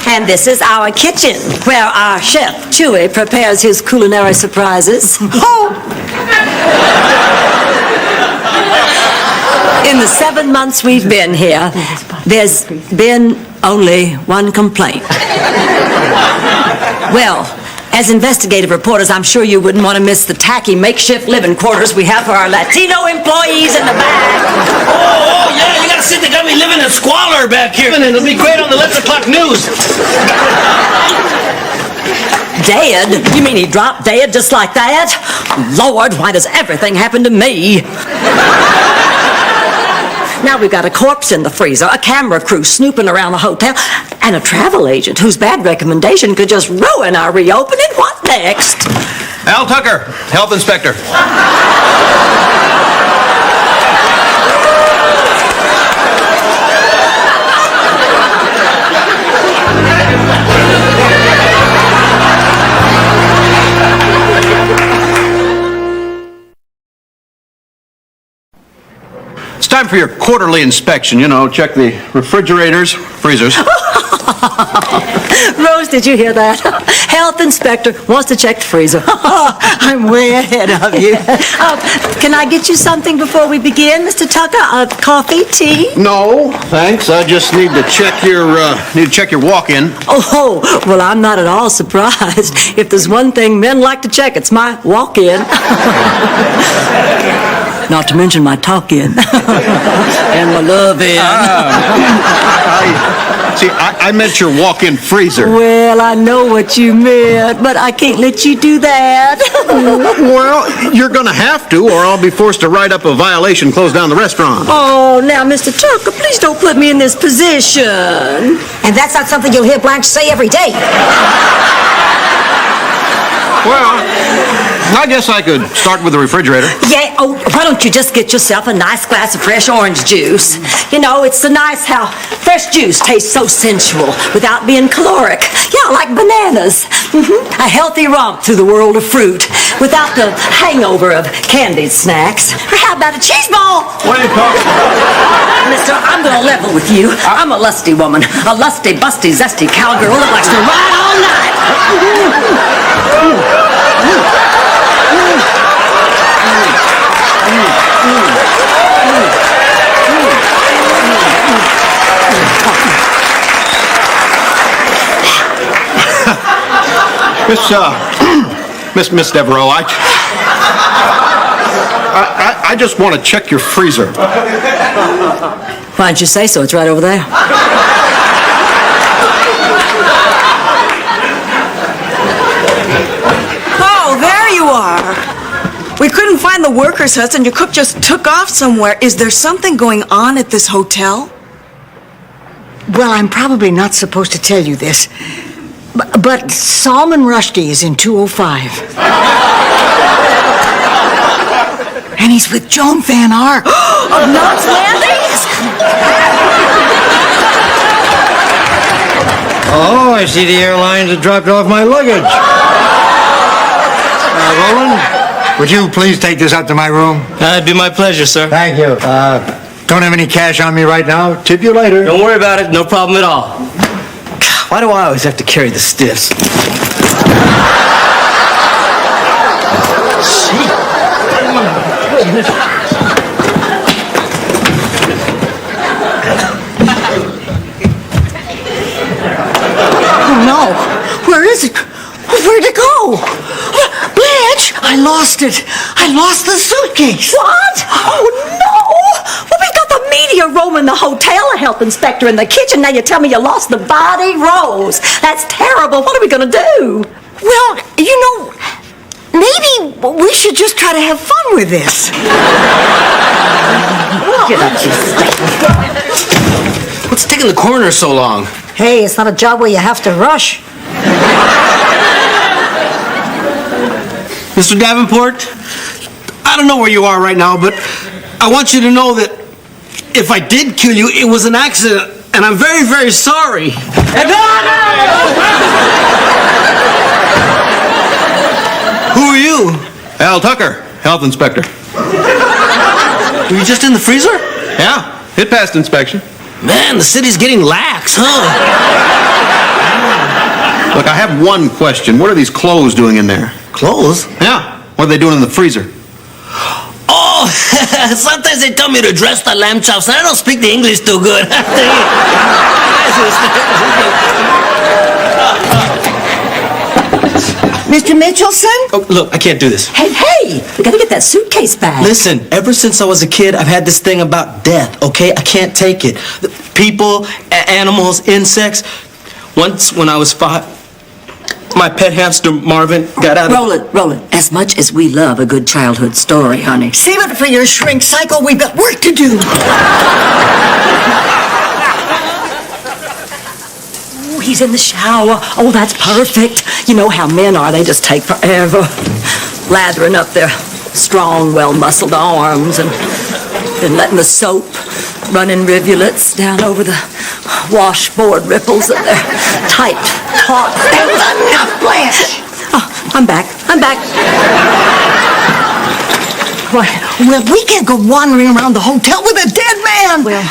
And this is our kitchen, where our chef, Chewy, prepares his culinary surprises. Oh! In the 7 months we've been here, there's been only one complaint. Well, as investigative reporters, I'm sure you wouldn't want to miss the tacky makeshift living quarters we have for our Latino employees in the back. Oh, yeah, you gotta see they got me living in squalor back here. And it'll be great on the 11 o'clock news. Dead? You mean he dropped dead just like that? Lord, why does everything happen to me? Now we've got a corpse in the freezer, a camera crew snooping around the hotel, and a travel agent whose bad recommendation could just ruin our reopening. What next? Al Tucker, health inspector. It's time for your quarterly inspection. You know, check the refrigerators, freezers. Rose, did you hear that? Health inspector wants to check the freezer. I'm way ahead of you. Can I get you something before we begin, Mr. Tucker? Coffee, tea? No, thanks. I just need to check your walk-in. Oh, well, I'm not at all surprised. If there's one thing men like to check, it's my walk-in. Not to mention my talk-in. And my love-in. I meant your walk-in freezer. Well, I know what you meant, but I can't let you do that. Well, you're gonna have to, or I'll be forced to write up a violation, close down the restaurant. Oh, now, Mr. Tucker, please don't put me in this position. And that's not something you'll hear Blanche say every day. Well, I guess I could start with the refrigerator. Yeah, oh, why don't you just get yourself a nice glass of fresh orange juice? You know, it's so nice how fresh juice tastes so sensual without being caloric. Yeah, like bananas. A healthy romp through the world of fruit without the hangover of candied snacks. Or how about a cheese ball? What are you talking about? Mister, I'm gonna level with you. I'm a lusty woman. A lusty, busty, zesty cowgirl that likes to ride all night. Miss Devereaux, I just want to check your freezer. Why don't you say so? It's right over there. Oh, there you are. We couldn't find the workers' huts and your cook just took off somewhere. Is there something going on at this hotel? Well, I'm probably not supposed to tell you this, but Salman Rushdie is in 205. And he's with Joan Van Ark. Of Knots Landing? Oh, I see the airlines have dropped off my luggage. Roland, would you please take this up to my room? It'd be my pleasure, sir. Thank you. Don't have any cash on me right now. Tip you later. Don't worry about it. No problem at all. Why do I always have to carry the stiffs? Oh, no. Where is it? Where'd it go? Blanche, I lost it. I lost the suitcase. What? Oh, no! Well, we got the media roaming the hotel, a health inspector in the kitchen. Now you tell me you lost the body, Rose. That's terrible. What are we going to do? Well, you know, maybe we should just try to have fun with this. Get up, you What's taking the coroner so long? Hey, it's not a job where you have to rush. Mr. Davenport, I don't know where you are right now, but I want you to know that if I did kill you, it was an accident, and I'm very, very sorry. Who are you? Al Tucker, health inspector. Were you just in the freezer? Yeah, it passed inspection. Man, the city's getting lax, huh? Look, I have one question. What are these clothes doing in there? Clothes? Yeah. What are they doing in the freezer? Oh, sometimes they tell me to dress the lamb chops, and I don't speak the English too good. Mr. Mitchelson? Oh, look, I can't do this. Hey, we gotta get that suitcase back. Listen, ever since I was a kid, I've had this thing about death, okay? I can't take it. People, animals, insects. Once when I was 5, my pet hamster Marvin got out of... Roland, as much as we love a good childhood story, honey. Save it for your shrink cycle. We've got work to do. Oh, he's in the shower. Oh, that's perfect. You know how men are. They just take forever. Lathering up their strong, well-muscled arms and then letting the soap run in rivulets down over the washboard ripples of their tight, taut... Enough, Blanche! Oh, I'm back. Well, we can't go wandering around the hotel with a dead man. Well,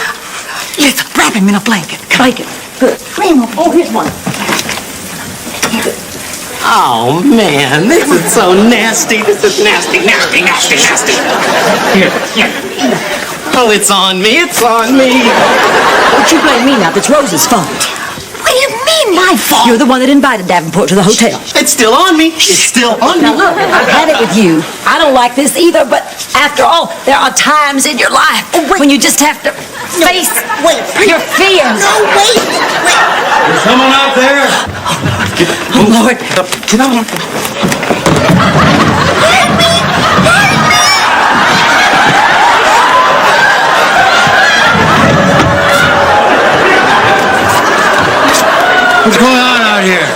let's wrap him in a blanket. Blanket. Good. Oh, here's one. Oh, man, this is so nasty. This is nasty. Here. Oh, it's on me. Don't you blame me now. That's Rose's fault. What do you mean, my fault? You're the one that invited Davenport to the hotel. It's still on me. Now look, I've had it with you. I don't like this either, but after all, there are times in your life when you just have to face your fears. No, wait. There's someone out there. Oh, Lord. Get on. What's going on out here?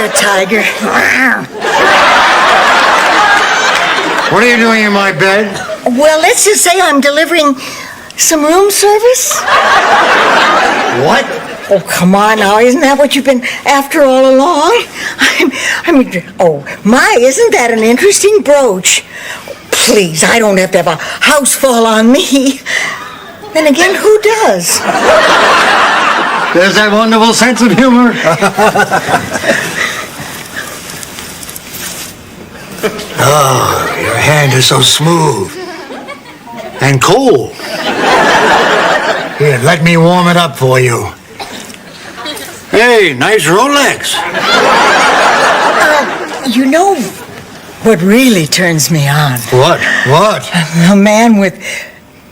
there, Tiger. What are you doing in my bed? Well, let's just say I'm delivering some room service. What? Oh, come on now. Isn't that what you've been after all along? Isn't that an interesting brooch? Please, I don't have to have a house fall on me. Then again, who does? There's that wonderful sense of humor. Oh, your hand is so smooth and cool. Here, let me warm it up for you. Hey, nice Rolex. You know what really turns me on? What? What? A man with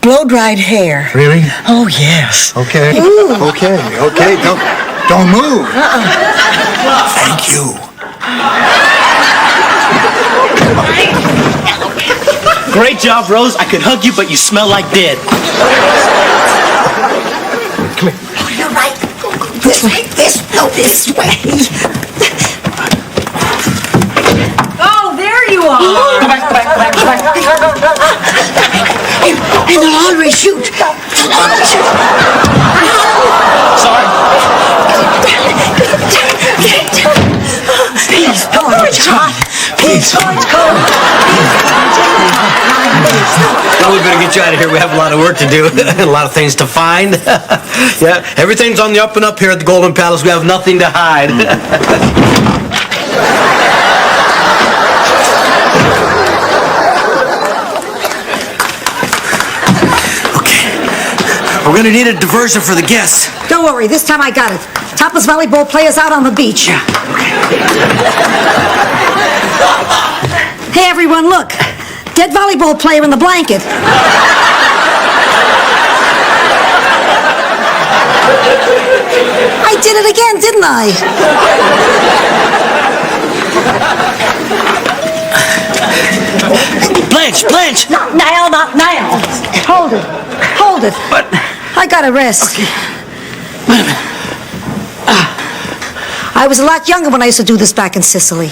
blow-dried hair. Really? Oh, yes. Okay. Ooh. Okay. Don't move. Thank you. Great job, Rose. I could hug you, but you smell like dead. Come here. Oh, you're right. This way. This way. Oh, there you are. Go back. In the laundry chute. Sorry. Please, it's hot. Please. It's cold. Well, we better get you out of here. We have a lot of work to do. A lot of things to find. Yeah, everything's on the up and up here at the Golden Palace. We have nothing to hide. We're gonna need a diversion for the guests. Don't worry, this time I got it. Topless volleyball players out on the beach. Hey, everyone, look. Dead volleyball player in the blanket. I did it again, didn't I? Blanche! Not now. Hold it. What? I gotta rest. Okay. Wait a minute. I was a lot younger when I used to do this back in Sicily.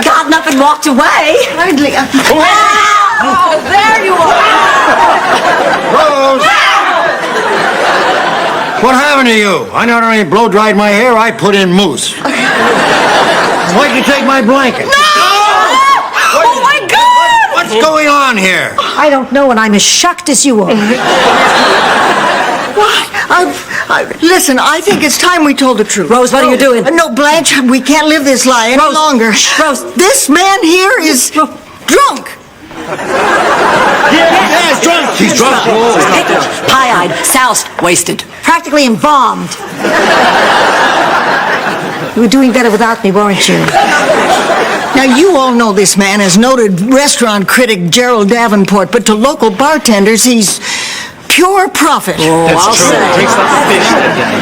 Gotten up and walked away. Hardly. Oh, there you are. Rose! What happened to you? I not only blow-dried my hair, I put in mousse. Why'd you take my blanket? No! Oh, my God! What's going on here? I don't know, and I'm as shocked as you are. What? Listen, I think it's time we told the truth. Rose, what are you doing? No, Blanche, we can't live this lie any longer. Rose. This man here is drunk. Yeah, he's drunk. He's drunk. Pie-eyed, soused, wasted. Practically embalmed. You were doing better without me, weren't you? Now, you all know this man as noted restaurant critic Gerald Davenport, but to local bartenders, he's pure profit. Oh, I'll say.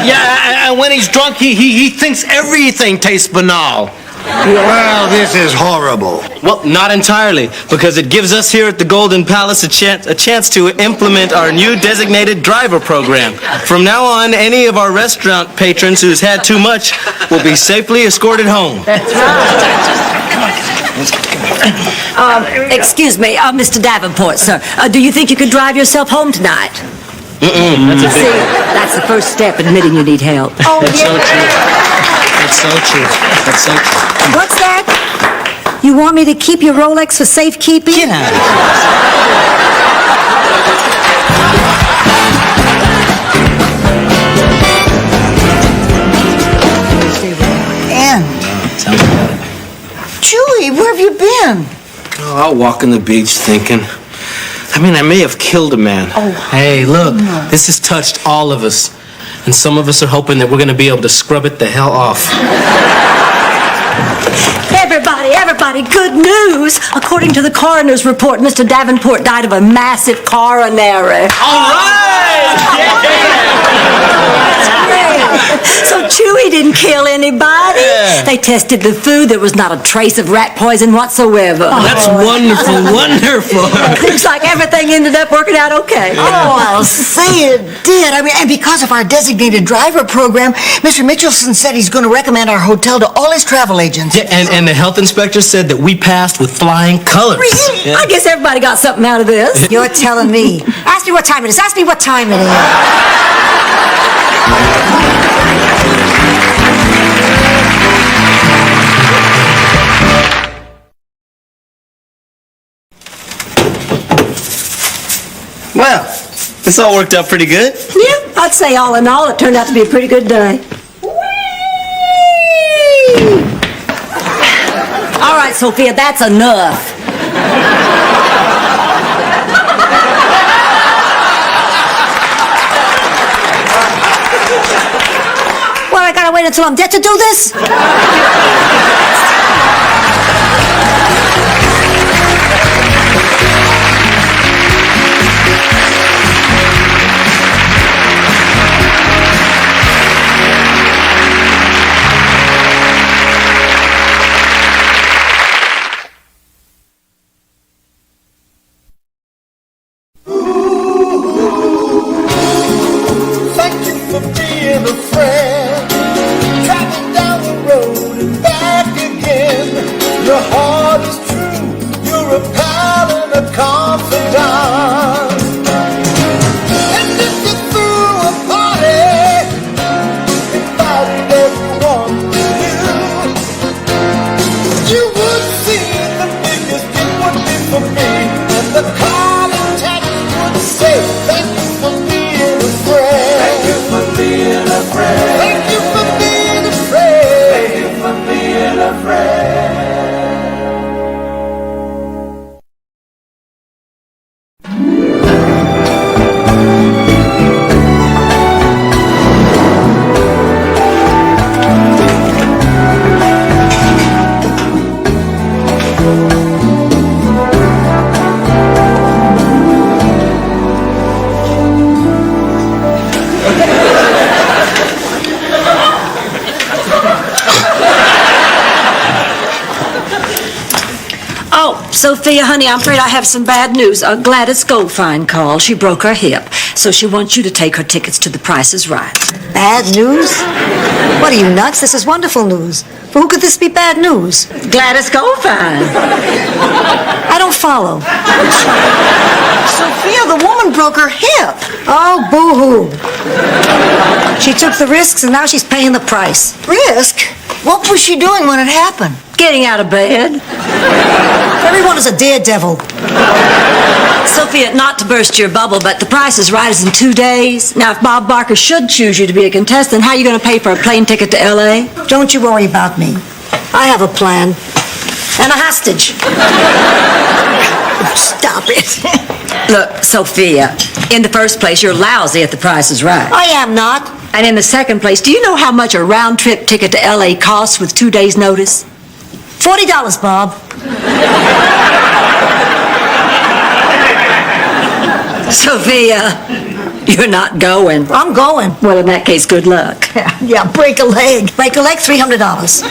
Yeah, and when he's drunk, he thinks everything tastes banal. Well, this is horrible. Well, not entirely, because it gives us here at the Golden Palace a chance to implement our new designated driver program. From now on, any of our restaurant patrons who's had too much will be safely escorted home. That's right. Excuse me, Mr. Davenport, sir. Do you think you could drive yourself home tonight? That's a See, that's the first step, admitting you need help. Oh, That's so true. That's so true. That's so true. What's that? You want me to keep your Rolex for safekeeping? Get out of here. Chewy, where have you been? Oh, I'll walk on the beach thinking. I may have killed a man. Oh. Hey, look, this has touched all of us. And some of us are hoping that we're going to be able to scrub it the hell off. Everybody, good news! According to the coroner's report, Mr. Davenport died of a massive coronary. All right! Yeah! So Chewy didn't kill anybody. Yeah. They tested the food. There was not a trace of rat poison whatsoever. That's wonderful, wonderful. Looks like everything ended up working out okay. Oh, I'll say it did. I mean, and because of our designated driver program, Mr. Mitchelson said he's going to recommend our hotel to all his travel agents. Yeah, and the health inspector said that we passed with flying colors. Really? Yeah. I guess everybody got something out of this. You're telling me. Ask me what time it is. Ask me what time it is. Well, this all worked out pretty good. Yeah, I'd say all in all, it turned out to be a pretty good day. All right, Sophia, that's enough. Well, I gotta wait until I'm dead to do this? Thank you for being a friend. Traveling down the road and back again. Your heart is true. You're a pal and a confidant. And if you threw a party, invited everyone with you, you would see the biggest gift would be for me. And the card attached would say, thank you for being a friend. Thank you for being a friend. Thank you for being a friend. Thank you for being a friend. Oh, Sophia, honey, I'm afraid I have some bad news. Gladys Goldfine called. She broke her hip, so she wants you to take her tickets to The Price is Right. Bad news? What are you, nuts? This is wonderful news. For who could this be bad news? Gladys Goldfine. I don't follow. Sophia, the woman broke her hip. Oh, boo-hoo. She took the risks and now she's paying the price. Risk? What was she doing when it happened? Getting out of bed. Everyone is a daredevil. Sophia, not to burst your bubble, but The Price is Right is in 2 days. Now, if Bob Barker should choose you to be a contestant, how are you going to pay for a plane ticket to L.A.? Don't you worry about me. I have a plan. And a hostage. Stop it. Look, Sophia, in the first place, you're lousy at The Price is Right. I am not. And in the second place, do you know how much a round-trip ticket to L.A. costs with 2 days' notice? $40, Bob. Sophia, you're not going. I'm going. Well, in that case, good luck. Yeah, break a leg. Break a leg, $300.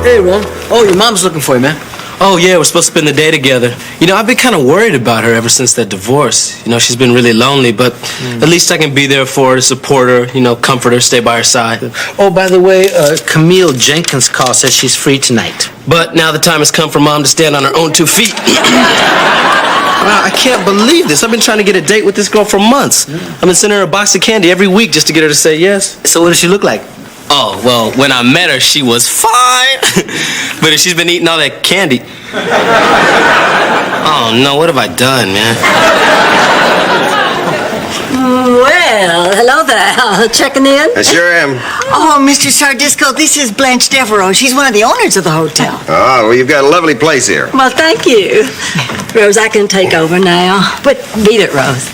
Hey, Ron. Oh, your mom's looking for you, man. Oh, yeah, we're supposed to spend the day together. You know, I've been kind of worried about her ever since that divorce. You know, she's been really lonely, but at least I can be there for her, support her, you know, comfort her, stay by her side. Oh, by the way, Camille Jenkins' call says she's free tonight. But now the time has come for Mom to stand on her own 2 feet. Wow, I can't believe this. I've been trying to get a date with this girl for months. I've been sending her a box of candy every week just to get her to say yes. So what does she look like? Oh, well, when I met her, she was fine. But if she's been eating all that candy... Oh, no, what have I done, man? Well, hello there. Checking in? I sure am. Oh, Mr. Sardisco, this is Blanche Devereaux. She's one of the owners of the hotel. Oh, well, you've got a lovely place here. Well, thank you. Rose, I can take over now. But beat it, Rose.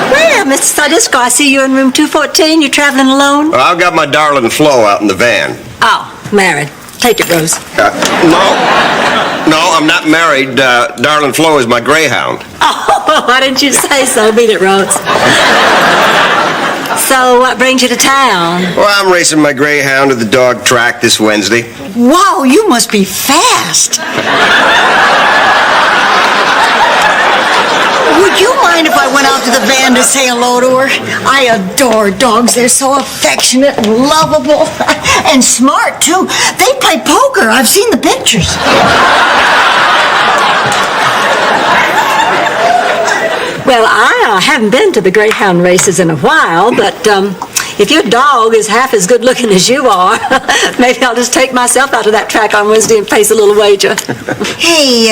Well, Mr. Sardisco, I see you're in room 214. You're traveling alone? Well, I've got my darling Flo out in the van. Oh, married. Take it, Rose. No, I'm not married. Darling Flo is my greyhound. Oh, why didn't you say so? Beat it, Rhodes. So, what brings you to town? Well, I'm racing my greyhound to the dog track this Wednesday. Wow, you must be fast. Would you mind if I went out to the van to say hello to her? I adore dogs. They're so affectionate and lovable. And smart, too. They play poker. I've seen the pictures. Well, I haven't been to the greyhound races in a while, but if your dog is half as good looking as you are, maybe I'll just take myself out to that track on Wednesday and face a little wager. Hey,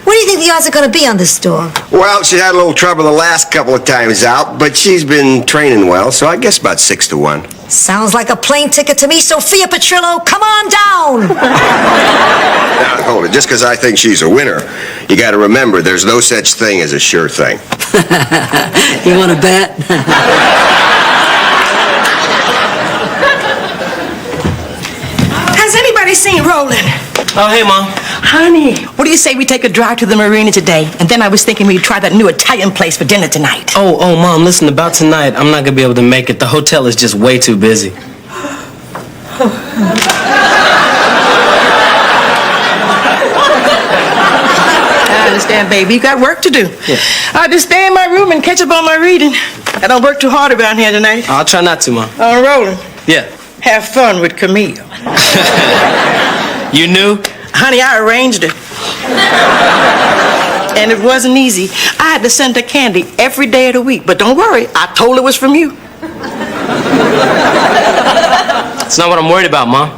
what do you think the odds are going to be on this dog? Well, she had a little trouble the last couple of times out, but she's been training well, so I guess about 6 to 1. Sounds like a plane ticket to me, Sophia Petrillo. Come on down! Now, hold it. Just because I think she's a winner, you got to remember there's no such thing as a sure thing. You want to bet? Has anybody seen Roland? Oh, hey, Mom. Honey, what do you say we take a drive to the marina today? And then I was thinking we'd try that new Italian place for dinner tonight. Oh, Mom, listen, about tonight, I'm not going to be able to make it. The hotel is just way too busy. I understand, baby. You got work to do. Yeah. I'll just stay in my room and catch up on my reading. I don't work too hard around here tonight. I'll try not to, Mom. Oh, Roland, Yeah. have fun with Camille. You knew? Honey, I arranged it. And it wasn't easy. I had to send her candy every day of the week. But don't worry, I told her it was from you. It's not what I'm worried about, Mom.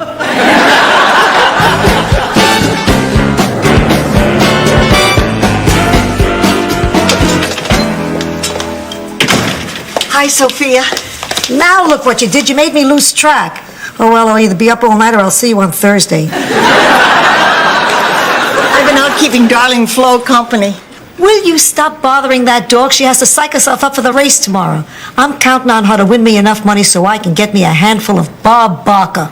Hi, Sophia. Now look what you did. You made me lose track. Oh, well, I'll either be up all night or I'll see you on Thursday. I've been out keeping darling Flo company. Will you stop bothering that dog? She has to psych herself up for the race tomorrow. I'm counting on her to win me enough money so I can get me a handful of Bob Barker.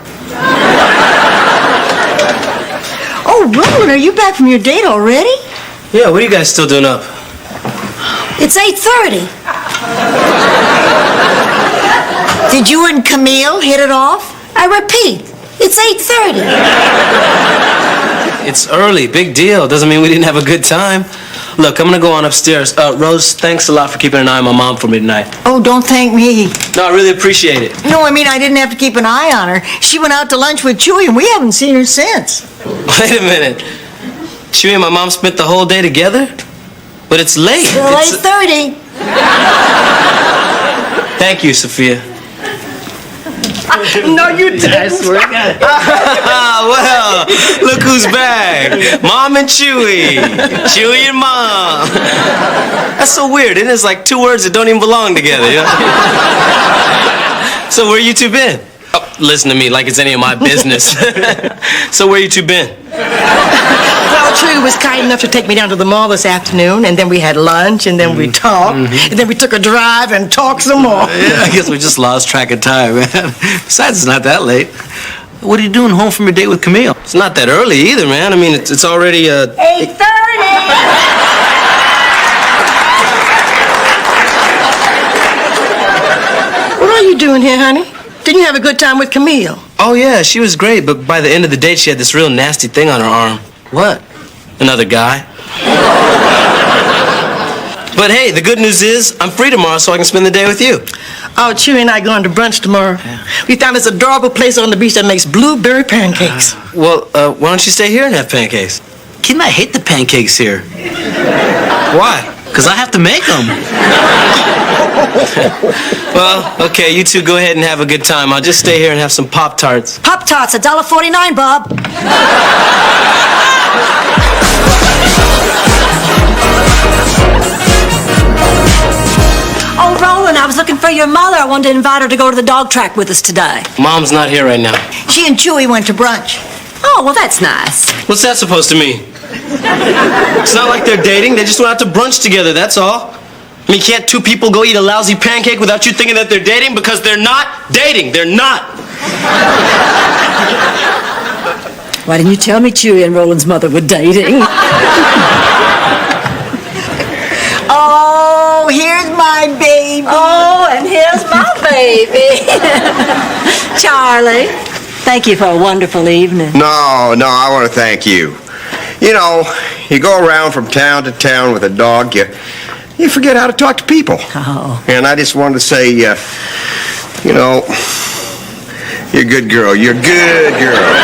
Oh, Roland, are you back from your date already? Yeah, what are you guys still doing up? It's 8:30. Did you and Camille hit it off? I repeat, it's 8:30. It's early, big deal. Doesn't mean we didn't have a good time. Look, I'm gonna go on upstairs. Rose, thanks a lot for keeping an eye on my mom for me tonight. Oh, don't thank me. No, I really appreciate it. No, I mean, I didn't have to keep an eye on her. She went out to lunch with Chewy, and we haven't seen her since. Wait a minute. Chewy and my mom spent the whole day together? But it's late. Still 8:30. Thank you, Sophia. No, you didn't. I swear to God. Well, look who's back. Mom and Chewy. Chewy and Mom. That's so weird, isn't it? It's like two words that don't even belong together. You know? So where you two been? Oh, listen to me like it's any of my business. So where you two been? Well, Chewy was kind enough to take me down to the mall this afternoon, and then we had lunch, and then we talked, and then we took a drive and talked some more. Yeah, I guess we just lost track of time, man. Besides, it's not that late. What are you doing home from your date with Camille? It's not that early either, man. I mean, it's already 8:30. What are you doing here, honey? Didn't you have a good time with Camille? Oh, yeah, she was great, but by the end of the date, she had this real nasty thing on her arm. What? Another guy. But hey, the good news is I'm free tomorrow, so I can spend the day with you. Oh, Chewy and I going to brunch tomorrow. Yeah. We found this adorable place on the beach that makes blueberry pancakes. Well, why don't you stay here and have pancakes? Kid, I hate the pancakes here. Why? Because I have to make them. Well, okay, you two go ahead and have a good time. I'll just stay here and have some Pop-Tarts. Pop-Tarts, $1.49, Bob. Oh, Roland, I was looking for your mother. I wanted to invite her to go to the dog track with us today. Mom's not here right now. She and Chewy went to brunch. Oh, well, that's nice. What's that supposed to mean? It's not like they're dating. They just went out to brunch together, that's all. I mean, can't two people go eat a lousy pancake without you thinking that they're dating? Because they're not dating. They're not. Why didn't you tell me Chewy and Roland's mother were dating? Oh, here's my baby. Oh, and here's my baby. Charlie, thank you for a wonderful evening. No, I want to thank you. You know, you go around from town to town with a dog, you forget how to talk to people. Oh. And I just wanted to say, you know, you're a good girl. You're a good girl.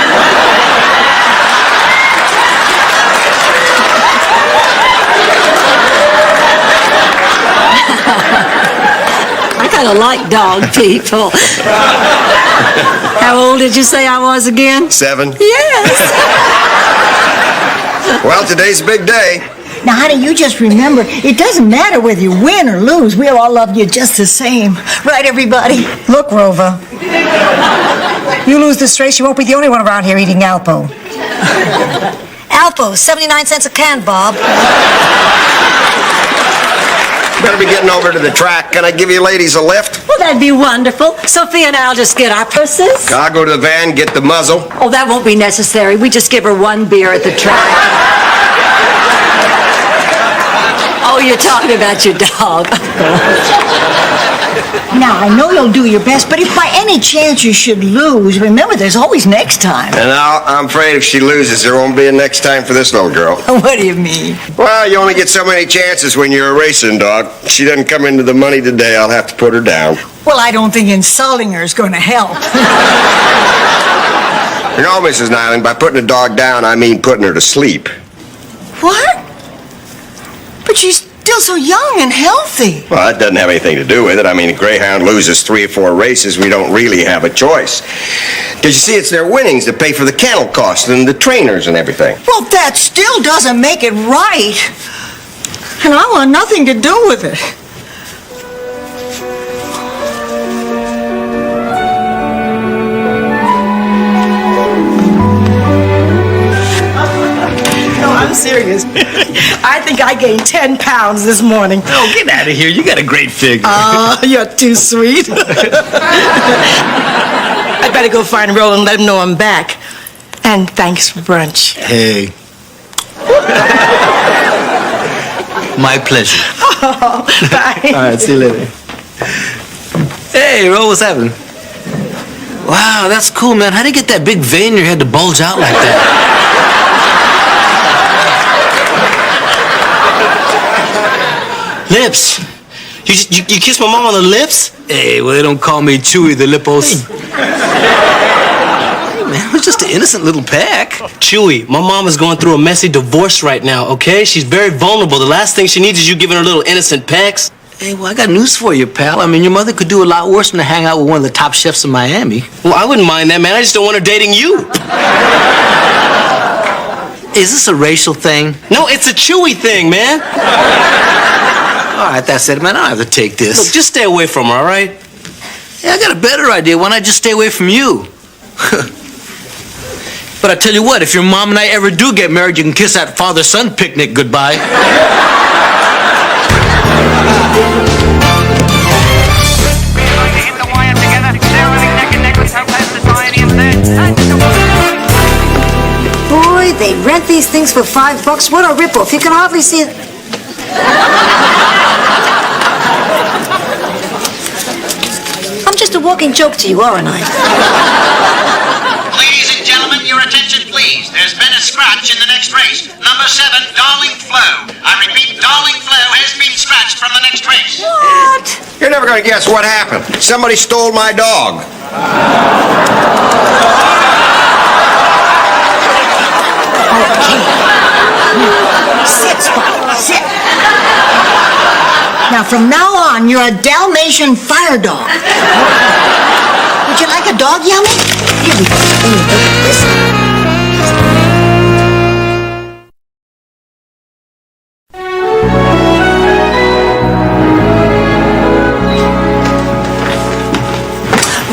I kind of like dog people. How old did you say I was again? 7? Yes. Well, today's a big day. Now, honey, you just remember, it doesn't matter whether you win or lose. We'll all love you just the same. Right, everybody? Look, Rover. You lose this race, you won't be the only one around here eating Alpo. Alpo, 79 cents a can, Bob. Better be getting over to the track. Can I give you ladies a lift? Well, that'd be wonderful. Sophia and I'll just get our purses. I'll go to the van, get the muzzle. Oh, that won't be necessary. We just give her one beer at the track. Oh, you're talking about your dog. Now, I know you'll do your best, but if by any chance you should lose, remember there's always next time. And I'm afraid if she loses, there won't be a next time for this little girl. What do you mean? Well, you only get so many chances when you're a racing dog. If she doesn't come into the money today, I'll have to put her down. Well, I don't think insulting her is going to help. You know, Mrs. Nyland, by putting a dog down, I mean putting her to sleep. What? But she's still so young and healthy. Well, that doesn't have anything to do with it. I mean, a greyhound loses 3 or 4 races, we don't really have a choice. Because you see, it's their winnings that pay for the kennel costs and the trainers and everything. Well, that still doesn't make it right. And I want nothing to do with it. No, I'm serious. I think I gained 10 pounds this morning. Oh, get out of here. You got a great figure. You're too sweet. I better go find Roland and let him know I'm back. And thanks for brunch. Hey. My pleasure. Oh, bye. All right, see you later. Hey, Ro, what's happening? Wow, that's cool, man. How do you get that big vein in your head to bulge out like that? Lips. You kiss my mom on the lips? Hey, well, they don't call me Chewy the Lippos. Hey, man, it was just an innocent little peck. Chewy, my mom is going through a messy divorce right now, okay? She's very vulnerable. The last thing she needs is you giving her little innocent pecks. Hey, well, I got news for you, pal. I mean, your mother could do a lot worse than to hang out with one of the top chefs in Miami. Well, I wouldn't mind that, man. I just don't want her dating you. Is this a racial thing? No, it's a Chewy thing, man. All right, that's it, man. I don't have to take this. Look, just stay away from her, all right? Yeah, I got a better idea. Why not just stay away from you? But I tell you what, if your mom and I ever do get married, you can kiss that father-son picnic goodbye. Boy, they rent these things for $5. What a ripoff. You can hardly see it. I'm just a walking joke to you, aren't I? Ladies and gentlemen, your attention please. There's been a scratch in the next race. Number 7, Darling Flo. I repeat, Darling Flo has been scratched from the next race. What? You're never going to guess what happened. Somebody stole my dog. Sit, Spot. Sit. Now, from now on, you're a Dalmatian fire dog. Would you like a dog, Yummy? Here we go.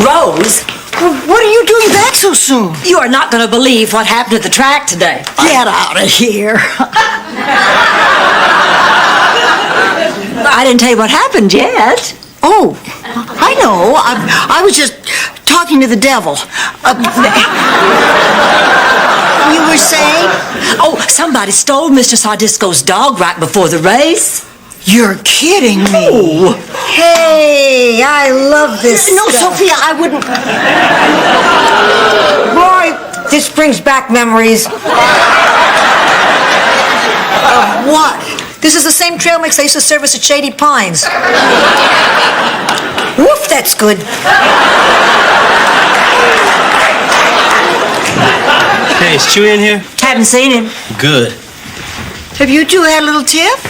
Rose, what are you doing back so soon? you are not going to believe what happened at the track today. Get out of here. I didn't tell you what happened yet. Oh, I know. I was just talking to the devil. you were saying? Oh, somebody stole Mr. Sardisco's dog right before the race. You're kidding me. Oh. Hey, I love this No, stuff. Sophia, I wouldn't. Roy, this brings back memories. Of what? This is the same trail mix I used to service at Shady Pines. Woof, that's good. Hey, is Chewy in here? Haven't seen him. Good. Have you two had a little tiff?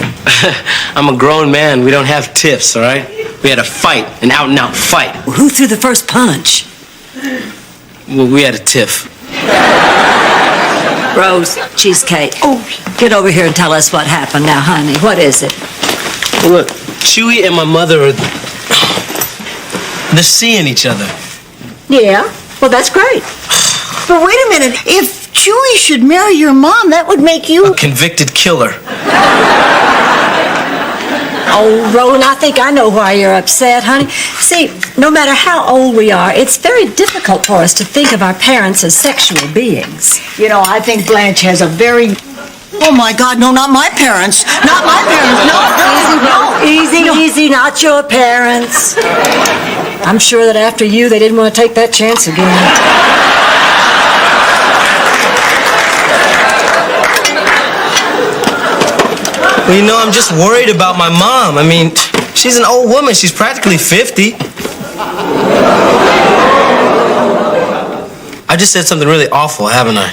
I'm a grown man. We don't have tiffs, all right? We had a fight, an out-and-out fight. Well, who threw the first punch? Well, we had a tiff. Rose, cheesecake. Oh, get over here and tell us what happened now, honey. What is it? Well, look, Chewy and my mother are... They're seeing each other. Yeah, well, that's great. But wait a minute. If Chewy should marry your mom, that would make you... A convicted killer. Oh, Roland, I think I know why you're upset, honey. See, no matter how old we are, it's very difficult for us to think of our parents as sexual beings. You know, I think Blanche has a very... Oh, my God, no, not my parents. Not my parents, no. Easy, not your parents. I'm sure that after you, they didn't want to take that chance again. Well, you know, I'm just worried about my mom. I mean, she's an old woman. She's practically 50. I just said something really awful, haven't I?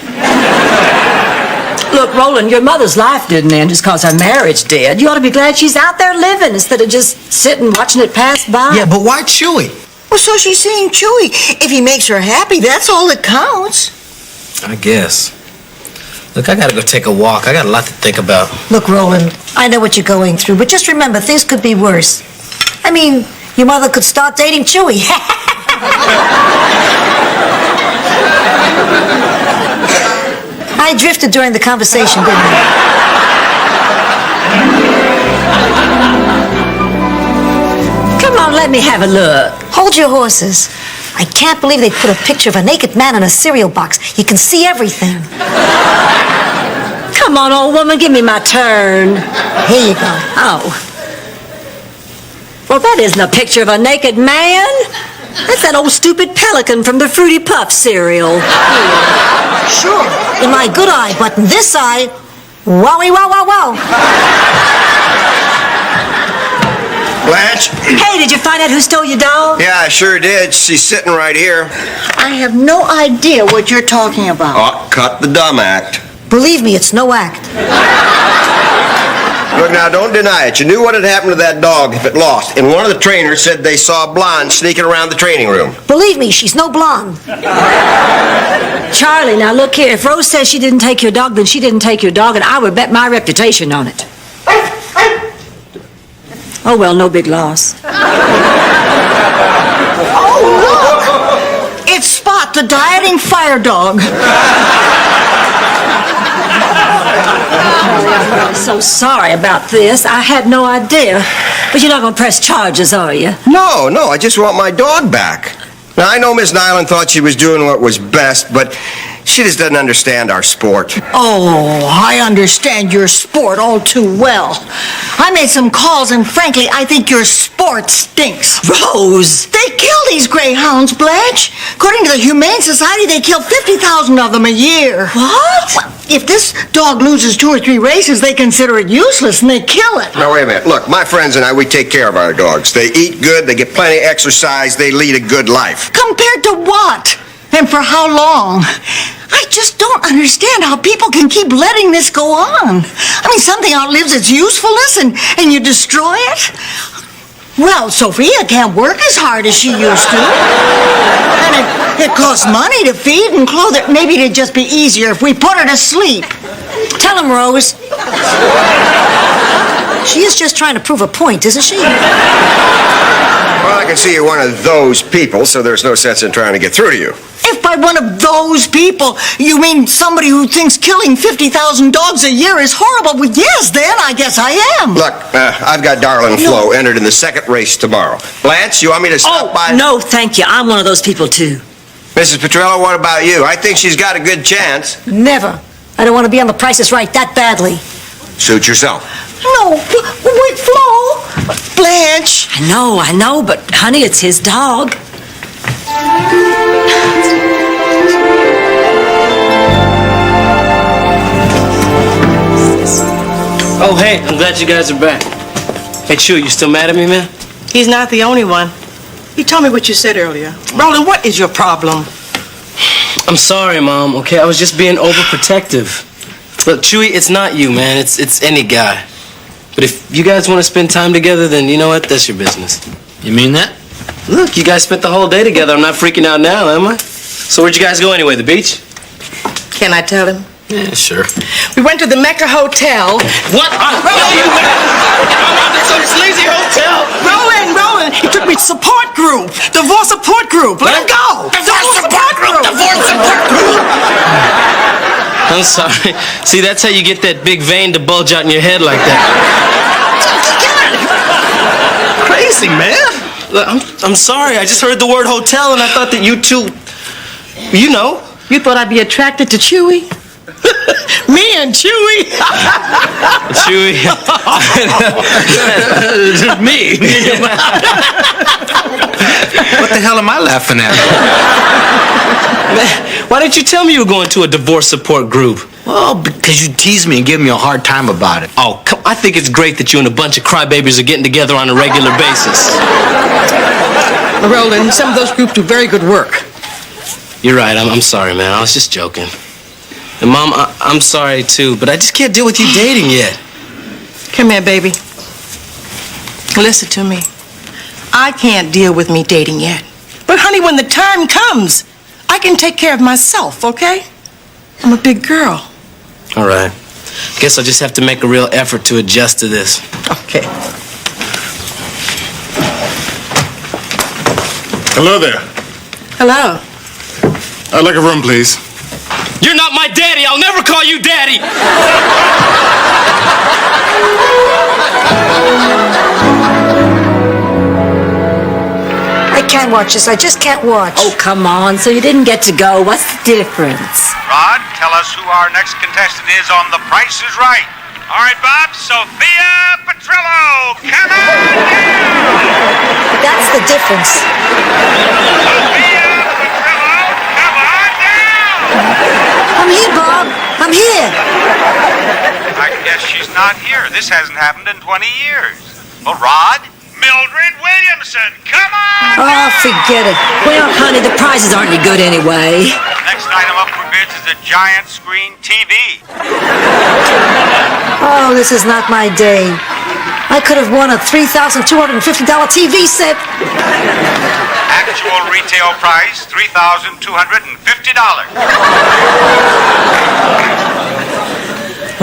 Look, Roland, your mother's life didn't end just because her marriage did. You ought to be glad she's out there living instead of just sitting watching it pass by. Yeah, but why Chewy? Well, so she's seeing Chewy. If he makes her happy, that's all that counts. I guess. Look, I gotta go take a walk. I got a lot to think about. Look, Roland, I know what you're going through, but just remember, things could be worse. I mean, your mother could start dating Chewy. I drifted during the conversation, didn't I? Come on, let me have a look. Hold your horses. I can't believe they put a picture of a naked man in a cereal box. You can see everything. Come on, old woman, give me my turn. Here you go. Oh. Well, that isn't a picture of a naked man. That's that old stupid pelican from the Fruity Puff cereal. Sure, in my good eye, but in this eye, wowie, wow, wow, wow. Blanche? Hey, did you find out who stole your dog? Yeah, I sure did. She's sitting right here. I have no idea what you're talking about. Oh, cut the dumb act. Believe me, it's no act. Look, now, don't deny it. You knew what had happened to that dog if it lost. And one of the trainers said they saw a blonde sneaking around the training room. Believe me, she's no blonde. Charlie, now look here. If Rose says she didn't take your dog, then she didn't take your dog, and I would bet my reputation on it. Oh, well, no big loss. Oh, look! It's Spot, the dieting fire dog. I'm so sorry about this. I had no idea. But you're not going to press charges, are you? No, I just want my dog back. Now, I know Miss Nyland thought she was doing what was best, but she just doesn't understand our sport. Oh, I understand your sport all too well. I made some calls, and frankly, I think your sport stinks. Rose! They kill these greyhounds, Blanche. According to the Humane Society, they kill 50,000 of them a year. What? Well, if this dog loses 2 or 3 races, they consider it useless, and they kill it. Now, wait a minute. Look, my friends and I, we take care of our dogs. They eat good, they get plenty of exercise, they lead a good life. Compared to what? And for how long? I just don't understand how people can keep letting this go on. I mean, something outlives its usefulness and you destroy it? Well, Sophia can't work as hard as she used to. And it costs money to feed and clothe her. Maybe it'd just be easier if we put her to sleep. Tell him, Rose. She is just trying to prove a point, isn't she? Well, I can see you're one of those people, so there's no sense in trying to get through to you. If by one of those people you mean somebody who thinks killing 50,000 dogs a year is horrible, well, yes, then I guess I am. Look, I've got Darlin' Flo entered in the second race tomorrow. Blanche, you want me to stop by? No, thank you. I'm one of those people, too. Mrs. Petrello, what about you? I think she's got a good chance. Never. I don't want to be on The Price is Right that badly. Suit yourself. No, wait, Flo. Blanche. I know, but honey, it's his dog. Oh, hey, I'm glad you guys are back. Hey, Chew, you still mad at me, man? He's not the only one. He told me what you said earlier. Roland, what is your problem? I'm sorry, Mom, okay? I was just being overprotective. Look, Chewy, it's not you, man. It's any guy. But if you guys want to spend time together, then you know what? That's your business. You mean that? Look, you guys spent the whole day together. I'm not freaking out now, am I? So where'd you guys go anyway? The beach? Can I tell him? Yeah, sure. We went to the Mecca Hotel. What? I'm at some sleazy hotel. Roland, he took me to support group. Divorce support group. Let him go. Divorce support group. Divorce support group. I'm sorry. See, that's how you get that big vein to bulge out in your head like that. Crazy, man. Look, I'm sorry. I just heard the word hotel and I thought that you two, you know. You thought I'd be attracted to Chewy? Me and Chewy? Chewy. Me. What the hell am I laughing at? Man, why didn't you tell me you were going to a divorce support group? Well, because you teased me and gave me a hard time about it. Oh, come, I think it's great that you and a bunch of crybabies are getting together on a regular basis. Roland, some of those groups do very good work. You're right. I'm sorry, man. I was just joking. And, Mom, I'm sorry, too, but I just can't deal with you dating yet. Come here, baby. Listen to me. I can't deal with me dating yet. But, honey, when the time comes, I can take care of myself, okay? I'm a big girl. All right. Guess I'll just have to make a real effort to adjust to this. Okay. Hello there. Hello. I'd like a room, please. You're not my daddy. I'll never call you daddy. I can't watch this. I just can't watch. Oh, come on. So you didn't get to go. What's the difference? Rod, tell us who our next contestant is on The Price is Right. All right, Bob, Sophia Petrello, come on down! That's the difference. Sophia Petrello, come on down! I'm here, Bob. I'm here. I guess she's not here. This hasn't happened in 20 years. Well, Rod? Mildred Williamson, come on! Oh, forget it. Well, honey, the prizes aren't any good anyway. Next item up for bids is a giant screen TV. Oh, this is not my day. I could have won a $3,250 TV set. Actual retail price, $3,250.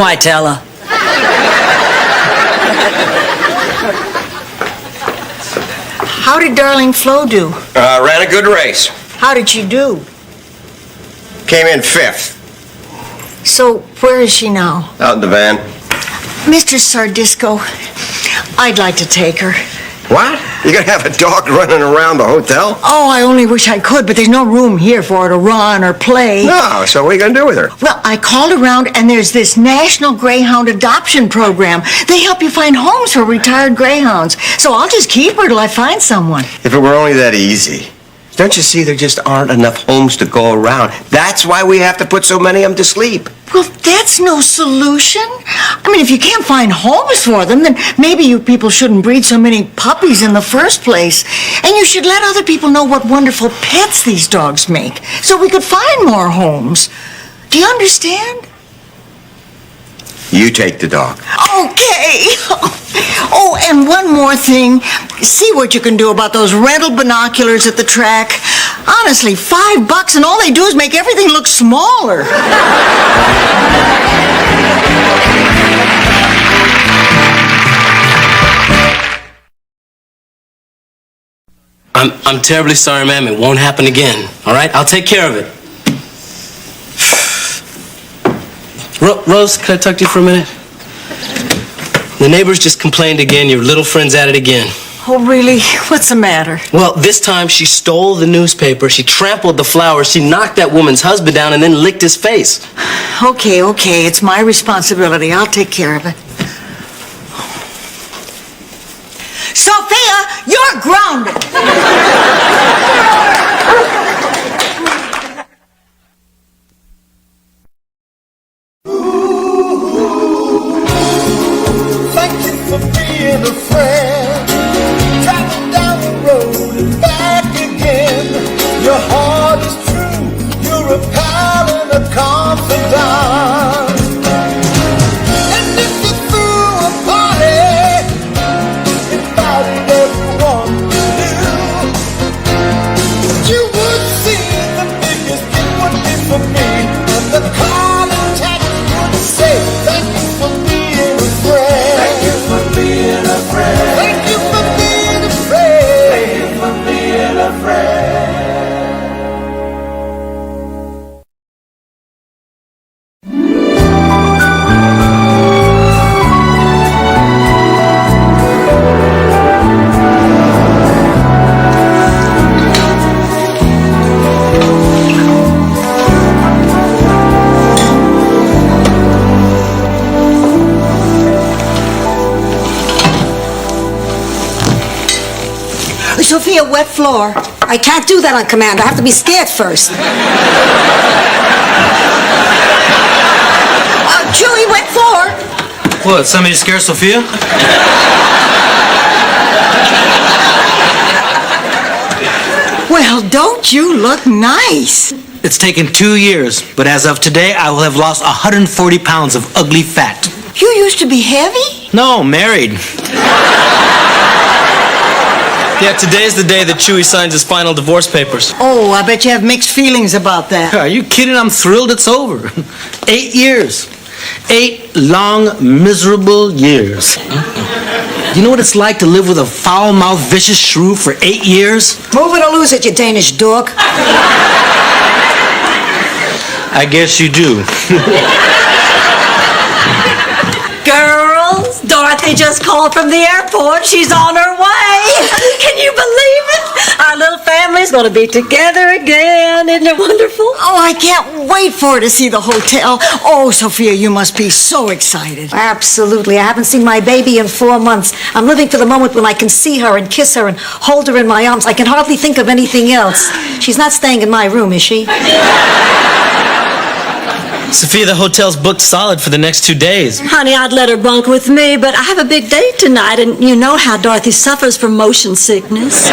Why tell her? How did Darling Flo do? Ran a good race. How did she do? Came in 5th. So, where is she now? Out in the van. Mr. Sardisco, I'd like to take her. What? You're gonna have a dog running around the hotel? Oh, I only wish I could, but there's no room here for her to run or play. No, so what are you gonna do with her? Well, I called around, and there's this National Greyhound Adoption Program. They help you find homes for retired greyhounds. So I'll just keep her till I find someone. If it were only that easy. Don't you see there just aren't enough homes to go around? That's why we have to put so many of them to sleep. Well, that's no solution. I mean, if you can't find homes for them, then maybe you people shouldn't breed so many puppies in the first place. And you should let other people know what wonderful pets these dogs make, so we could find more homes. Do you understand? You take the dog. Okay. Oh, and one more thing. See what you can do about those rental binoculars at the track. Honestly, $5 and all they do is make everything look smaller. I'm terribly sorry, ma'am. It won't happen again. All right? I'll take care of it. Rose, can I talk to you for a minute? The neighbors just complained again. Your little friend's at it again. Oh, really? What's the matter? Well, this time she stole the newspaper, she trampled the flowers, she knocked that woman's husband down and then licked his face. Okay, it's my responsibility. I'll take care of it. Sophia, you're grounded! Thank you for being a friend. Travel down the road and back again. Your heart is true. You're a pal and a confidant. And if you threw a party, invited everyone you knew, you would see the biggest gift would be for me. And the call and text would say, thank you for being a friend. Thank you for being a friend. Thank you for being a friend. Thank you for being a friend. Sophia, wet floor. I can't do that on command. I have to be scared first. Chewy, wet floor. What, somebody to scare Sophia? Well, don't you look nice? It's taken 2 years, but as of today, I will have lost 140 pounds of ugly fat. You used to be heavy? No, married. Yeah, today's the day that Chewy signs his final divorce papers. Oh, I bet you have mixed feelings about that. Are you kidding? I'm thrilled it's over. 8 years. 8 long, miserable years. You know what it's like to live with a foul-mouthed, vicious shrew for 8 years? Move it or lose it, you Danish dog. I guess you do. Girls, Dorothy just called from the airport. She's on her way. Can you believe it? Our little family's going to be together again. Isn't it wonderful? Oh, I can't wait for her to see the hotel. Oh, Sophia, you must be so excited. Absolutely. I haven't seen my baby in 4 months. I'm living for the moment when I can see her and kiss her and hold her in my arms. I can hardly think of anything else. She's not staying in my room, is she? Sophia, the hotel's booked solid for the next 2 days. Honey, I'd let her bunk with me, but I have a big date tonight, and you know how Dorothy suffers from motion sickness.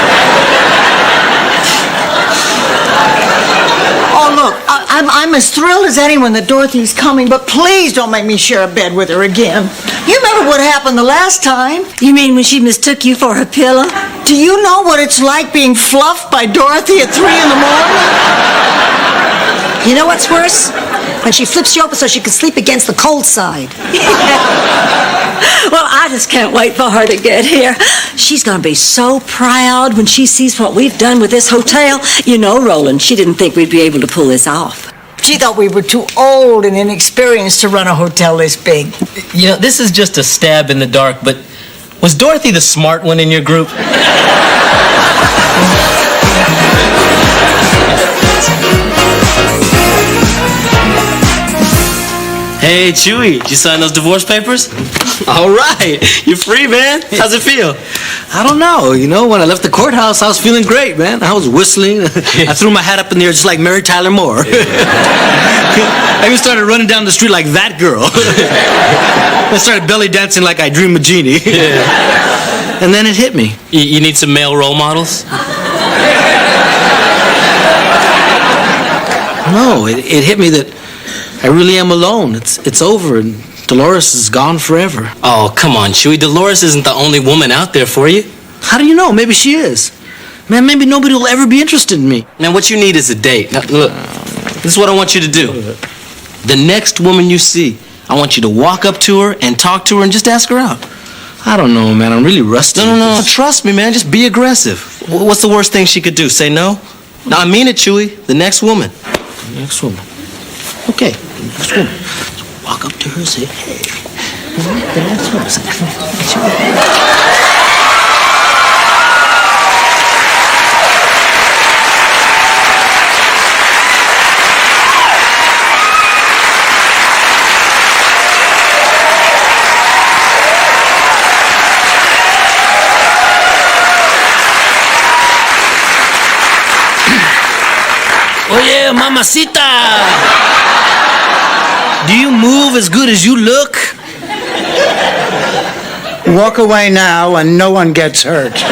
Oh, look, I'm as thrilled as anyone that Dorothy's coming, but please don't make me share a bed with her again. You remember what happened the last time? You mean when she mistook you for her pillow? Do you know what it's like being fluffed by Dorothy at 3 in the morning? You know what's worse? When she flips you open so she can sleep against the cold side. Well, I just can't wait for her to get here. She's going to be so proud when she sees what we've done with this hotel. You know, Roland, she didn't think we'd be able to pull this off. She thought we were too old and inexperienced to run a hotel this big. You know, this is just a stab in the dark, but was Dorothy the smart one in your group? Hey, Chewy, did you sign those divorce papers? All right, you're free, man. How's it feel? I don't know. You know, when I left the courthouse, I was feeling great, man. I was whistling. I threw my hat up in the air just like Mary Tyler Moore. I even started running down the street like that girl. I started belly dancing like I Dream of Jeannie. And then it hit me. You need some male role models? No, it hit me that I really am alone. It's over, and Dolores is gone forever. Oh, come on, Chewy. Dolores isn't the only woman out there for you. How do you know? Maybe she is. Man, maybe nobody will ever be interested in me. Man, what you need is a date. Now, look, this is what I want you to do. The next woman you see, I want you to walk up to her and talk to her and just ask her out. I don't know, man. I'm really rusty. No. Trust me, man. Just be aggressive. What's the worst thing she could do? Say no? No, I mean it, Chewy. The next woman. The next woman. Okay, the next woman. Just walk up to her and say, hey. The next woman. Mamacita! Do you move as good as you look? Walk away now and no one gets hurt.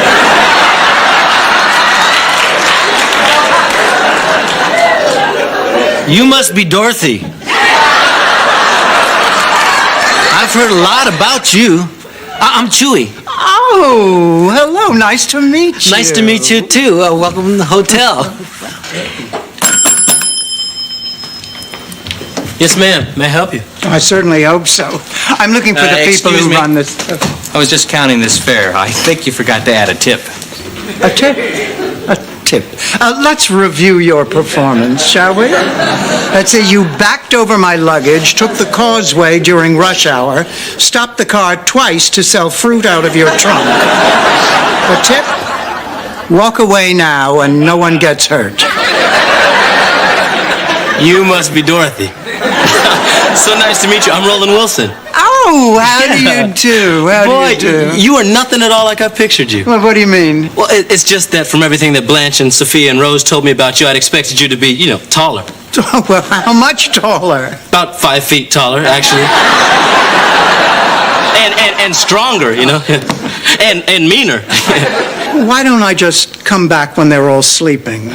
You must be Dorothy. I've heard a lot about you. I'm Chewy. Oh, hello. Nice to meet you. Nice to meet you, too. Welcome to the hotel. Yes, ma'am. May I help you? I certainly hope so. I'm looking for the people excuse who me. run this. I was just counting this fare. I think you forgot to add a tip. A tip? A tip. Let's review your performance, shall we? Let's say you backed over my luggage, took the causeway during rush hour, stopped the car twice to sell fruit out of your trunk. A tip? Walk away now and no one gets hurt. You must be Dorothy. So nice to meet you. I'm Roland Wilson. Oh, how do you do? How Boy, do you do? you are nothing at all like I pictured you. Well, what do you mean? Well, it's just that from everything that Blanche and Sophia and Rose told me about you, I'd expected you to be, taller. Well, how much taller? About 5 feet taller, actually. and stronger, and meaner. Why don't I just come back when they're all sleeping?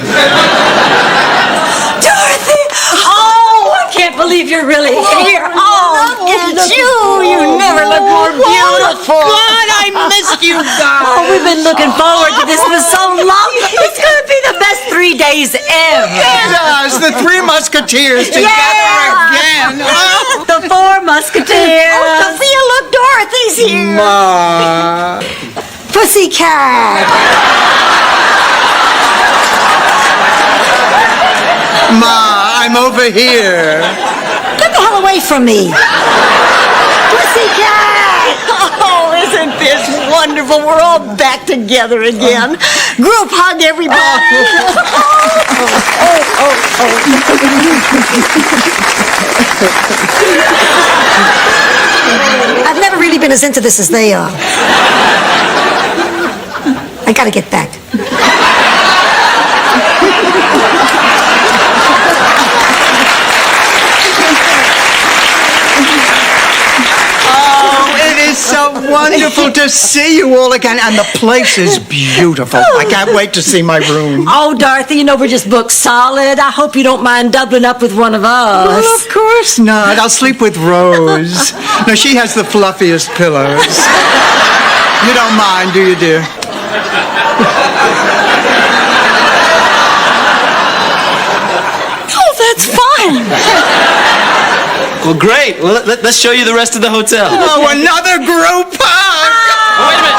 Dorothy! Oh, I can't believe you're really here. Oh, look at you. You never look more beautiful. God, I missed you guys. Oh, we've been looking forward to this for so long. It's going to be the best 3 days ever. Yes, the Three Musketeers together again. Oh. The Four Musketeers. Oh, Sophia, look, Dorothy's here. Ma. Pussycat. Ma, I'm over here. Get the hell away from me. Pussycat! Oh, isn't this wonderful? We're all back together again. Group hug, everybody. I've never really been as into this as they are. I gotta get back. It is so wonderful to see you all again, and the place is beautiful. I can't wait to see my room. Oh, Dorothy, we're just booked solid. I hope you don't mind doubling up with one of us. Well, of course not. I'll sleep with Rose. No, she has the fluffiest pillows. You don't mind, do you, dear? Oh, that's fine. Well, great. Well, let's show you the rest of the hotel. Oh, another group hug! Oh, wait a minute.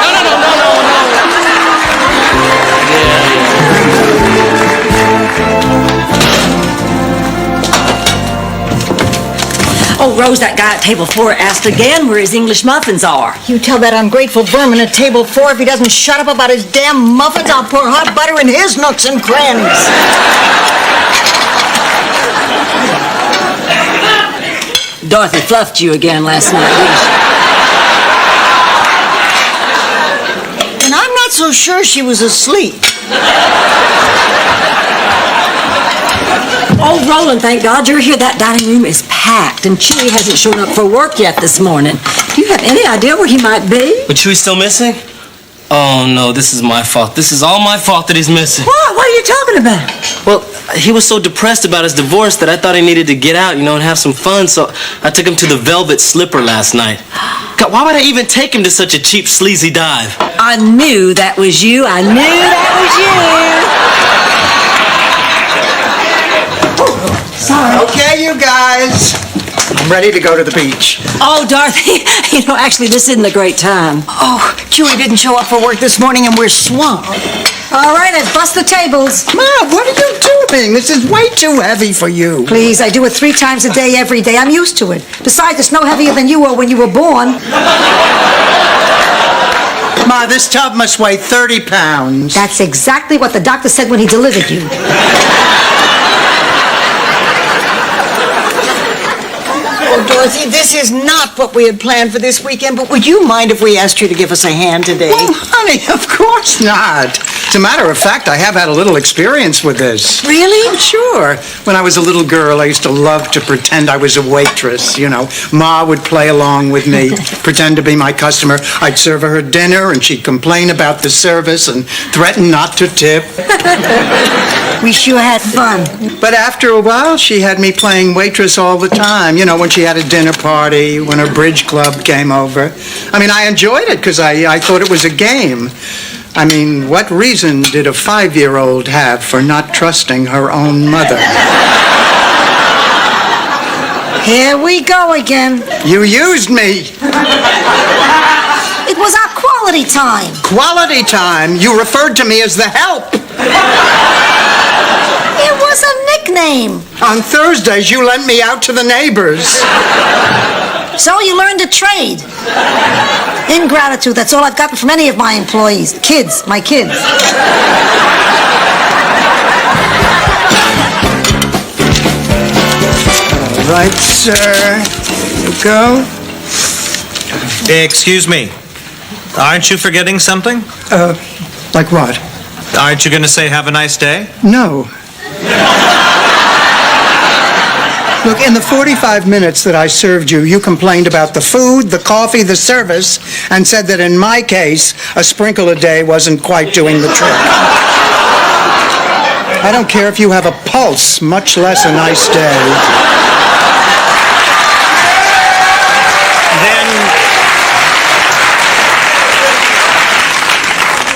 Oh, Rose, that guy at table 4 asked again where his English muffins are. You tell that ungrateful vermin at table 4 if he doesn't shut up about his damn muffins, I'll pour hot butter in his nooks and crannies. Dorothy fluffed you again last night, didn't she? And I'm not so sure she was asleep. Oh, Roland, thank God you're here. That dining room is packed, and Chewy hasn't shown up for work yet this morning. Do you have any idea where he might be? But Chewy's still missing? Oh, no, this is my fault. This is all my fault that he's missing. What? What are you talking about? Well, he was so depressed about his divorce that I thought he needed to get out, and have some fun, so I took him to the Velvet Slipper last night. God, why would I even take him to such a cheap, sleazy dive? I knew that was you. I knew that was you. Sorry. Okay, you guys. I'm ready to go to the beach. Oh, Dorothy, actually, this isn't a great time. Oh, Chewy didn't show up for work this morning and we're swamped. All right, let's bust the tables. Ma, what are you doing? This is way too heavy for you. Please, I do it 3 times a day, every day. I'm used to it. Besides, it's no heavier than you were when you were born. Ma, this tub must weigh 30 pounds. That's exactly what the doctor said when he delivered you. Oh, Dorothy, this is not what we had planned for this weekend, but would you mind if we asked you to give us a hand today? Well, honey, of course not. As a matter of fact, I have had a little experience with this. Really? Sure. When I was a little girl, I used to love to pretend I was a waitress, you know. Ma would play along with me, pretend to be my customer. I'd serve her dinner, and she'd complain about the service and threaten not to tip. We sure had fun. But after a while, she had me playing waitress all the time. You know, when she had a dinner party, when her bridge club came over. I mean, I enjoyed it because I thought it was a game. I mean, what reason did a 5-year-old have for not trusting her own mother? Here we go again. You used me. It was our quality time. Quality time? You referred to me as the help. It was a nickname. On Thursdays, you lent me out to the neighbors. So you learned a trade. Ingratitude, that's all I've gotten from any of my employees. Kids, my kids. All right, sir. There you go. Excuse me. Aren't you forgetting something? Like what? Aren't you going to say have a nice day? No. Look, in the 45 minutes that I served you, you complained about the food, the coffee, the service, and said that in my case, a sprinkle a day wasn't quite doing the trick. I don't care if you have a pulse, much less a nice day.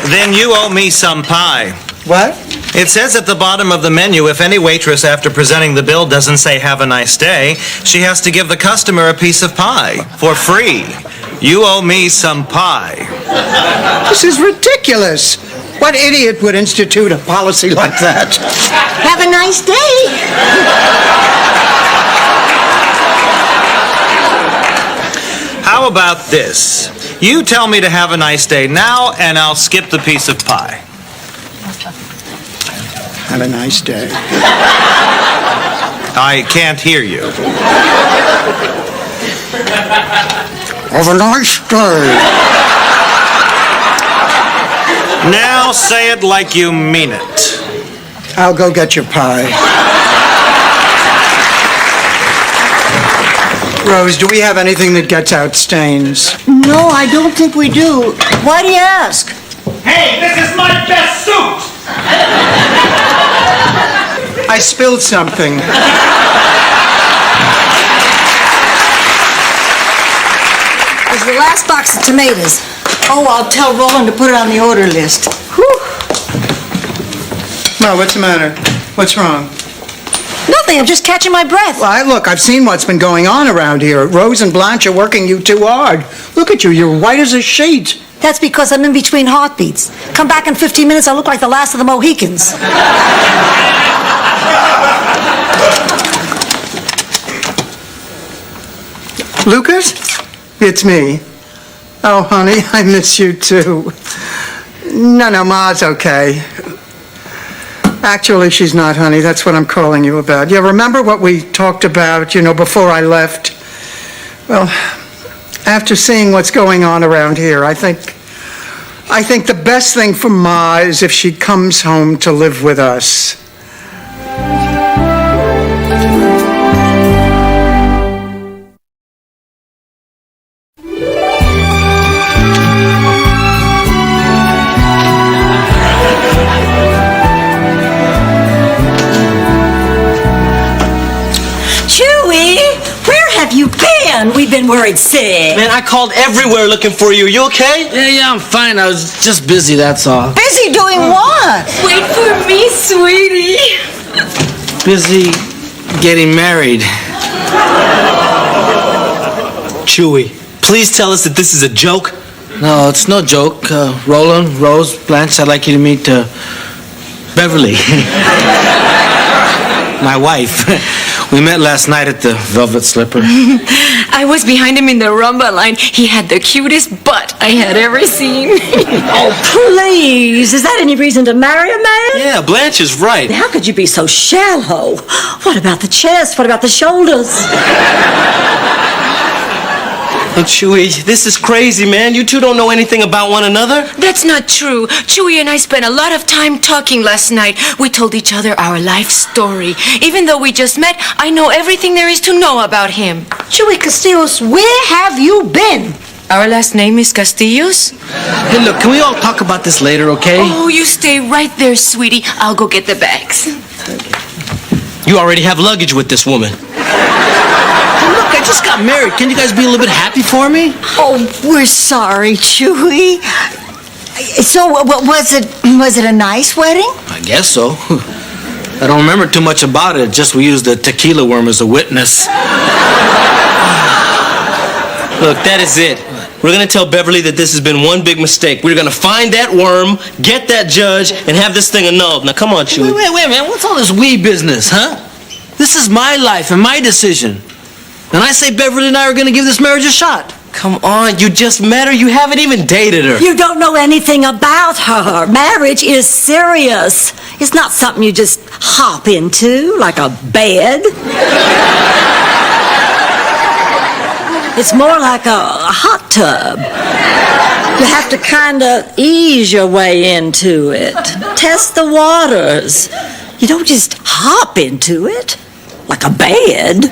Then you owe me some pie. What? It says at the bottom of the menu, if any waitress after presenting the bill doesn't say have a nice day, she has to give the customer a piece of pie for free. You owe me some pie. This is ridiculous. What idiot would institute a policy like that? Have a nice day. How about this? You tell me to have a nice day now, and I'll skip the piece of pie. Have a nice day. I can't hear you. Have a nice day. Now say it like you mean it. I'll go get your pie. Rose, do we have anything that gets out stains? No, I don't think we do. Why do you ask? Hey, this is my best suit! I spilled something. There's the last box of tomatoes. Oh, I'll tell Roland to put it on the order list. No, what's the matter? What's wrong? Nothing, I'm just catching my breath. Well, look, I've seen what's been going on around here. Rose and Blanche are working you too hard. Look at you, you're white as a sheet. That's because I'm in between heartbeats. Come back in 15 minutes, I'll look like the last of the Mohicans. Lucas? It's me. Oh, honey, I miss you too. No, Ma's okay. Actually, she's not, honey. That's what I'm calling you about. Yeah, remember what we talked about, before I left? Well, after seeing what's going on around here, I think the best thing for Ma is if she comes home to live with us. We've been worried sick. Man, I called everywhere looking for you. You okay? Yeah, I'm fine. I was just busy, that's all. Busy doing what? Wait for me, sweetie. Busy getting married. Chewy, please tell us that this is a joke. No, it's no joke. Roland, Rose, Blanche, I'd like you to meet Beverly. My wife. We met last night at the Velvet Slipper. I was behind him in the rumba line. He had the cutest butt I had ever seen. Oh, please. Is that any reason to marry a man? Yeah, Blanche is right. How could you be so shallow? What about the chest? What about the shoulders? Oh, Chewy, this is crazy, man. You two don't know anything about one another. That's not true. Chewy and I spent a lot of time talking last night. We told each other our life story. Even though we just met, I know everything there is to know about him. Chewy Castillos, where have you been? Our last name is Castillos? Hey, look, can we all talk about this later, okay? Oh, you stay right there, sweetie. I'll go get the bags. You already have luggage with this woman. Look, I just got married. Can you guys be a little bit happy for me? Oh, we're sorry, Chewy. So, was it a nice wedding? I guess so. I don't remember too much about it. Just we used the tequila worm as a witness. Look, that is it. We're going to tell Beverly that this has been one big mistake. We're going to find that worm, get that judge, and have this thing annulled. Now, come on, Chewy. Wait, man. What's all this we business, huh? This is my life and my decision. And I say Beverly and I are going to give this marriage a shot. Come on, you just met her. You haven't even dated her. You don't know anything about her. Marriage is serious. It's not something you just hop into like a bed. It's more like a hot tub. You have to kind of ease your way into it. Test the waters. You don't just hop into it like a bed.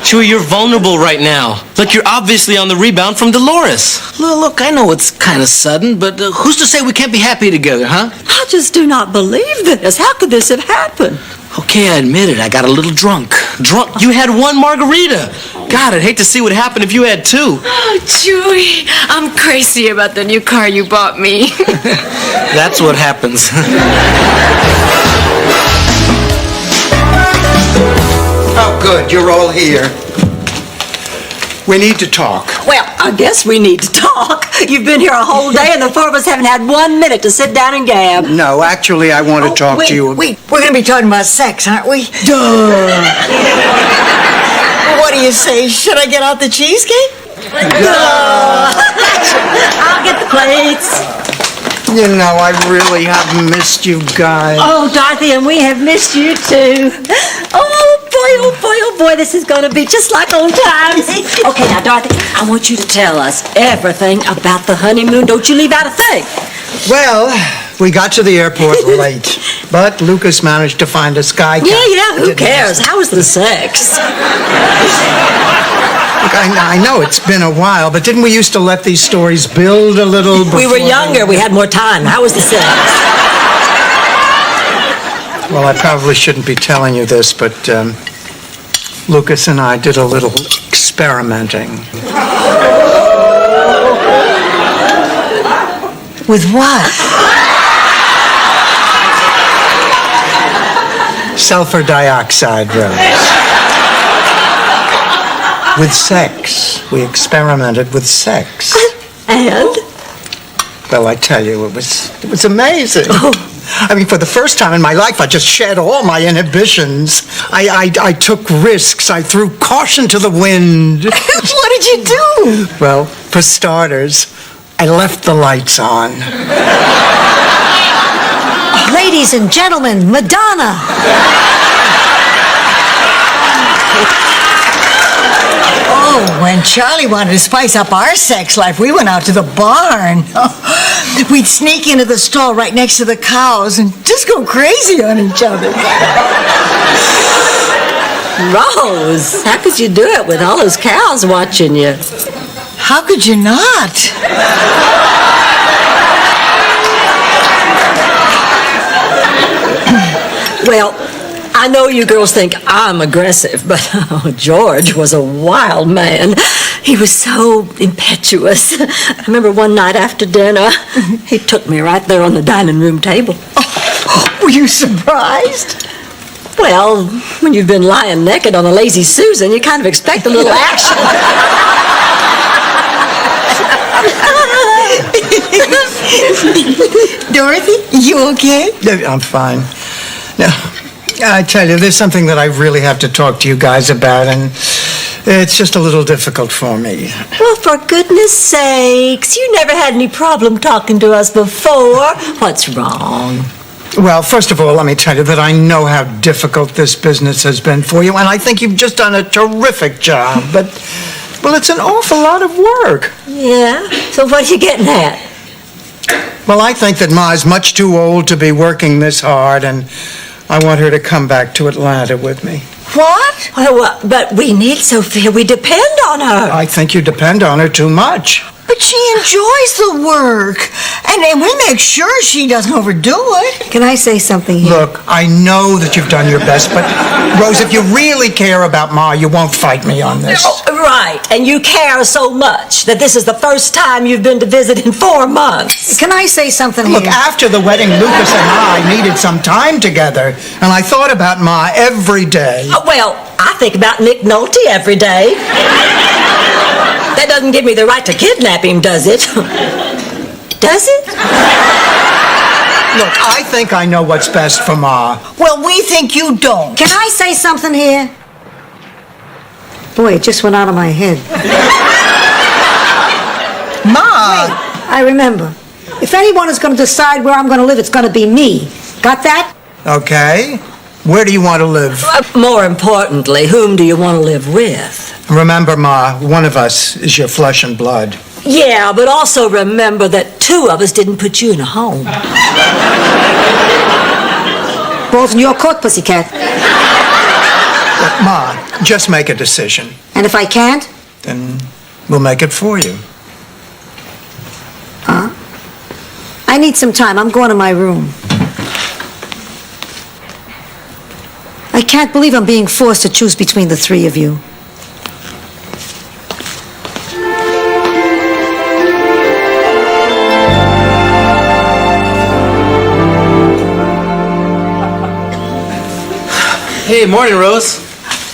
Chewy, you're vulnerable right now. Look, you're obviously on the rebound from Dolores. Look, I know it's kind of sudden, but who's to say we can't be happy together, huh? I just do not believe this. How could this have happened? Okay, I admit it. I got a little drunk. Drunk? You had one margarita. God, I'd hate to see what happened if you had two. Oh, Chewy, I'm crazy about the new car you bought me. That's what happens. Oh, good. You're all here. We need to talk. Well, I guess we need to talk. You've been here a whole day and the four of us haven't had 1 minute to sit down and gab. No, actually, I want to talk to you. Wait, we're going to be talking about sex, aren't we? Duh. What do you say? Should I get out the cheesecake? I'll get the plates. You know, I really have missed you guys. Oh, Dorothy, and we have missed you too. Oh, boy, this is going to be just like old times. Okay, now, Dorothy, I want you to tell us everything about the honeymoon. Don't you leave out a thing. Well, we got to the airport late, but Lucas managed to find a sky cat. Yeah, who cares? How was the sex? Look, I know it's been a while, but didn't we used to let these stories build a little before We were younger. We had more time. How was the sex? Well, I probably shouldn't be telling you this, but Lucas and I did a little experimenting. With what? Sulfur dioxide, Rose. With sex. We experimented with sex. And? Well, I tell you, it was amazing. I mean, for the first time in my life, I just shed all my inhibitions. I took risks. I threw caution to the wind. What did you do? Well, for starters, I left the lights on. Ladies and gentlemen, Madonna. Oh, when Charlie wanted to spice up our sex life, we went out to the barn. We'd sneak into the stall right next to the cows and just go crazy on each other. Rose, how could you do it with all those cows watching you? How could you not? Well, I know you girls think I'm aggressive, but George was a wild man. He was so impetuous. I remember one night after dinner, he took me right there on the dining room table. Oh, were you surprised? Well, when you've been lying naked on a lazy Susan, you kind of expect a little action. Dorothy, you okay? I'm fine. Now, I tell you, there's something that I really have to talk to you guys about, and it's just a little difficult for me. Well, for goodness sakes, you never had any problem talking to us before. What's wrong? Well, first of all, let me tell you that I know how difficult this business has been for you, and I think you've just done a terrific job, but, well, it's an awful lot of work. Yeah? So what are you getting at? Well, I think that Ma is much too old to be working this hard, and I want her to come back to Atlanta with me. What? Well, but we need Sophia. We depend on her. I think you depend on her too much. But she enjoys the work, and we make sure she doesn't overdo it. Can I say something here? Look, I know that you've done your best, but, Rose, if you really care about Ma, you won't fight me on this. Oh, right, and you care so much that this is the first time you've been to visit in 4 months. Can I say something Look, here? after the wedding, Lucas and I needed some time together, and I thought about Ma every day. Well, I think about Nick Nolte every day. That doesn't give me the right to kidnap him, does it? Does it? Look, I think I know what's best for Ma. Well, we think you don't. Can I say something here? Boy, it just went out of my head. Ma! Wait, I remember. If anyone is going to decide where I'm going to live, it's going to be me. Got that? Okay. Where do you want to live? More importantly, whom do you want to live with? Remember, Ma, one of us is your flesh and blood. Yeah, but also remember that 2 of us didn't put you in a home. Ball's in your court, pussycat. Look, Ma, just make a decision. And if I can't? Then we'll make it for you. Huh? I need some time. I'm going to my room. I can't believe I'm being forced to choose between the 3 of you. Hey, morning, Rose.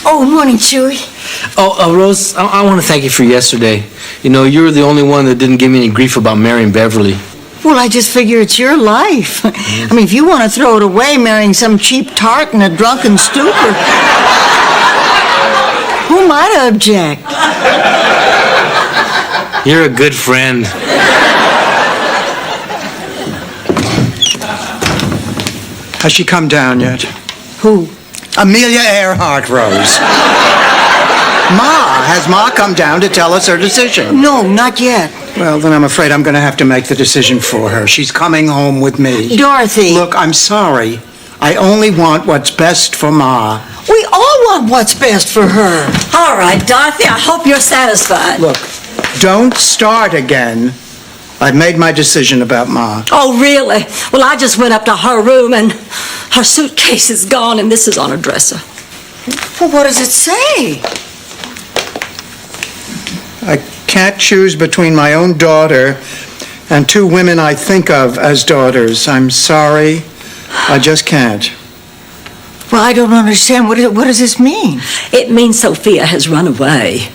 Oh, morning, Chewy. Oh, Rose, I want to thank you for yesterday. You know, you were the only one that didn't give me any grief about marrying Beverly. Well, I just figure it's your life. I mean, if you want to throw it away marrying some cheap tart in a drunken stupor, who might object? You're a good friend. Has she come down yet? Who? Amelia Earhart, Rose. Has Ma come down to tell us her decision? No, not yet. Well, then I'm afraid I'm going to have to make the decision for her. She's coming home with me. Dorothy. Look, I'm sorry. I only want what's best for Ma. We all want what's best for her. All right, Dorothy, I hope you're satisfied. Look, don't start again. I've made my decision about Ma. Oh, really? Well, I just went up to her room and her suitcase is gone and this is on her dresser. Well, what does it say? I can't choose between my own daughter and 2 women I think of as daughters. I'm sorry. I just can't. Well, I don't understand. What does this mean? It means Sophia has run away.